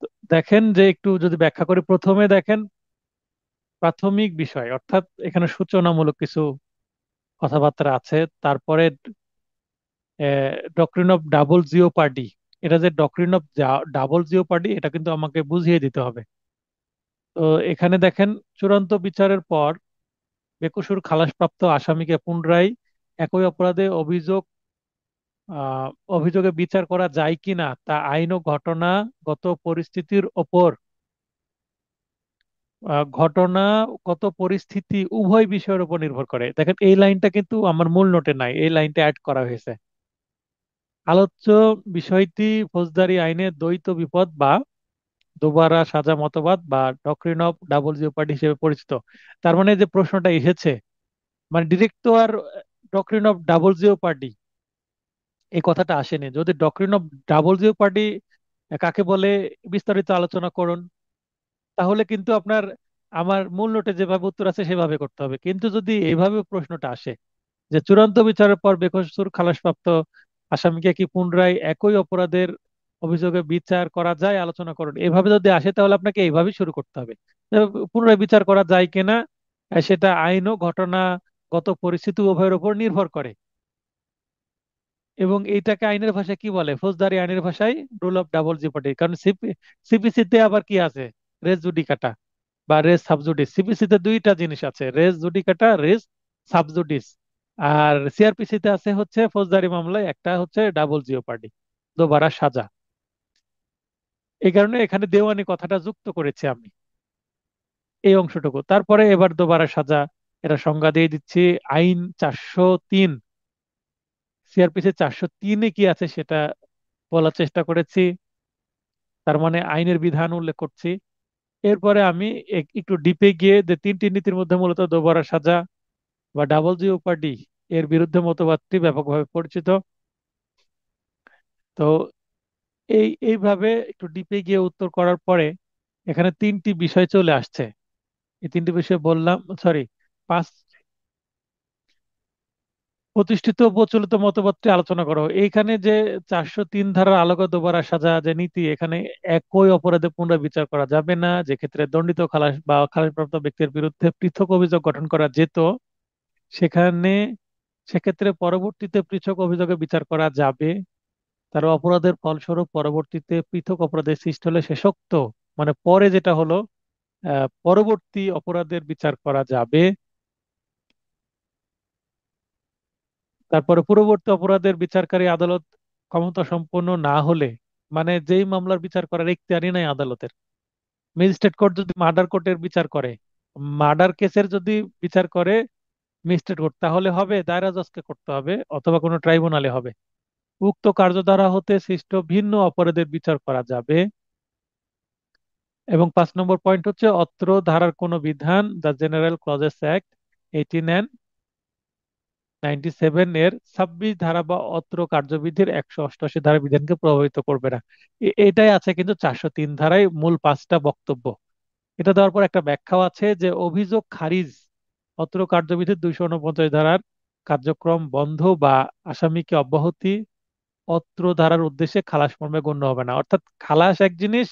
তো দেখেন যে একটু যদি ব্যাখ্যা করি, প্রথমে দেখেন প্রাথমিক বিষয়, অর্থাৎ এখানে সূচনামূলক কিছু কথাবার্তা আছে। তারপরে ডক্ট্রিন অফ ডাবল জিওপার্ডি, এটা যে ডক্ট্রিন অফ ডাবল জিওপার্ডি, এটা কিন্তু আমাকে বুঝিয়ে দিতে হবে। তো এখানে দেখেন, চূড়ান্ত বিচারের পর বেকসুর খালাসপ্রাপ্ত আসামিকে পুনরায় একই অপরাধে আহ অভিযোগে বিচার করা যায় কিনা তা আইন ও ঘটনাগত পরিস্থিতির ওপর, ঘটনাগত পরিস্থিতি উভয় বিষয়ের উপর নির্ভর করে। দেখেন এই লাইনটা কিন্তু আমার মূল নোটে নাই, এই লাইনটা অ্যাড করা হয়েছে। আলোচ্য বিষয়টি ফৌজদারি আইনে দ্বৈত বিপদ বা দোবারা সাজা মতবাদ বা ডক্ট্রিন অফ ডাবল জিওপার্ডি হিসেবে পরিচিত। তার মানে যে প্রশ্নটা এসেছে, মানে ডিরেক্ট তো আর ডক্ট্রিন অফ ডাবল জিওপার্ডি এই কথাটা আসেনি। যদি ডক্ট্রিন অফ ডাবল জিওপার্ডি কাকে বলে বিস্তারিত আলোচনা করুন, তাহলে কিন্তু আপনার আমার মূল নোটে যেভাবে উত্তর আছে সেভাবে করতে হবে। কিন্তু যদি এইভাবে প্রশ্নটা আসে যে চূড়ান্ত বিচারের পর বেকসুর খালাসপ্রাপ্ত আসামিকে কি পুনরায় একই অপরাধের অভিযোগে বিচার করা যায়, আলোচনা করুন, এভাবে যদি আসে তাহলে আপনাকে এইভাবেই শুরু করতে হবে। তো পুনরায় বিচার করা যায় কিনা, সেটা আইন ও ঘটনাগত পরিস্থিতি উভয়ের উপর নির্ভর করে। এবং এইটাকে আইনের ভাষায় কি বলে? ফৌজদারি আইনের ভাষায় রুল অফ ডাবল জিওপার্ডি। কারণ সিপিসিতে আবার কি আছে? রেস জুডিকাটা বা রেস সাবজুডিস। সিপিসিতে দুইটা জিনিস আছে, রেস জুডিকাটা, রেস সাবজুডিস। আর সিআরপিসিতে আছে হচ্ছে ফৌজদারি মামলায় একটা হচ্ছে ডাবল জিওপার্ডি, দোবারা সাজা। এই কারণে এখানে দেওয়ানি কথাটা যুক্ত করেছি আমি, এই অংশটুকু। তারপরে এবার দোবারা সাজা, এটা সংজ্ঞা দিয়ে দিচ্ছি। আইন 403, সিআরপিসি 403-এ কি আছে সেটা বলার চেষ্টা করেছি, তার মানে আইনের বিধান উল্লেখ করছি। এরপরে আমি একটু ডিপে গিয়ে যে তিনটি নীতির মধ্যে মূলত দোবারা সাজা বা ডাবল জিওপার্ডি এর বিরুদ্ধে মতবাদটি ব্যাপকভাবে পরিচিত। তো এইভাবে একটু ডিপে গিয়ে উত্তর করার পরে এখানে তিনটি বিষয় চলে আসছে। এই তিনটি বিষয় বললাম, সরি, পাঁচ প্রতিষ্ঠিত ও প্রচলিত মতবাদটি আলোচনা করো। এইখানে যে 403 ধারার আলোকে দোবারা সাজা যে নীতি, এখানে একই অপরাধে পুনর্বিচার করা যাবে না। যে ক্ষেত্রে দণ্ডিত খালাস বা খালাসপ্রাপ্ত ব্যক্তির বিরুদ্ধে পৃথক অভিযোগ গঠন করা যেত, সেখানে সেক্ষেত্রে পরবর্তীতে পৃথক অভিযোগে বিচার করা যাবে। তার অপরাধের ফলস্বরূপ পরবর্তীতে পৃথক অপরাধের সৃষ্টি হলে শেষোক্ত, মানে পরে যেটা হলো, পরবর্তী অপরাধের বিচার করা যাবে। তারপরে পূর্ববর্তী অপরাধের বিচারকারী আদালত ক্ষমতা সম্পন্ন না হলে, মানে যেই মামলার বিচার করার এখতিয়ারই নাই আদালতের, ম্যাজিস্ট্রেট কোর্ট যদি মার্ডার কোর্টের বিচার করে, মার্ডার কেসের যদি বিচার করে ম্যাজিস্ট্রেট কোর্ট, তাহলে হবে দায়রা জজকে করতে হবে অথবা কোনো ট্রাইব্যুনালে হবে। উক্ত কার্যধারা হতে সৃষ্ট ভিন্ন অপরাধের বিচার করা যাবে। এবং 5 নম্বর পয়েন্ট হচ্ছে, অত্র ধারার কোনো বিধান দ্য জেনারেল ক্লজেস অ্যাক্ট 1897 এর 26 ধারা বা অত্র কার্যবিধির 188 ধারা বিধানকে প্রভাবিত করবে না। এটাই আছে কিন্তু 403 ধারায় মূল 5টা বক্তব্য। এটা দেওয়ার পর একটা ব্যাখ্যাও আছে যে অভিযোগ খারিজ অত্র কার্যবিধির 249 ধারার কার্যক্রম বন্ধ বা আসামিকে অব্যাহতি অত্র ধারার উদ্দেশ্যে খালাস মর্মে গণ্য হবে না। অর্থাৎ খালাস এক জিনিস,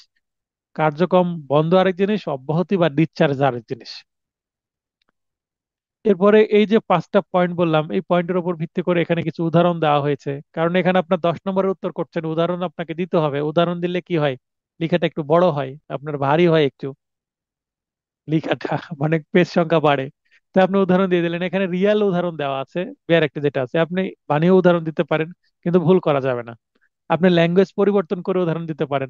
কার্যক্রম বন্ধ আরেক জিনিস, অব্যাহতি বা ডিসচার্জ আরেক জিনিস। এরপরে এই যে 5টা পয়েন্ট বললাম, এই পয়েন্টের উপর ভিত্তি করে এখানে কিছু উদাহরণ দেওয়া হয়েছে, কারণ এখানে আপনার 10 নম্বরের উত্তর করছেন, উদাহরণ আপনাকে দিতে হবে। উদাহরণ দিলে কি হয়, লেখাটা একটু বড় হয়, আপনার ভারী হয় একটু লেখাটা, মানে পেজ সংখ্যা বাড়ে। তো আপনি উদাহরণ দিয়ে দিলেন, এখানে রিয়েল উদাহরণ দেওয়া আছে, বের একটা যেটা আছে, আপনি বানিয়ে উদাহরণ দিতে পারেন, কিন্তু ভুল করা যাবে না। আপনি ল্যাঙ্গুয়েজ পরিবর্তন করে উদাহরণ দিতে পারেন।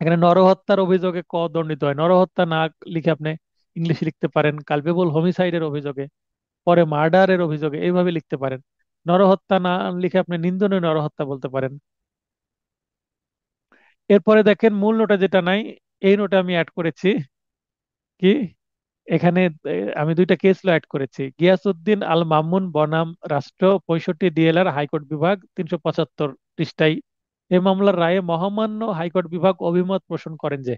এখানে নরহত্যার অভিযোগে দণ্ডিত হয়, নরহত্যা না লিখে আপনি ইংলিশে লিখতে পারেন কালপেবল হোমিসাইডের অভিযোগে, পরে মার্ডারের অভিযোগে, এইভাবে লিখতে পারেন। নরহত্যা না লিখে আপনি নিন্দনীয় নরহত্যা বলতে পারেন। এরপরে দেখেন মূল নোটে যেটা নাই, এই নোটে আমি অ্যাড করেছি কি, এখানে আমি দুইটা কেস ল অ্যাড করেছি। গিয়াসউদ্দিন আল মামুন বনাম রাষ্ট্র 65 ডিএলআর হাইকোর্ট বিভাগ 375 পৃষ্ঠায় এই মামলার রায়ে মহামান্য হাইকোর্ট বিভাগ অভিমত পোষণ করেন যে,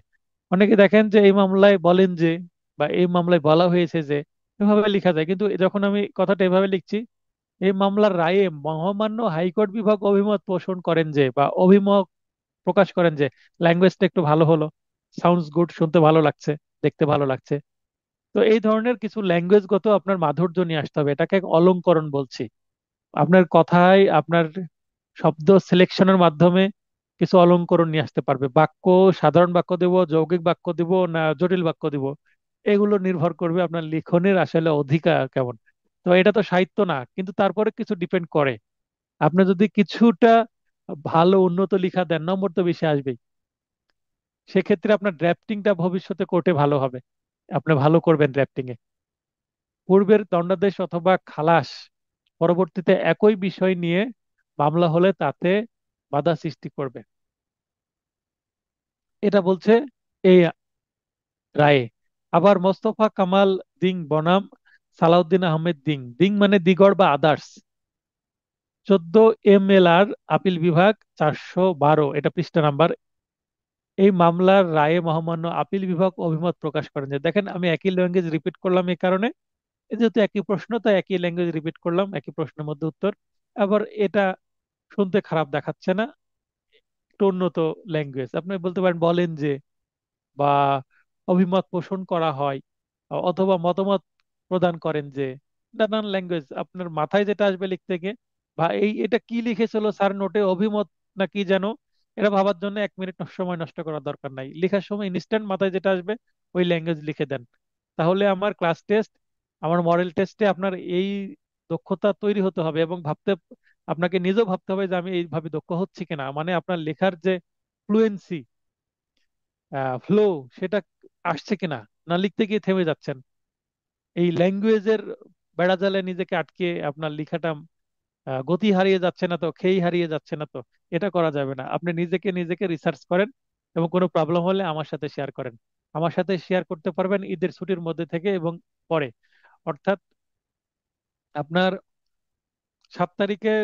অনেকে দেখেন যে এই মামলায় বলেন যে, বা এই মামলায় বলা হয়েছে যে, এভাবে লেখা যায়, কিন্তু যখন আমি কথাটা এভাবে লিখছি, এই মামলার রায়ে মহামান্য হাইকোর্ট বিভাগ অভিমত পোষণ করেন যে, বা অভিমত প্রকাশ করেন যে, ল্যাঙ্গুয়েজটা একটু ভালো হলো, সাউন্ডস গুড, শুনতে ভালো লাগছে, দেখতে ভালো লাগছে। তো এই ধরনের কিছু ল্যাঙ্গুয়েজগত আপনার মাধুর্য নিয়ে আসতে হবে, এটাকে এক অলংকরণ বলছি। আপনার কথায় আপনার শব্দ সিলেকশনের মাধ্যমে কিছু অলংকরণ নিয়ে আসতে পারবে। বাক্য, সাধারণ বাক্য দেব, যৌগিক বাক্য দিব না জটিল বাক্য দিব, এগুলো নির্ভর করবে আপনার লিখনের আসলে অধিকার কেমন। তো এটা তো সাহিত্য না, কিন্তু তারপরে কিছু ডিপেন্ড করে। আপনি যদি কিছুটা ভালো উন্নত লেখা দেন, নম্বর তো বেশি আসবেই। সেক্ষেত্রে আপনার ড্রাফটিংটা ভবিষ্যতে কোর্টে ভালো হবে, আপনি ভালো করবেন ড্রাফটিং এ। পূর্বের দণ্ডাদেশ অথবা খালাস পরবর্তীতে একই বিষয় নিয়ে মামলা হলে তাতে বাধা সৃষ্টি করবে, এটা বলছে এই রায়ে। আবার মোস্তফা কামাল দিং বনাম সালাউদ্দিন আহমেদ দিং, দিং মানে দিগড় বা আদার্স, 14 MLR আপিল বিভাগ 412, এটা পৃষ্ঠা নাম্বার। এই মামলার রায়ে মহামান্য আপিল বিভাগ অভিমত প্রকাশ করেন যে, দেখেন আমি একই ল্যাঙ্গুয়েজ রিপিট করলাম এই কারণে, যেহেতু একই প্রশ্ন তাই একই ল্যাঙ্গুয়েজ রিপিট করলাম, একই প্রশ্নের মধ্যে উত্তর। আবার এটা শুনতে খারাপ দেখাচ্ছে না, একটু উন্নত ল্যাঙ্গুয়েজ। আপনি বলতে পারেন বলেন যে, বা অভিমত পোষণ করা হয়, অথবা মতামত প্রদান করেন যে, নানান ল্যাঙ্গুয়েজ আপনার মাথায় যেটা আসবে লিখতে গিয়ে, বা এটা কি লিখেছিল স্যার নোটে, অভিমত না কি যেন, এটা ভাবার জন্য 1 মিনিট সময় নষ্ট করার দরকার নাই। লেখার সময় ইনস্ট্যান্ট মাথায় যেটা আসবে ওই ল্যাঙ্গুয়েজ লিখে দেন। তাহলে আমার ক্লাস টেস্ট, আমার মডেল টেস্টে আপনার এই দক্ষতা তৈরি হতে হবে, এবং আপনাকে নিজেও ভাবতে হবে যে আমি এইভাবে দক্ষ হচ্ছি কিনা, মানে আপনার লেখার যে ফ্লুয়েন্সি, ফ্লো, সেটা আসছে কিনা, না লিখতে গিয়ে থেমে যাচ্ছেন। এই ল্যাঙ্গুয়েজের বেড়াজালে নিজেকে আটকে আপনার লেখাটা গতি হারিয়ে যাচ্ছে না তো, খেই হারিয়ে যাচ্ছে না তো। এটা করা যাবে না। আপনি নিজেকে নিজেকে রিসার্চ করেন এবং কোনো প্রবলেম হলে আমার সাথে শেয়ার করেন। আমার সাথে শেয়ার করতে পারবেন ঈদের ছুটির মধ্যে থেকে এবং পরে, অর্থাৎ আপনার 7 তারিখে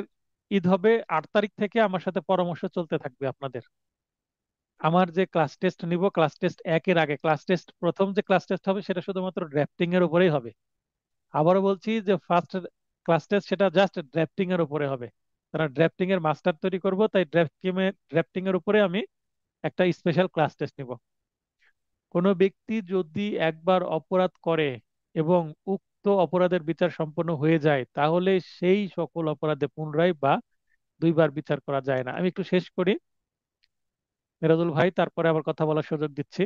ঈদ হবে, 8 তারিখ থেকে আমার সাথে পরামর্শ চলতে থাকবে আপনাদের। আমার যে ক্লাস টেস্ট নিব, ক্লাস টেস্ট একের আগে ক্লাস টেস্ট, প্রথম যে ক্লাস টেস্ট হবে সেটা শুধুমাত্র ড্রাফটিং এর উপরেই হবে। আবারও বলছি যে ফার্স্ট ক্লাস টেস্ট সেটা জাস্ট ড্রাফটিং এর উপরে হবে। তারা ড্রাফটিং এর মাস্টার তৈরি করব, তাই ড্রাফটিং এর উপরে আমি একটা স্পেশাল ক্লাস টেস্ট নিব। কোনো ব্যক্তি যদি একবার অপরাধ করে এবং উক্ত অপরাধের বিচার সম্পন্ন হয়ে যায়, তাহলে সেই সকল অপরাধে পুনরায় বা দুইবার বিচার করা যায় না। আমি একটু শেষ করি মিরাজুল ভাই, তারপরে আবার কথা বলার সুযোগ দিচ্ছি।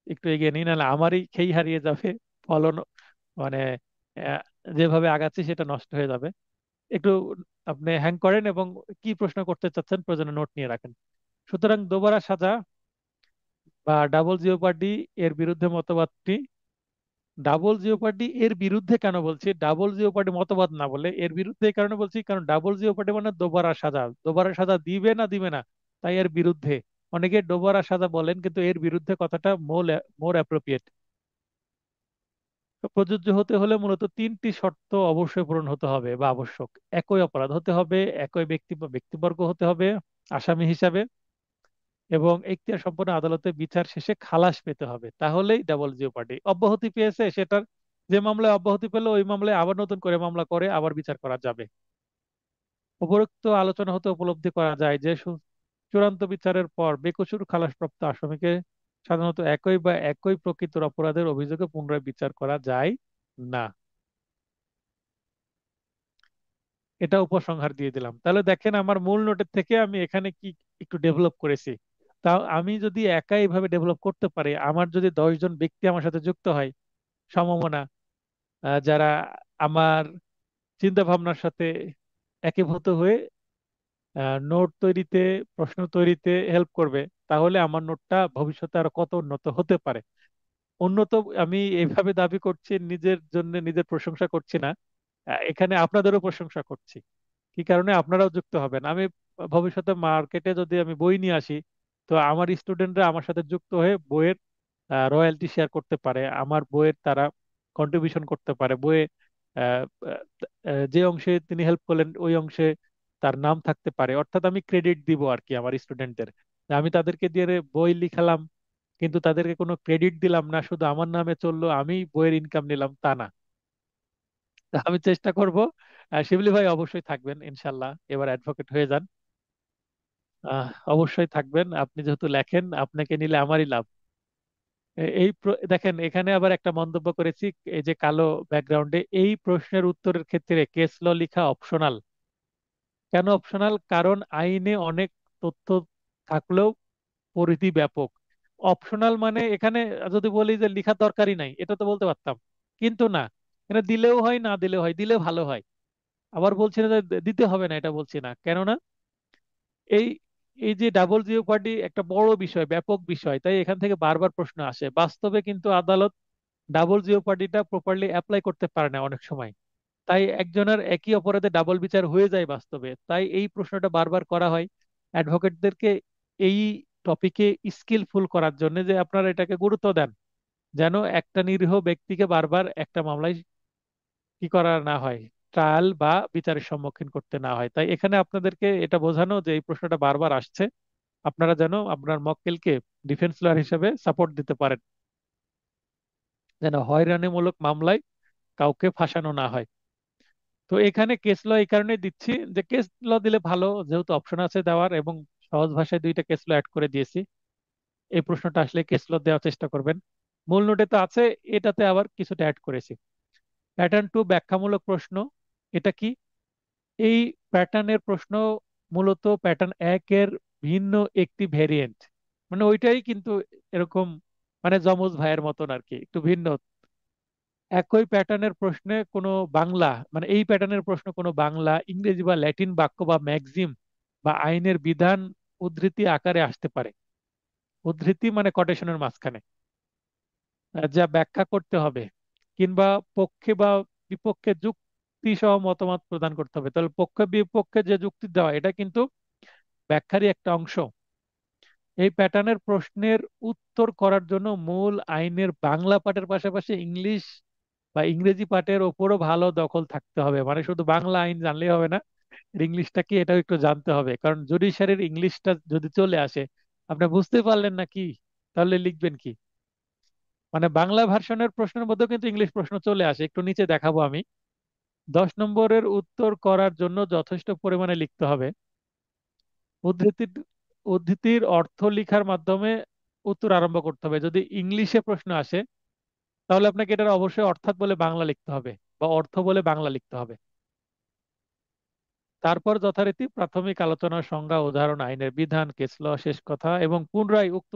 একটু এগিয়ে নিই, নাহলে আমারই খেই হারিয়ে যাবে, ফলন মানে আহ, যেভাবে আগাচ্ছি সেটা নষ্ট হয়ে যাবে। একটু আপনি হ্যাং করেন এবং কি প্রশ্ন করতে চাচ্ছেন প্রয়োজনে নোট নিয়ে রাখেন। সুতরাং দোবারা সাজা বা ডাবল জিওপার্ডি এর বিরুদ্ধে মতবাদটি, ডাবল জিওপার্ডি এর বিরুদ্ধে কেন বলছি, ডাবল জিওপার্ডি মতবাদ না বলে এর বিরুদ্ধে এই কারণে বলছি, কারণ ডাবল জিওপার্ডি মানে দোবারা সাজা, দোবারা সাজা দিবে না দিবে না, তাই এর বিরুদ্ধে। অনেকে দোবারা সাজা বলেন কিন্তু এর বিরুদ্ধে কথাটা মোর অ্যাপ্রোপ্রিয়েট। প্রযোজ্য হতে হলে মূলত 3টি শর্ত অবশ্যই পূরণ হতে হবে বা আবশ্যক। একই অপরাধ হতে হবে, একই ব্যক্তি বা ব্যক্তিবর্গ হতে হবে আসামি হিসাবে, এবং এখতিয়ার সম্পন্ন আদালতে বিচার শেষে খালাস পেতে হবে, তাহলেই ডাবল জিওপার্ডি। অব্যাহতি পেয়েছে সেটার, যে মামলায় অব্যাহতি পেলো ওই মামলায় আবার নতুন করে মামলা করে আবার বিচার করা যাবে। উপরোক্ত আলোচনা হতে উপলব্ধি করা যায় যে চূড়ান্ত বিচারের পর বেকসুর খালাসপ্রাপ্ত আসামিকে সাধারণত একই বা একই প্রকৃতির অপরাধের অভিযোগে পুনরায় বিচার করা যায় না। এটা উপসংহার দিয়ে দিলাম। তাহলে দেখেন আমার মূল নোটের থেকে আমি এখানে কি একটু ডেভেলপ করেছি। তাও আমি যদি একা এইভাবে ডেভেলপ করতে পারি, আমার যদি 10 জন ব্যক্তি আমার সাথে যুক্ত হয়, সমমনা, যারা আমার চিন্তা ভাবনার সাথে একীভূত হয়ে নোট তৈরিতে, প্রশ্ন তৈরিতে হেল্প করবে, তাহলে আমার নোটটা ভবিষ্যতে আরো কত উন্নত হতে পারে। উন্নত আমি এইভাবে দাবি করছি, নিজের জন্য নিজের প্রশংসা করছি না, এখানে আপনাদেরও প্রশংসা করছি। কি কারণে, আপনারাও যুক্ত হবেন। আমি ভবিষ্যতে মার্কেটে যদি আমি বই নিয়ে আসি, তো আমার স্টুডেন্টরা আমার সাথে যুক্ত হয়ে বইয়ের রয়্যালটি শেয়ার করতে পারে, আমার বইয়ের তারা কন্ট্রিবিউশন করতে পারে বইয়ে। আহ, যে অংশে তিনি হেল্প করলেন ওই অংশে তার নাম থাকতে পারে, অর্থাৎ আমি ক্রেডিট দিব আর কি আমার স্টুডেন্টদের। আমি তাদেরকে দিয়ে বই লিখালাম কিন্তু তাদেরকে কোনো ক্রেডিট দিলাম না, শুধু আমার নামে চললো, আমি বইয়ের ইনকাম নিলাম, তা না। তা আমি চেষ্টা করব। শিবলি ভাই অবশ্যই থাকবেন ইনশাল্লাহ, এবার অ্যাডভোকেট হয়ে যান। অবশ্যই থাকবেন, আপনি যেহেতু লেখেন, আপনাকে নিলে আমারই লাভ। দেখেন এখানে আবার একটা মন্তব্য করেছি, এই যে কালো ব্যাকগ্রাউন্ডে, এই প্রশ্নের উত্তরের ক্ষেত্রে কেস ল লেখা অপশনাল। কেন অপশনাল? কারণ আইনে অনেক তথ্য থাকলেও পরিধি ব্যাপক। অপশনাল মানে এখানে যদি বলি যে লেখার দরকারই নাই, এটা তো বলতে পারতাম, কিন্তু না, এটা দিলেও হয় না দিলেও হয়, দিলে ভালো হয়। আবার বলছি না যে দিতে হবে না, এটা বলছি না, কেননা এই এই যে ডাবল জিওপার্ডি একটা বড় বিষয়, ব্যাপক বিষয়, তাই এখান থেকে বারবার প্রশ্ন আসে। বাস্তবে কিন্তু আদালত ডাবল জিওপার্ডিটা প্রপারলি অ্যাপ্লাই করতে পারে না অনেক সময়, তাই একজনের একই অপরাধে ডাবল বিচার হয়ে যায় বাস্তবে। তাই এই প্রশ্নটা বারবার করা হয় অ্যাডভোকেটদেরকে, এই টপিকে স্কিলফুল করার জন্য, যে আপনারা এটাকে গুরুত্ব দেন, যেন একটা নিরীহ ব্যক্তিকে বারবার একটা মামলায় কি করা না হয়, ট্রায়াল বা বিচারের সম্মুখীন করতে না হয়। তাই এখানে আপনাদেরকে এটা বোঝানো যে এই প্রশ্নটা বারবার আসছে, আপনারা যেন আপনার মক্কেলকে ডিফেন্স লয়ার হিসেবে সাপোর্ট দিতে পারেন, যেন হয়রানিমূলক মামলায় কাউকে ফাঁসানো না হয়। তো এখানে কেস ল এই কারণে দিচ্ছি যে কেস ল দিলে ভালো, যেহেতু অপশন আছে দেওয়ার, এবং সহজ ভাষায় 2টা কেস ল অ্যাড করে দিয়েছি। এই প্রশ্নটা আসলে কেস ল দেওয়ার চেষ্টা করবেন। মূল নোটে তো আছে, এটাতে আবার কিছুটা অ্যাড করেছি। প্যাটার্ন 2 ব্যাখ্যামূলক প্রশ্ন, এটা কি? এই প্যাটার্নের প্রশ্ন মূলত প্যাটার্ন 1 এর ভিন্ন একটি ভেরিয়েন্ট, মানে ওইটাই কিন্তু এরকম, মানে যমজ ভাইয়ের মতন আর কি, একটু ভিন্ন। একই প্যাটার্নের প্রশ্নে কোনো বাংলা, মানে এই প্যাটার্নের প্রশ্ন কোনো বাংলা, ইংরেজি বা ল্যাটিন বাক্য বা ম্যাগজিম বা আইনের বিধান উদ্ধৃতি আকারে আসতে পারে। উদ্ধৃতি মানে কোটেশনের মাঝখানে, যা ব্যাখ্যা করতে হবে, কিংবা পক্ষে বা বিপক্ষে যুক্তি সহ মতামত প্রদান করতে হবে। তাহলে পক্ষ বিপক্ষে যে যুক্তি দেওয়া এটা কিন্তু ব্যাখ্যারই একটা অংশ। এই প্যাটার্নের প্রশ্নের উত্তর করার জন্য মূল আইনের বাংলা পাঠের পাশাপাশি ইংলিশ বা ইংরেজি পাঠের ওপরও ভালো দখল থাকতে হবে। মানে শুধু বাংলা আইন জানলেই হবে না, ইংলিশটা কি এটাও একটু জানতে হবে। কারণ জুডিশিয়ারির ইংলিশটা যদি চলে আসে, আপনি বুঝতে পারলেন না কি, তাহলে লিখবেন কি? মানে বাংলা ভার্সনের প্রশ্নের মধ্যেও কিন্তু ইংলিশ প্রশ্ন চলে আসে, একটু নিচে দেখাবো আমি। 10 নম্বরের উত্তর করার জন্য যথেষ্ট পরিমাণে লিখতে হবে। উদ্ধৃতির উদ্ধৃতির অর্থ লেখার মাধ্যমে উত্তর আরম্ভ করতে হবে। যদি ইংলিশে প্রশ্ন আসে, তাহলে আপনাকে এটার অবশ্যই অর্থাৎ বলে বাংলা লিখতে হবে বা অর্থ বলে বাংলা লিখতে হবে। তারপর যথারীতি প্রাথমিক আলোচনা, সংজ্ঞা, উদাহরণ, আইনের বিধান, কেস ল, শেষ কথা এবং পুনরায় উক্ত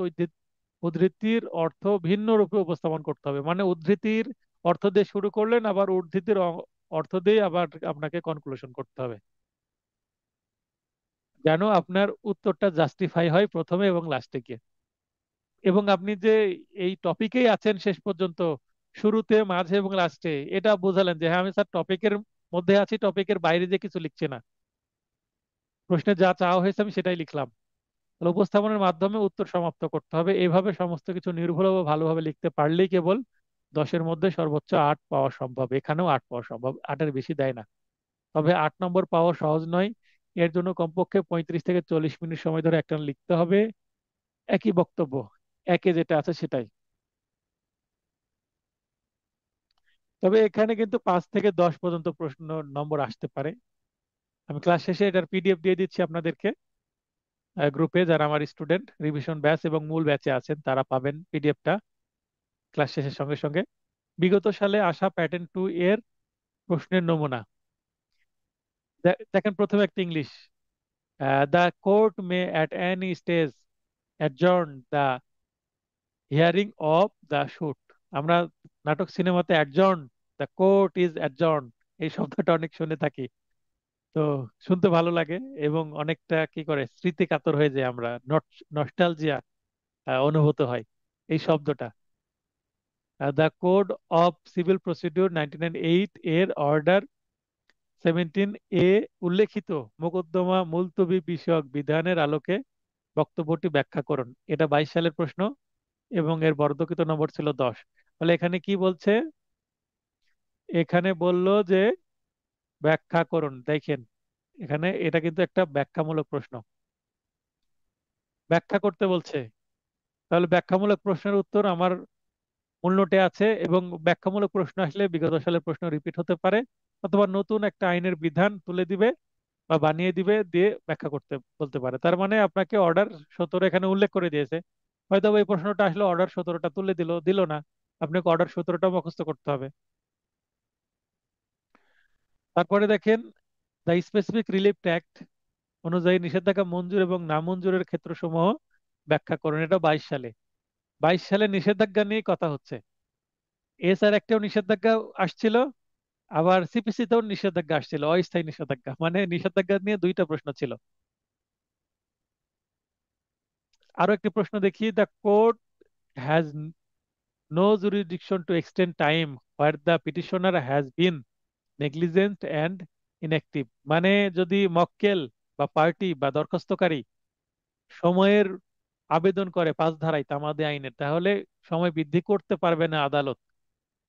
উদ্ধৃতির অর্থ ভিন্ন রূপে উপস্থাপন করতে হবে। মানে উদ্ধৃতির অর্থ দিয়ে শুরু করলেন, আবার উদ্ধৃতির অর্থ দিয়ে আবার আপনাকে কনক্লুশন করতে হবে, যেন আপনার উত্তরটা জাস্টিফাই হয় প্রথমে এবং লাস্টে গিয়ে। এবং আপনি যে এই টপিকেই আছেন শেষ পর্যন্ত, শুরুতে মাঝে এবং লাস্টে, এটা বোঝালেন যে হ্যাঁ আমি স্যার টপিকের মধ্যে আছি, টপিকের বাইরে যে কিছু লিখছি না, প্রশ্নে যা চাওয়া হয়েছে আমি সেটাই লিখলাম। তাহলে উপস্থাপনের মাধ্যমে উত্তর সমাপ্ত করতে হবে। এইভাবে সমস্ত কিছু নির্ভুল ও ভালোভাবে লিখতে পারলেই কেবল 10-এর মধ্যে সর্বোচ্চ 8 পাওয়া সম্ভব। এখানেও 8 পাওয়া সম্ভব, 8-এর বেশি দেয় না। তবে 8 নম্বর পাওয়া সহজ নয়। এর জন্য কমপক্ষে 35 থেকে 40 মিনিট সময় ধরে একটা লিখতে হবে, একই বক্তব্য, একে যেটা আছে সেটাই। তবে এখানে কিন্তু 5 থেকে 10 পর্যন্ত প্রশ্ন নম্বর আসতে পারে। আমি ক্লাস শেষে এটার পিডিএফ দিয়ে দিচ্ছি আপনাদেরকে, গ্রুপে যারা আমার স্টুডেন্ট রিভিশন ব্যাচ এবং মূল ব্যাচে আছেন তারা পাবেন পিডিএফটা ক্লাস শেষের সঙ্গে সঙ্গে। বিগত সালে আসা প্যাটার্ন 2 এর প্রশ্নের নমুনা দেখেন। প্রথমে একটা English, the court may at any stage adjourn the hearing of the suit. আমরা নাটক সিনেমাতে adjourn, the court is adjourn, এই শব্দটা অনেক শুনে থাকি। তো শুনতে ভালো লাগে এবং অনেকটা কি করে স্মৃতি কাতর হয়ে যায়, আমরা নস্টালজিয়া অনুভূত হয় এই শব্দটা। The code of civil procedure 1908 এর অর্ডার 17A উল্লেখিত মোকদ্দমা মুলতবি বিষয়ক বিধানের আলোকে বক্তব্যটি ব্যাখ্যা করুন। এটা 22 সালের প্রশ্ন এবং এর বর্ধকিত নম্বর ছিল 10। তাহলে এখানে কি বলছে? এখানে বলল যে ব্যাখ্যা করুন। দেখেন এখানে এটা কিন্তু একটা ব্যাখ্যামূলক প্রশ্ন, ব্যাখ্যা করতে বলছে। তাহলে ব্যাখ্যামূলক প্রশ্নের উত্তর আমার মূল নোটে আছে, এবং ব্যাখ্যামূলক প্রশ্ন আসলে বিগত সালের প্রশ্ন রিপিট হতে পারে, অথবা নতুন একটা আইনের বিধান তুলে দিবে বা বানিয়ে দিবে, দিয়ে ব্যাখ্যা করতে বলতে পারে। তার মানে আপনাকে অর্ডার 17 এখানে উল্লেখ করে দিয়েছে, হয়তো এই প্রশ্নটা আসলে অর্ডার 17টা তুলে দিল দিল না, আপনাকে অর্ডার 17টা মুখস্থ করতে হবে। তারপরে দেখেন, দ্য স্পেসিফিক রিলিফ অ্যাক্ট অনুযায়ী নিষেধাজ্ঞা মঞ্জুর এবং নামঞ্জুরের ক্ষেত্রসমূহ ব্যাখ্যা করুন। এটা 22 সালে। 22 সালে নিষেধাজ্ঞা নিয়ে কথা হচ্ছে। এসআর একটাও নিষেধাজ্ঞা আসছিল, আবার সিপিসি তেও নিষেধাজ্ঞা আসছিল, অস্থায়ী নিষেধাজ্ঞা। মানে নিষেধাজ্ঞা নিয়ে দুইটা প্রশ্ন ছিল। আরো একটি প্রশ্ন দেখি, the court has no jurisdiction to extend time where the petitioner has been negligent and inactive. মানে যদি মক্কেল বা পার্টি বা দরখাস্তকারী সময়ের আবেদন করে 5 ধারায় তামাদি আইনের, তাহলে সময় বৃদ্ধি করতে পারবে না আদালত।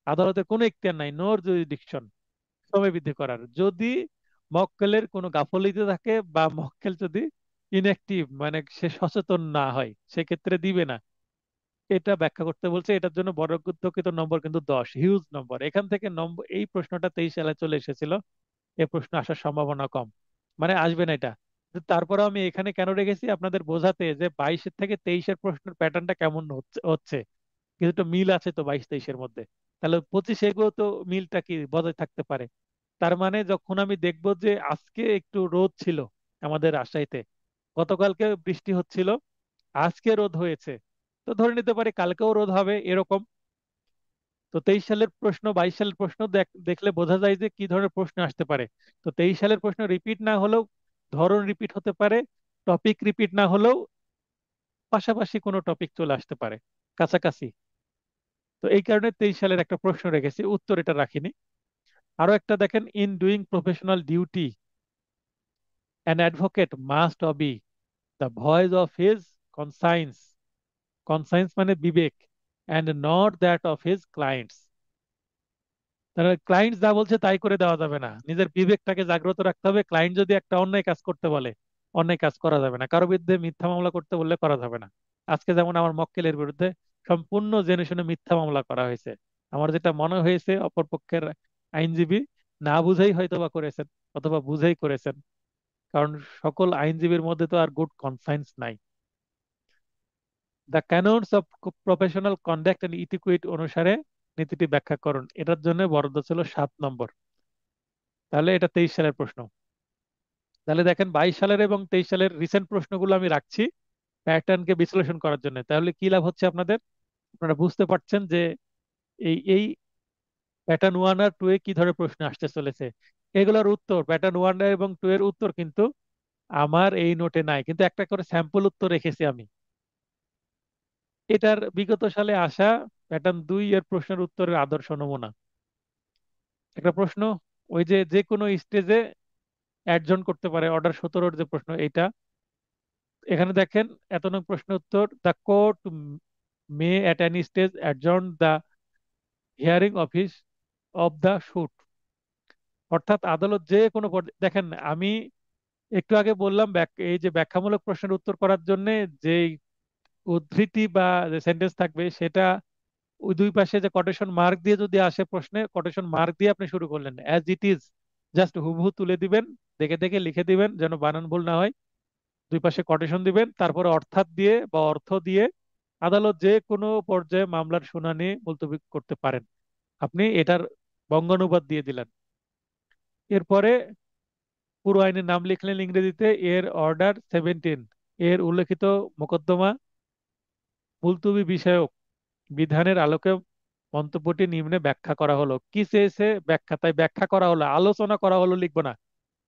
আদালতের কোনো এখতিয়ার নাই, নো জুরিডিকশন সময় বৃদ্ধি করার, যদি মক্কেলের কোনো গাফিলতি থাকে বা মক্কেল যদি ইনঅ্যাক্টিভ মানে সে সচেতন না হয়, সেক্ষেত্রে দিবে না। এটা ব্যাখ্যা করতে বলছে। এটার জন্য বরাদ্দকৃত নম্বর কিন্তু 10, হিউজ নম্বর। এখান থেকে নম্বর, এই প্রশ্নটা 23 সালে চলে এসেছিল, এই প্রশ্ন আসার সম্ভাবনা কম, মানে আসবে না এটা। কিন্তু তারপরে আমি এখানে কেন রেখেছি আপনাদের বোঝাতে, যে 22 থেকে 23-এর প্রশ্নের প্যাটার্নটা কেমন হচ্ছে। কিছুটা মিল আছে তো 22-23-এর মধ্যে, তাহলে 25 এগুলো তো মিলটা কি বজায় থাকতে পারে। তার মানে যখন আমি দেখব যে আজকে একটু রোদ ছিল আমাদের রাজশাহীতে, গতকালকে বৃষ্টি হচ্ছিল, আজকে রোদ হয়েছে, তো ধরে নিতে পারি কালকেও রোদ হবে এরকম। তো 23 সালের প্রশ্ন 22 সালের প্রশ্ন দেখলে বোঝা যায় যে কি ধরনের প্রশ্ন আসতে পারে। তো 23 সালের প্রশ্ন রিপিট না হলেও ধরন রিপিট হতে পারে, টপিক রিপিট না হলেও পাশাপাশি কোনো টপিক চলে আসতে পারে, কাছাকাছি। তো এই কারণে 23 সালের একটা প্রশ্ন রেখেছি, উত্তর এটা রাখিনি। আরো একটা দেখেন, in doing professional duty an advocate must be the voice of his conscience. Conscience মানে বিবেক, and not that of his clients. তাহলে ক্লায়েন্ট যা বলছে তাই করে দেওয়া যাবে না, নিজের বিবেকটাকে জাগ্রত রাখতে হবে। ক্লায়েন্ট যদি একটা অন্যায় কাজ করতে বলে, অন্যায় কাজ করা যাবে না। কারো বিরুদ্ধে মিথ্যা মামলা করতে বললে করা যাবে না। আজকে যেমন আমার মক্কেলের বিরুদ্ধে সম্পূর্ণ জেনে শুনে মিথ্যা মামলা করা হয়েছে। আমার যেটা মনে হয়েছে অপরপক্ষের আইনজীবী না বুঝেই হয়তো বা করেছেন, অথবা বুঝেই করেছেন। কারণ সকল আইনজীবীর মধ্যে তো আর গুড কনসাইন্স নাই। The canons of professional conduct and etiquette অনুসারে নীতিটি ব্যাখ্যা করুন। এটার জন্য বরাদ্দ ছিল 7 নম্বর। তাহলে এটা 23 সালের প্রশ্ন। তাহলে দেখেন 22 সালের এবং 23 সালের রিসেন্ট প্রশ্নগুলো আমি রাখছি প্যাটার্নকে বিশ্লেষণ করার জন্য। তাহলে কি লাভ হচ্ছে আপনাদের? আপনারা বুঝতে পারছেন যে এই প্যাটার্ন 1 আর 2 এ কি ধরনের প্রশ্ন আসতে চলেছে। এগুলোর উত্তর প্যাটার্ন 1 এবং 2 এর উত্তর কিন্তু আমার এই নোটে নাই, কিন্তু একটা করে স্যাম্পল উত্তর রেখেছি আমি। এটার বিগত সালে আসা প্যাটার্ন 2 এর প্রশ্নের উত্তরের আদর্শ নমুনা। একটা প্রশ্ন, ওই যে যে কোনো স্টেজে অ্যাডজন করতে পারে, অর্ডার 17-র যে প্রশ্ন এইটা। এখানে দেখেন 1 নং প্রশ্ন উত্তর, the court may at any stage adjourn the hearing office of the suit. অর্থাৎ আদালত যে কোনো দেখেন আমি একটু আগে বললাম এই যে ব্যাখ্যামূলক প্রশ্নের উত্তর করার জন্য যে উদ্ধৃতি বা যে সেন্টেন্স থাকবে সেটা ওই দুই পাশে যে কোটেশন মার্ক দিয়ে যদি আসে প্রশ্নে, কোটেশন মার্ক দিয়ে আপনি শুরু করলেন, অ্যাজ ইট ইজ জাস্ট হুবহু তুলে দিবেন, দেখে দেখে লিখে দিবেন যেন বানান ভুল না হয়। দুই পাশে কোটেশন দিবেন, তারপরে অর্থাৎ দিয়ে বা অর্থ দিয়ে আদালত যে কোনো পর্যায়ে মামলার শুনানি মুলতবি করতে পারেন। আপনি এটার বঙ্গানুবাদ দিয়ে দিলেন। এরপরে পুরো আইনের নাম লিখলেন ইংরেজিতে, এর অর্ডার 17, এর উল্লেখিত মোকদ্দমা মুলতবি বিষয়ক বিধানের আলোকে মন্তব্যটি নিম্নে ব্যাখ্যা করা হলো। কি চেয়েছে? ব্যাখ্যা। তাই ব্যাখ্যা করা হলো, আলোচনা করা হলো লিখবো না,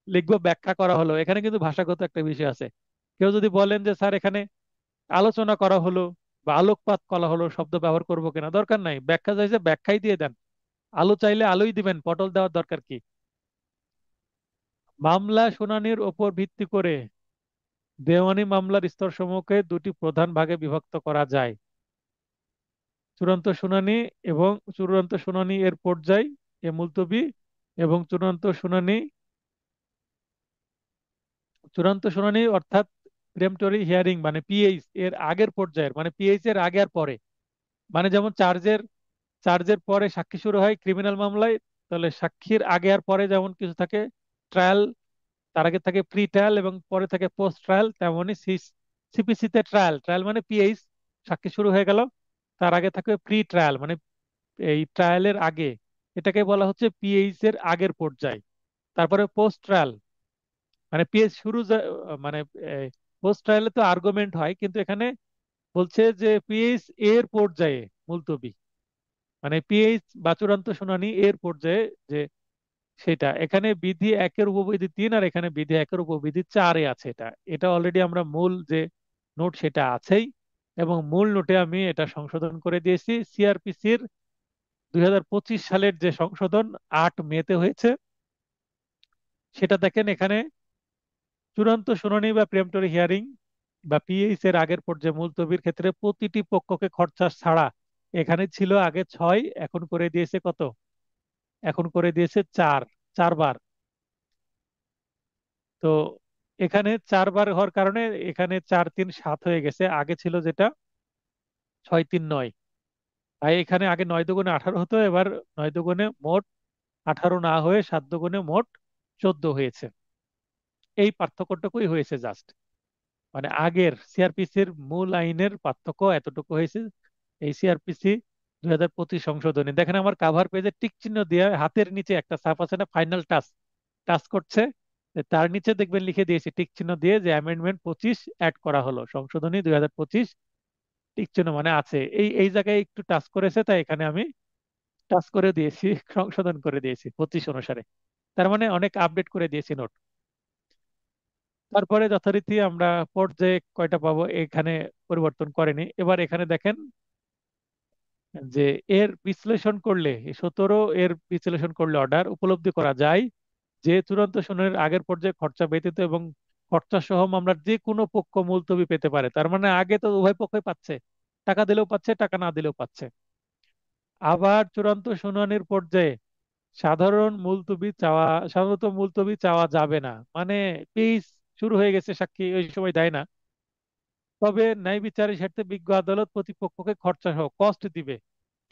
লিখবো ব্যাখ্যা করা হলো। এখানে কিন্তু ভাষাগত একটা বিষয় আছে। কেউ যদি বলেন যে স্যার এখানে আলোচনা করা হলো বা আলোকপাত করা হলো শব্দ ব্যবহার করবো কিনা, দরকার নাই। ব্যাখ্যা চাইছে ব্যাখ্যাই দিয়ে দেন, আলো চাইলে আলোই দিবেন, পটল দেওয়ার দরকার কি? মামলা শুনানির ওপর ভিত্তি করে দেওয়ানি মামলার স্তরসমূহকে 2টি প্রধান ভাগে বিভক্ত করা যায়: চূড়ান্ত শুনানি এবং চূড়ান্ত শুনানি এর পর্যায় এ মুলতবি, এবং চূড়ান্ত শুনানি অর্থাৎ প্রেমটরি হিয়ারিং মানে পিএইচ এর আগের পর্যায়ের, মানে পিএইচ এর আগে আর পরে। মানে যেমন চার্জের পরে সাক্ষী শুরু হয় ক্রিমিনাল মামলায়, তাহলে সাক্ষীর আগে আর পরে যেমন কিছু থাকে, ট্রায়াল তার আগে থাকে প্রি ট্রায়াল এবং পরে থাকে পোস্ট ট্রায়াল, তেমনই সিপিসিতে ট্রায়াল, ট্রায়াল মানে পিএইচ, সাক্ষী শুরু হয়ে গেল, তার আগে থাকে প্রি ট্রায়াল মানে এই ট্রায়ালের আগে, এটাকে বলা হচ্ছে পিএইচ এর আগের পর্যায়। তারপরে পোস্ট ট্রায়াল মানে পিএইচ শুরু মানে পোস্ট ট্রায়ালে তো আর্গুমেন্ট হয়, কিন্তু এখানে বলছে যে পিএইচ এর পর্যায়ে মুলতবি, মানে পিএইচ বা চূড়ান্ত শুনানি এর পর্যায়ে যে সেটা। এখানে বিধি 1-এর উপবিধি 3, আর এখানে বিধি 1-এর উপবিধি 4-এ আছে। এটা এটা অলরেডি আমরা মূল যে নোট সেটা আছেই, এবং মূল নোটে আমি এটা সংশোধন করে দিয়েছি। সিআরপিসির 2025 সালের যে সংশোধন 8 মেতে হয়েছে, সেটা দেখেন এখানে চূড়ান্ত শুনানি বা প্রিএম্পটরি হিয়ারিং বা পিএইচ এর আগের পর্যায়ে মুলতবির ক্ষেত্রে প্রতিটি পক্ষকে খরচা ছাড়া, এখানে ছিল আগে 6, এখন করে দিয়েছে কত? এখন করে দিয়েছে 4, 4 বার। তো এখানে 4 বার হওয়ার কারণে এখানে 4-3-7 হয়ে গেছে, আগে ছিল যেটা 6-3-9। তাই এখানে আগে 9 × 2 = 18 হতো, এবার 9 × 2 = মোট 18 না হয়ে 7 × 2 = মোট 14 হয়েছে। এই পার্থক্যটুকুই হয়েছে জাস্ট, মানে আগের সিআরপিসির মূল আইনের পার্থক্য এতটুকু হয়েছে। এই সিআরপিসি 2025 সংশোধনী দেখেন আমার কাভার পেজে টিক চিহ্ন দিয়ে হাতের নিচে একটা ছাপ আছে না, ফাইনাল টাচ, টাচ করছে, তার নিচে দেখবেন লিখে দিয়েছি টিক চিহ্ন দিয়ে যে অ্যামেন্ডমেন্ট 25 অ্যাড করা হলো, সংশোধনী 2025, টিক চিহ্ন মানে আছে। এই এই জায়গায় একটু টাচ করেছে, তাই এখানে আমি টাচ করে দিয়েছি, সংশোধন করে দিয়েছি 25 অনুসারে। তার মানে অনেক আপডেট করে দিয়েছি নোট। তারপরে যথারীতি আমরা পর্যায়ে কয়টা পাবো এখানে পরিবর্তন করেনি। এবার এখানে দেখেন যে এর বিশ্লেষণ করলে, এই 17 এর বিশ্লেষণ করলে অর্ডার উপলব্ধি করা যায় যে চূড়ান্ত শুনানির আগের পর্যায়ে খরচা ব্যতীত এবং খরচা সহ মামলার যে কোনো পক্ষ মুলতবি পেতে পারে। তার মানে আগে তো উভয় পক্ষই পাচ্ছে, টাকা দিলেও পাচ্ছে, টাকা না দিলেও পাচ্ছে। আবার চূড়ান্ত শুনানির পর্যায়ে সাধারণ মুলতবি চাওয়া, সাধারণত মুলতবি চাওয়া যাবে না, মানে কেস শুরু হয়ে গেছে, সাক্ষী ওই সময় দেয় না। তবে ন্যায় বিচারের স্বার্থে বিজ্ঞ আদালত প্রতিপক্ষকে খরচা সহ কস্ট দিবে।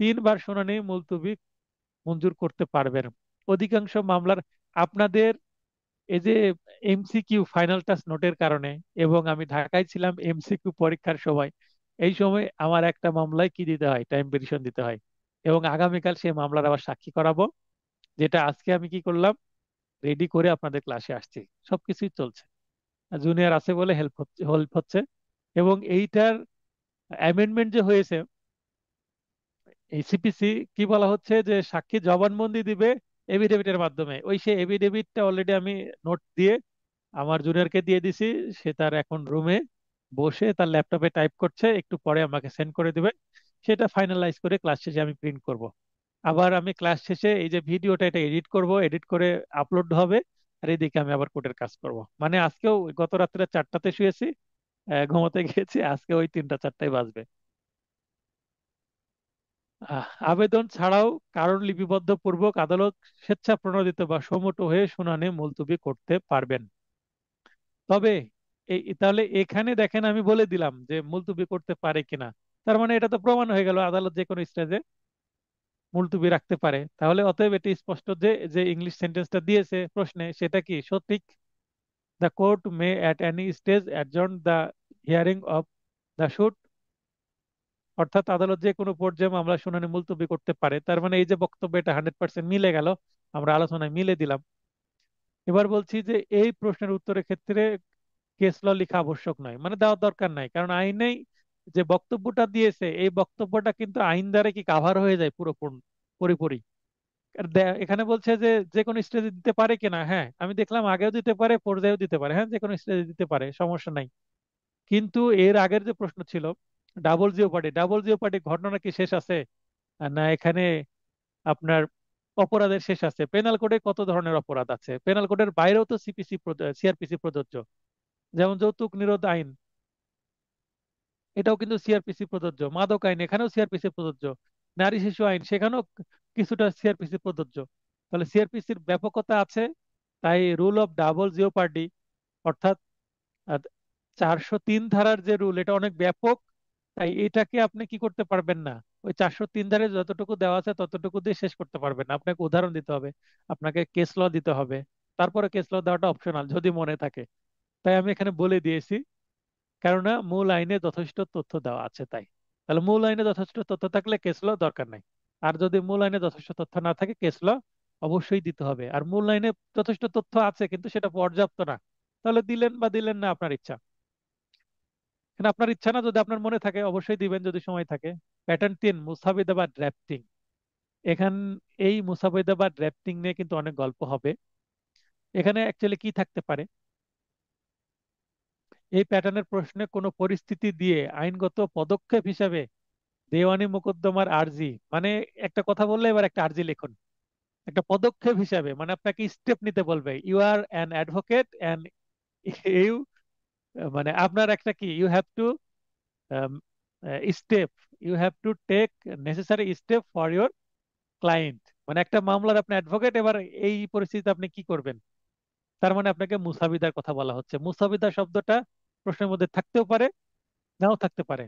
3 বার শুনানি মুলতবি মঞ্জুর করতে পারবেন। অধিকাংশ মামলার আপনাদের এই যে এমসিকিউ ফাইনাল টাচ নোটের কারণে, এবং আমি ঢাকায় ছিলাম এমসিকিউ পরীক্ষার সময়, এই সময় আমার একটা মামলায় কি দিতে হয়, টাইম পিটিশন দিতে হয়। এবং আগামীকাল সেই মামলার আবার সাক্ষী করাবো, যেটা আজকে আমি কি করলাম, রেডি করে আপনাদের ক্লাসে আসছি। সবকিছুই চলছে, জুনিয়র আছে বলে হেল্প হচ্ছে। এবং এইটার অ্যামেন্ডমেন্ট যে হয়েছে, এই সিপিসি কি বলা হচ্ছে যে সাক্ষী জবানবন্দি দিবে এফিডেভিটের মাধ্যমে। ওই সে এফিডেভিটটা অলরেডি আমি নোট দিয়ে আমার জুনিয়রকে দিয়ে দিছি। সে তার এখন রুমে বসে তার ল্যাপটপে টাইপ করছে, একটু পরে আমাকে সেন্ড করে দিবে। সেটা ফাইনালাইজ করে ক্লাস শেষে আমি প্রিন্ট করব। আবার আমি ক্লাস শেষে এই যে ভিডিওটা, এটা এডিট করব, এডিট করে আপলোড হবে। আর এদিকে আমি আবার কোর্টের কাজ করব। মানে আজকেও গত রাত্রে 4টাতে শুয়েছি, ঘুমাতে গিয়েছি, আজকে ওই 3টা 4টায় বাজবে। আবেদন ছাড়াও কারণ লিপিবদ্ধ পূর্বক আদালত স্বেচ্ছা প্রণোদিত বা সমুট হয়ে শুনানি মুলতবি করতে পারবেন। তবে এই তাহলে এখানে দেখেন আমি বলে দিলাম যে মুলতবি করতে পারে কিনা। তার মানে এটা তো প্রমাণ হয়ে গেল আদালত যে কোনো স্টেজে মুলতবি রাখতে পারে। তাহলে অতএব এটি স্পষ্ট যে যে ইংলিশ সেন্টেন্সটা দিয়েছে প্রশ্নে সেটা কি সঠিক। The court may at any stage adjourn the hearing of the suit. অর্থাৎ আদালত যে কোনো পর্যায়ে মামলা শুনানি মুলতবি করতে পারে। তার মানে এই যে বক্তব্য, এটা 100% মিলে গেল, আমরা আলোচনায় মিলে দিলাম। এবার বলছি যে এই প্রশ্নের উত্তরের ক্ষেত্রে কেস ল লেখা আবশ্যক নয়, মানে দেওয়ার দরকার নাই, কারণ আইনেই যে বক্তব্যটা দিয়েছে এই বক্তব্যটা কিন্তু আইন দ্বারা কি কাভার হয়ে যায় পরিপূর্ণ। আর এখানে বলছে যে যে কোনো স্টেজে দিতে পারে কিনা, হ্যাঁ আমি দেখলাম আগেও দিতে পারে, পর্যায়েও দিতে পারে, হ্যাঁ যে কোনো স্টেজে দিতে পারে, সমস্যা নাই। কিন্তু এর আগের যে প্রশ্ন ছিল ডাবল জিওপার্ডি ঘটনা কি শেষ আছে, আর না এখানে আপনার অপরাধের শেষ আছে। পেনাল কোডে কত ধরনের অপরাধ আছে, পেনাল কোডের বাইরেও তো সিআরপিসি প্রযোজ্য। যেমন যৌতুক নিরোধ আইন, এটাও কিন্তু সিআরপিসি প্রযোজ্য। মাদক আইন, এখানেও সিআরপিসি প্রযোজ্য। নারী শিশু আইন, সেখানেও কিছুটা সিআরপিসি প্রযোজ্য। তাহলে সিআরপিসির ব্যাপকতা আছে। তাই রুল অফ ডাবল জিওপার্ডি, অর্থাৎ 403 ধারার যে রুল, এটা অনেক ব্যাপক। তাই এটাকে আপনি কি করতে পারবেন না, ওই 403 ধারায় যতটুকু দেওয়া আছে ততটুকু দিয়ে শেষ করতে পারবেন না। আপনাকে উদাহরণ দিতে হবে, আপনাকে কেস ল দিতে হবে। তারপরে কেস ল দেওয়াটা অপশনাল যদি মনে থাকে। তাই আমি এখানে বলে দিয়েছি, কেননা মূল আইনে যথেষ্ট তথ্য দেওয়া আছে তাই। তাহলে মূল আইনে যথেষ্ট তথ্য থাকলে কেস ল দরকার নাই। আর যদি মূল আইনে যথেষ্ট তথ্য না থাকে, কেস ল অবশ্যই দিতে হবে। আর মূল আইনে যথেষ্ট তথ্য আছে কিন্তু সেটা পর্যাপ্ত না, তাহলে দিলেন বা দিলেন না, আপনার ইচ্ছা। এখানে আপনার ইচ্ছা না, যদি আপনার মনে থাকে অবশ্যই দিবেন যদি সময় থাকে। প্যাটার্ন 3, মুসাবিদা বা ড্রাফটিং। এখান এই মুসাবিদা বা ড্রাফটিং নিয়ে কিন্তু অনেক গল্প হবে। এখানে অ্যাকচুয়ালি কি থাকতে পারে, এই প্যাটার্নের প্রশ্নে কোনো পরিস্থিতি দিয়ে আইনগত পদক্ষেপ হিসাবে দেওয়ানি মোকদ্দমার আর্জি, মানে একটা কথা বললে এবার একটা আর্জি লিখুন। একটা পদক্ষেপ হিসাবে মানে আপনাকে স্টেপ নিতে বলবে, you are an advocate and you, মানে আপনার একটা কি, you have to step, you have to take necessary step for your client. মানে একটা মামলার আপনি অ্যাডভোকেট, এবার এই পরিস্থিতিতে আপনি কি করবেন। তার মানে আপনাকে মুসাবিদার কথা বলা হচ্ছে। মুসাবিদা শব্দটা প্রশ্নের মধ্যে থাকতেও পারে, নাও থাকতে পারে।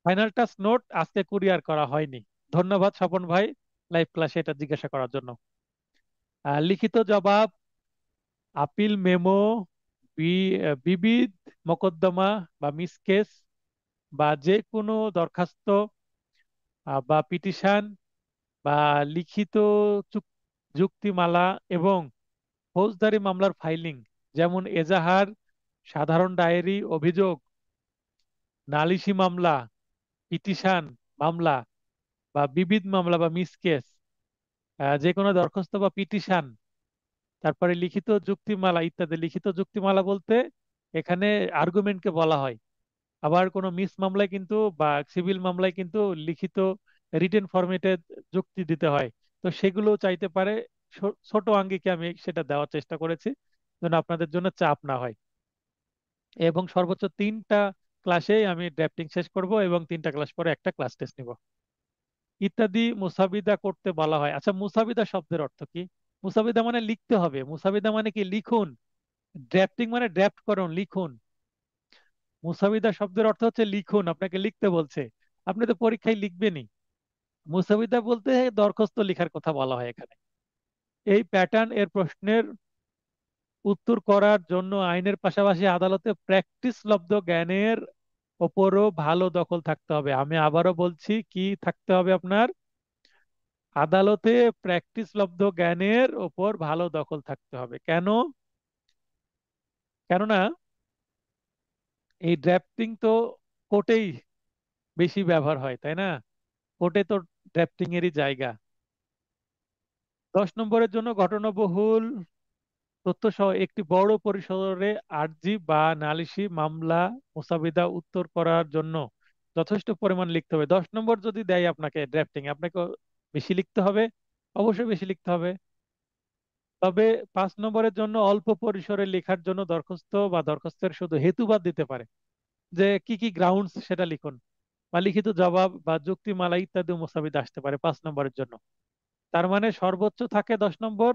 ফাইনাল টাচ নোট আজকে কুরিয়ার করা হয়নি। ধন্যবাদ স্বপন ভাই লাইভ ক্লাসে এটা জিজ্ঞাসা করার জন্য। লিখিত জবাব, আপিল মেমো, বিবিধ মোকদ্দমা বা মিসকেস, বা যে কোনো দরখাস্ত বা পিটিশন, বা লিখিত যুক্তিমালা, এবং ফৌজদারি মামলার ফাইলিং, যেমন এজাহার, সাধারণ ডায়েরি, অভিযোগ, নালিশি মামলা, পিটিশন মামলা, বা বিবিধ মামলা বা মিসকেস, যে কোনো দরখাস্ত বা পিটিশন, তারপরে লিখিত যুক্তিমালা ইত্যাদি। লিখিত যুক্তিমালা বলতে এখানে আর্গুমেন্টকে বলা হয়। আবার কোনো মিস মামলায় কিন্তু বা সিভিল মামলায় কিন্তু লিখিত রিটেন ফরম্যাটে যুক্তি দিতে হয়। তো সেগুলো চাইতে পারে। ছোট আঙ্গিকে আমি সেটা দেওয়ার চেষ্টা করেছি যেন আপনাদের জন্য চাপ না হয়। এবং সর্বোচ্চ 3টা ক্লাসে আমি ড্রাফটিং শেষ করব এবং 3টা ক্লাস পরে একটা ক্লাস টেস্ট নিব ইত্যাদি মুসাবিদা করতে বলা হয়। আচ্ছা, মুসাবিদা শব্দের অর্থ কি? মুসাবিদা মানে লিখতে হবে। মুসাবিদা মানে কি? লিখুন। ড্রাফটিং মানে ড্রাফট করুন, লিখুন। মুসাবিদা শব্দের অর্থ হচ্ছে লিখুন, আপনাকে লিখতে বলছে। আপনি তো পরীক্ষায় লিখবেনই। মুসাবিদা বলতে দরখাস্ত লেখার কথা বলা হয় এখানে। এই প্যাটার্ন এর প্রশ্নের উত্তর করার জন্য আইনের পাশাপাশি আদালতে প্র্যাকটিস লব্ধ জ্ঞানের ওপরও ভালো দখল থাকতে হবে। আমি আবারও বলছি, কি থাকতে হবে আপনার? আদালতে প্র্যাকটিস লব্ধ জ্ঞানের ওপর ভালো দখল থাকতে হবে। কেন? কেননা এই ড্রাফটিং তো কোর্টেই বেশি ব্যবহার হয়, তাই না? কোর্টে তো ড্রাফটিং এরই জায়গা। 10 নম্বরের জন্য ঘটনাবহুল তথ্য সহ একটি বড় পরিসরে আর্জি বা নালিশি মামলা মোসাবিদা উত্তর করার জন্য যথেষ্ট পরিমাণ লিখতে হবে। 10 নম্বর যদি দেয় আপনাকে ড্রাফটিং, আপনাকে বেশি লিখতে হবে, অবশ্যই বেশি লিখতে হবে। তবে 5 নম্বরের জন্য অল্প পরিসরে লেখার জন্য দরখাস্ত বা দরখাস্তের শুধু হেতুবাদ দিতে পারে, যে কি কি গ্রাউন্ডস সেটা লিখুন, বা লিখিত জবাব বা যুক্তিমালা ইত্যাদি মোসাবিদা আসতে পারে 5 নম্বরের জন্য। তার মানে সর্বোচ্চ থাকে 10 নম্বর,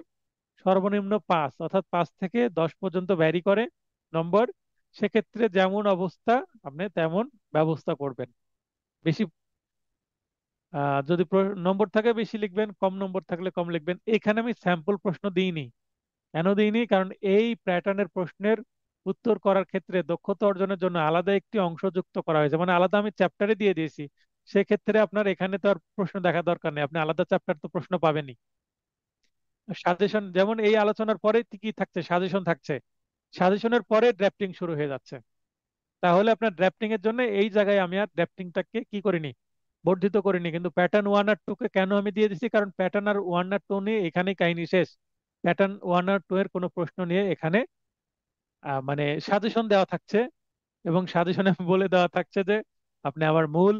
সর্বনিম্ন 5, অর্থাৎ 5 থেকে 10 পর্যন্ত ভ্যারি করে নম্বর। সেক্ষেত্রে যেমন অবস্থা আপনি তেমন ব্যবস্থা করবেন। বেশি যদি নম্বর থাকে বেশি লিখবেন, কম নম্বর থাকলে কম লিখবেন। এখানে আমি স্যাম্পল প্রশ্ন দিইনি। কেন দিইনি? কারণ এই প্যাটার্নের প্রশ্নের উত্তর করার ক্ষেত্রে দক্ষতা অর্জনের জন্য আলাদা একটি অংশ যুক্ত করা হয়েছে, মানে আলাদা আমি চ্যাপ্টারে দিয়ে দিয়েছি। সেক্ষেত্রে আপনার এখানে তো আর প্রশ্ন দেখা দরকার নেই, আপনি আলাদা চ্যাপ্টার তো প্রশ্ন পাবেনই। সাজেশন যেমন এই আলোচনার পরে কি থাকছে? সাজেশন থাকছে। সাজেশনের পরে ড্রাফটিং শুরু হয়ে যাচ্ছে। তাহলে আপনার ড্রাফটিং এর জন্য এই জায়গায় আমি আর ড্রাফটিংটাকে কি করিনি, বর্ধিত করিনি। কিন্তু প্যাটার্ন 1 আর 2 কে কেন আমি দিয়ে দিচ্ছি? কারণ প্যাটার্ন আর 1 আর 2 নিয়ে এখানেই কাহিনী শেষ। প্যাটার্ন 1 আর 2 এর কোনো প্রশ্ন নিয়ে এখানে মানে সাজেশন দেওয়া থাকছে, এবং সাজেশনে বলে দেওয়া থাকছে যে আপনি আমার মূল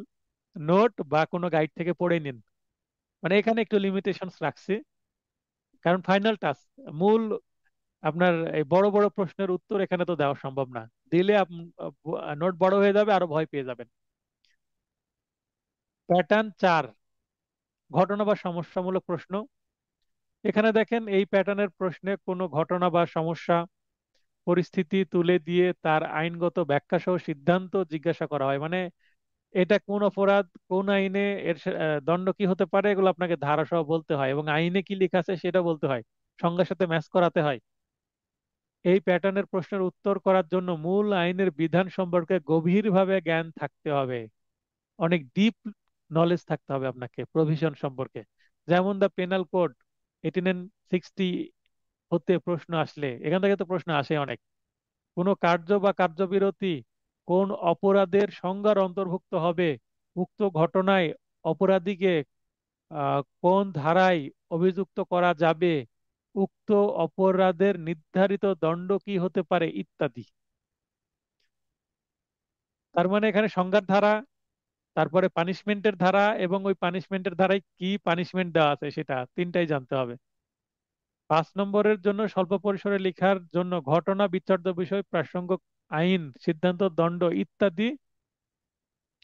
নোট বা কোনো গাইড থেকে পড়ে নিন। মানে এখানে একটু লিমিটেশনস রাখছি, কারণ ফাইনাল টাস্ক, মূল আপনার এই বড় বড় প্রশ্নের উত্তর এখানে তো দেওয়া সম্ভব না। দিলে নোট বড় হয়ে যাবে, আরো ভয় পেয়ে যাবেন। প্যাটার্ন 4, ঘটনা বা সমস্যামূলক প্রশ্ন। এখানে দেখেন এই প্যাটার্নের প্রশ্নে কোনো ঘটনা বা সমস্যা পরিস্থিতি তুলে দিয়ে তার আইনগত ব্যাখ্যা সহ সিদ্ধান্ত জিজ্ঞাসা করা হয়। মানে এটা কোন অপরাধ, কোন আইনে এর দণ্ড কি হতে পারে, এগুলো আপনাকে ধারা সহ বলতে হয়, এবং আইনে কি লেখা আছে সেটা বলতে হয়, সংজ্ঞার সাথে ম্যাচ করাতে হয়। এই প্যাটার্নের প্রশ্নের উত্তর করার জন্য মূল আইনের বিধান সম্পর্কে গভীরভাবে জ্ঞান থাকতে হবে। অনেক ডিপ নলেজ থাকতে হবে আপনাকে প্রভিশন সম্পর্কে। যেমন দ্য পেনাল কোড 1860 হতে প্রশ্ন আসলে, এখান থেকে তো প্রশ্ন আসে অনেক। কোনো কার্য বা কার্যবিরতি কোন অপরাধের সংজ্ঞার অন্তর্ভুক্ত হবে, উক্ত ঘটনায় অপরাধীকে কোন ধারায় অভিযুক্ত করা যাবে, উক্ত অপরাধের নির্ধারিত দণ্ড কি হতে পারে ইত্যাদি। তার মানে এখানে সংজ্ঞার ধারা, তারপরে পানিশমেন্টের ধারা, এবং ওই পানিশমেন্টের ধারায় কি পানিশমেন্ট দেওয়া আছে সেটা তিনটাই জানতে হবে। 5 নম্বরের জন্য স্বল্প পরিসরে লেখার জন্য ঘটনা, বিচার্য বিষয়, প্রাসঙ্গিক আইন, সিদ্ধান্ত, দণ্ড ইত্যাদি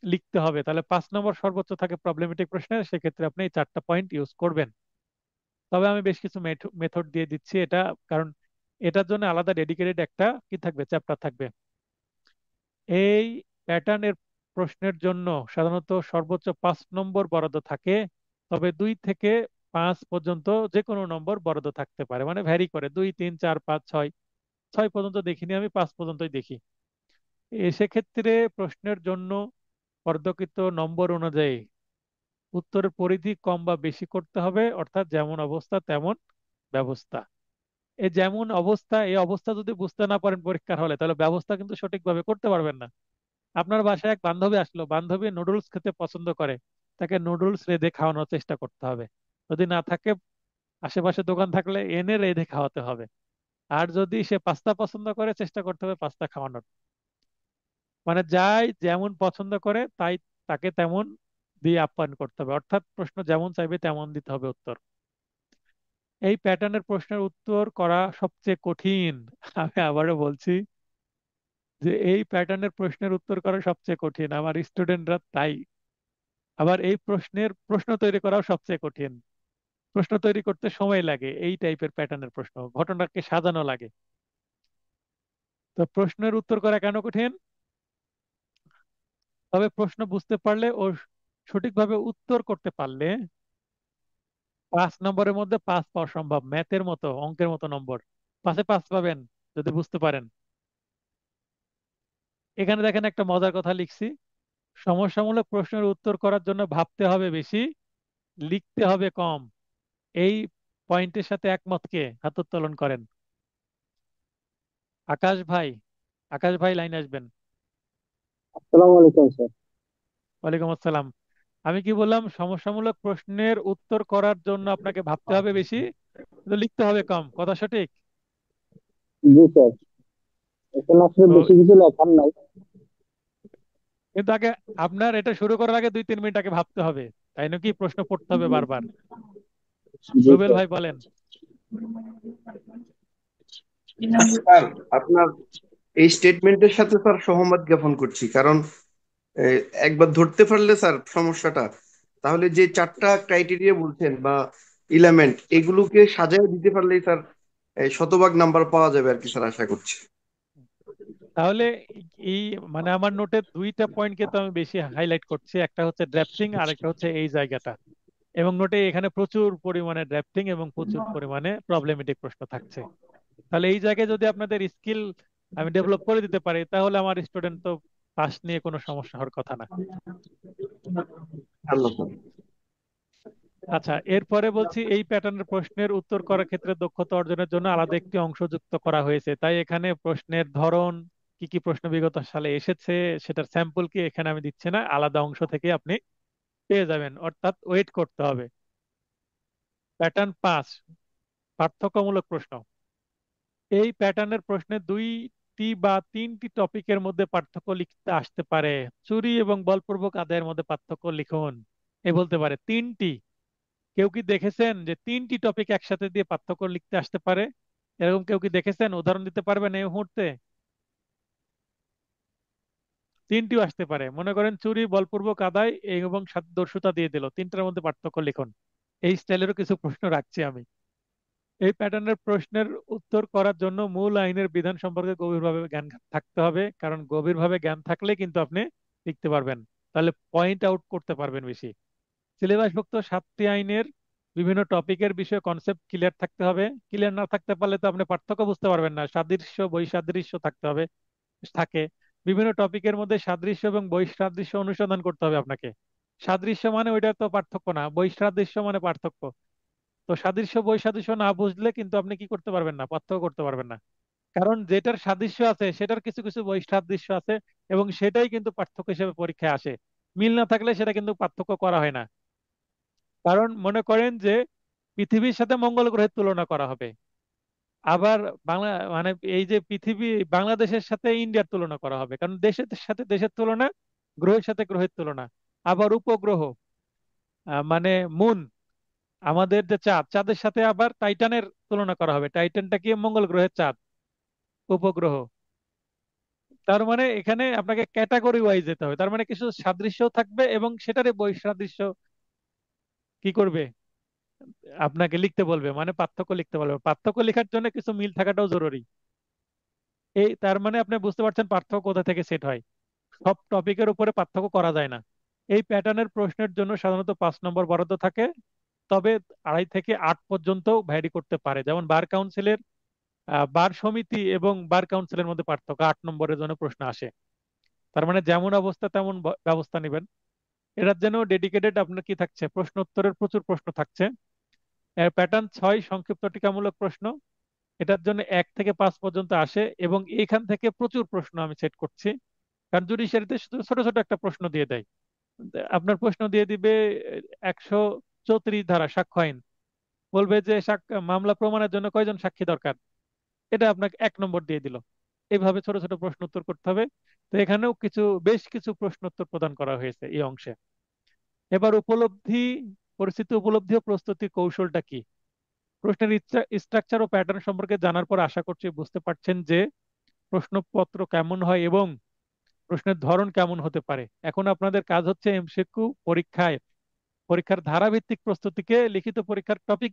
লিখতে হবে। তাহলে 5 নম্বর সর্বোচ্চ থাকে প্রবলেমেটিক প্রশ্নে, সেক্ষেত্রে আপনি এই 4টা পয়েন্ট ইউজ করবেন। তবে আমি বেশ কিছু মেথড দিয়ে দিচ্ছি এটা, কারণ এটার জন্য আলাদা ডেডিকেটেড একটা কি থাকবে, চ্যাপ্টার থাকবে। এই প্যাটার্নের প্রশ্নের জন্য সাধারণত সর্বোচ্চ 5 নম্বর বরাদ্দ থাকে, তবে 2 থেকে 5 পর্যন্ত যে কোনো নম্বর বরাদ্দ থাকতে পারে, মানে ভ্যারি করে 2, 3, 4, 5, 6। 6 পর্যন্ত দেখিনি আমি, 5 পর্যন্তই দেখি। সেক্ষেত্রে প্রশ্নের জন্য বরাদ্দকৃত নম্বর অনুযায়ী উত্তরের পরিধি কম বা বেশি করতে হবে, অর্থাৎ যেমন অবস্থা তেমন ব্যবস্থা। এই যেমন অবস্থা, এই অবস্থা যদি বুঝতে না পারেন পরীক্ষার হলে, তাহলে ব্যবস্থা কিন্তু সঠিকভাবে করতে পারবেন না। আপনার বাসায় এক বান্ধবী আসলো, বান্ধবী নুডলস খেতে পছন্দ করে, তাকে নুডলস রেঁধে খাওয়ানোর চেষ্টা করতে হবে। যদি না থাকে, আশেপাশে দোকান থাকলে এনে রেঁধে খাওয়াতে হবে। আর যদি সে পাস্তা পছন্দ করে, চেষ্টা করতে হবে পাস্তা খাওয়ানোর। মানে যাই যেমন পছন্দ করে তাই তাকে তেমন দিয়ে আপ্যায়ন করতে হবে, অর্থাৎ প্রশ্ন যেমন চাইবে তেমন দিতে হবে উত্তর। এই প্যাটার্নের প্রশ্নের উত্তর করা সবচেয়ে কঠিন। আমি আবারও বলছি যে এই প্যাটার্নের প্রশ্নের উত্তর করা সবচেয়ে কঠিন, আমার স্টুডেন্টরা তাই। আবার এই প্রশ্নের প্রশ্ন তৈরি করাও সবচেয়ে কঠিন। প্রশ্ন তৈরি করতে সময় লাগে, এই টাইপের প্যাটার্নের প্রশ্ন, ঘটনাকে সাজানো লাগে। তো প্রশ্নের উত্তর করা কেন কঠিন? তবে প্রশ্ন বুঝতে পারলে ও সঠিকভাবে উত্তর করতে পারলে 5 নম্বরের মধ্যে 5 পাওয়া সম্ভব, ম্যাথের মতো, অঙ্কের মতো নম্বর। 5-এ 5 পাবেন যদি বুঝতে পারেন। এখানে দেখেন একটা মজার কথা লিখছি, সমস্যামূলক প্রশ্নের উত্তর করার জন্য ভাবতে হবে বেশি, লিখতে হবে কম। এই পয়েন্টের সাথে একমত কে? হাত উত্তোলন করেন। আকাশ ভাই, আকাশ ভাই লাইন আসবেন। আসসালামু আলাইকুম স্যার। ওয়ালাইকুম আসসালাম। আমি কি বললাম? সমস্যামূলক প্রশ্নের উত্তর করার জন্য আপনাকে ভাবতে হবে বেশি, কিন্তু লিখতে হবে কম, কথা সঠিক? জি স্যার, এখানে আসলে তো বেশি কিছু লেখার নাই। কিন্তু আগে আপনার এটা শুরু করার আগে 2-3 মিনিট আগে ভাবতে হবে, তাই নাকি? প্রশ্ন পড়তে হবে বারবার। জি রুবেল স্যার। ভাই বলেন। আচ্ছা স্যার, আপনার এই স্টেটমেন্টের সাথে স্যার সহমত জ্ঞাপন করছি, কারণ এই, একবার ধরতে পারলে স্যার সমস্যাটা, তাহলে যে 4টা ক্রাইটেরিয়া বলছেন বা ইলেমেন্ট, এগুলোকে সাজায় দিতে পারলেই স্যার এই শতভাগ নাম্বার পাওয়া যাবে আর কি স্যার, আশা করছি। তাহলে এই মানে আমার নোটে 2টা পয়েন্টকে তো আমি বেশি হাইলাইট করছি, একটা হচ্ছে ড্রাফটিং আর একটা হচ্ছে এই জায়গাটা। এবং নোটে এখানে প্রচুর পরিমাণে ড্রাফটিং এবং প্রচুর পরিমাণে প্রবলেমেটিক প্রশ্ন থাকছে। তাহলে এই জায়গায় যদি আপনাদের স্কিল আমি ডেভেলপ করে দিতে পারি, তাহলে আমার স্টুডেন্ট তো পাস নিয়ে কোনো সমস্যা হওয়ার কথা না। ভালো স্যার। আচ্ছা, এরপরে বলছি এই প্যাটার্নের প্রশ্নের উত্তর করার ক্ষেত্রে দক্ষতা অর্জনের জন্য আলাদা একটি অংশ যুক্ত করা হয়েছে, তাই এখানে প্রশ্নের ধরন, কি কি প্রশ্ন বিগত সালে এসেছে সেটার স্যাম্পল কি এখানে আমি দিচ্ছি না, আলাদা অংশ থেকে আপনি পেয়ে যাবেন, অর্থাৎ ওয়েট করতে হবে। প্যাটার্ন 5, পার্থক্যমূলক প্রশ্ন। এই প্যাটার্নের প্রশ্নে 2টি বা 3টি টপিকের মধ্যে পার্থক্য লিখতে আসতে পারে। চুরি এবং বলপূর্বক আদায়ের মধ্যে পার্থক্য লিখুন। এ বলতে পারে 3টি। কেউ কি দেখেছেন যে 3টি টপিক একসাথে দিয়ে পার্থক্য লিখতে আসতে পারে? এরকম কেউ কি দেখেছেন? উদাহরণ দিতে পারবেন এই মুহূর্তে? 3টিও আসতে পারে, মনে করেন চুরি, বলপূর্বক আদায় এবং দস্যুতা দিয়ে দিল, 3টার মধ্যে পার্থক্য লিখুন। এই স্টাইলেরও কিছু প্রশ্ন রাখছি আমি। এই প্যাটার্নের প্রশ্নের উত্তর করার জন্য মূল আইনের বিধান সম্পর্কে গভীরভাবে জ্ঞান থাকতে হবে, কারণ গভীরভাবে জ্ঞান থাকলে কিন্তু আপনি লিখতে পারবেন, তাহলে পয়েন্ট আউট করতে পারবেন বেশি। সিলেবাসভুক্ত 7টি আইনের বিভিন্ন টপিকের বিষয়ে কনসেপ্ট ক্লিয়ার থাকতে হবে। ক্লিয়ার না থাকতে পারলে তো আপনি পার্থক্য বুঝতে পারবেন না। সাদৃশ্য বৈসাদৃশ্য থাকতে হবে, থাকে। বিভিন্ন টপিকের মধ্যে সাদৃশ্য এবং বৈসাদৃশ্য অনুসন্ধান করতে হবে আপনাকে। সাদৃশ্য মানে ওইটা তো পার্থক্য না, বৈসাদৃশ্য মানে পার্থক্য। তো সাদৃশ্য বৈসাদৃশ্য না বুঝলে কিন্তু আপনি কি করতে পারবেন না, পার্থক্য করতে পারবেন না। কারণ যেটার সাদৃশ্য আছে সেটার কিছু কিছু বৈসাদৃশ্য আছে, এবং সেটাই কিন্তু পার্থক্য হিসেবে পরীক্ষায় আসে। মিল না থাকলে সেটা কিন্তু পার্থক্য করা হয় না। কারণ মনে করেন যে পৃথিবীর সাথে মঙ্গল গ্রহের তুলনা করা হবে, আবার বাংলা মানে এই যে পৃথিবী, বাংলাদেশের সাথে ইন্ডিয়ার তুলনা করা হবে, কারণ দেশের সাথে দেশের তুলনা, গ্রহের সাথে গ্রহের তুলনা। আবার উপগ্রহ, মানে মুন, আমাদের যে চাঁদ, চাঁদের সাথে আবার টাইটানের তুলনা করা হবে। টাইটানটা কি? মঙ্গল গ্রহের চাঁদ, উপগ্রহ। তার মানে এখানে আপনাকে ক্যাটাগরি ওয়াইজ যেতে হবে, তার মানে কিছু সাদৃশ্যও থাকবে এবং সেটারই বৈসাদৃশ্য কি করবে, আপনাকে লিখতে বলবে, মানে পার্থক্য লিখতে বলবে। পার্থক্য লেখার জন্য কিছু মিল থাকাটাও জরুরি। এই তার মানে আপনি বুঝতে পারছেন পার্থক্য কোথা থেকে সেট হয়। সব টপিকের উপরে পার্থক্য করা যায় না। এই প্যাটার্নের প্রশ্নের জন্য সাধারণত 5 নম্বর বরাদ্দ থাকে, তবে 2.5 থেকে 8 পর্যন্ত ভ্যারি করতে পারে। যেমন বার কাউন্সিলের, বার সমিতি এবং বার কাউন্সিলের মধ্যে পার্থক্য, 8 নম্বরের জন্য প্রশ্ন আসে। তার মানে যেমন অবস্থা তেমন ব্যবস্থা নেবেন। এটার জন্য ডেডিকেটেড আপনার কি থাকছে, প্রশ্ন উত্তরের প্রচুর প্রশ্ন থাকছে। প্যাটার্ন 6, সংক্ষিপ্ত টিকামূলক প্রশ্ন। এটার জন্য 1 থেকে 5 পর্যন্ত আসে, এবং এখান থেকে প্রচুর প্রশ্ন আমি সেট করছি। কারণ জুডিশিয়ারিতে শুধু ছোট ছোট একটা প্রশ্ন দিয়ে দেয়। আপনার প্রশ্ন দিয়ে দিবে 134 ধারা সাক্ষ্য আইন, বলবে যে মামলা প্রমাণের জন্য কয়জন সাক্ষী দরকার, এটা আপনাকে 1 নম্বর দিয়ে দিল। এইভাবে ছোট ছোট প্রশ্ন উত্তর করতে হবে। তো এখানেও বেশ কিছু প্রশ্ন উত্তর প্রদান করা হয়েছে এই অংশে। এবার পরিস্থিতি উপলব্ধি ও প্রস্তুতি কৌশলটা কি? প্রশ্নের স্ট্রাকচার ও প্যাটার্ন সম্পর্কে জানার পর আশা করছি বুঝতে পারছেন যে প্রশ্নপত্র কেমন হয় এবং প্রশ্নের ধরন কেমন হতে পারে। এখন আপনাদের কাজ হচ্ছে এমসিকিউ পরীক্ষার ধারাভিত্তিক প্রস্তুতিকে লিখিত পরীক্ষার টপিক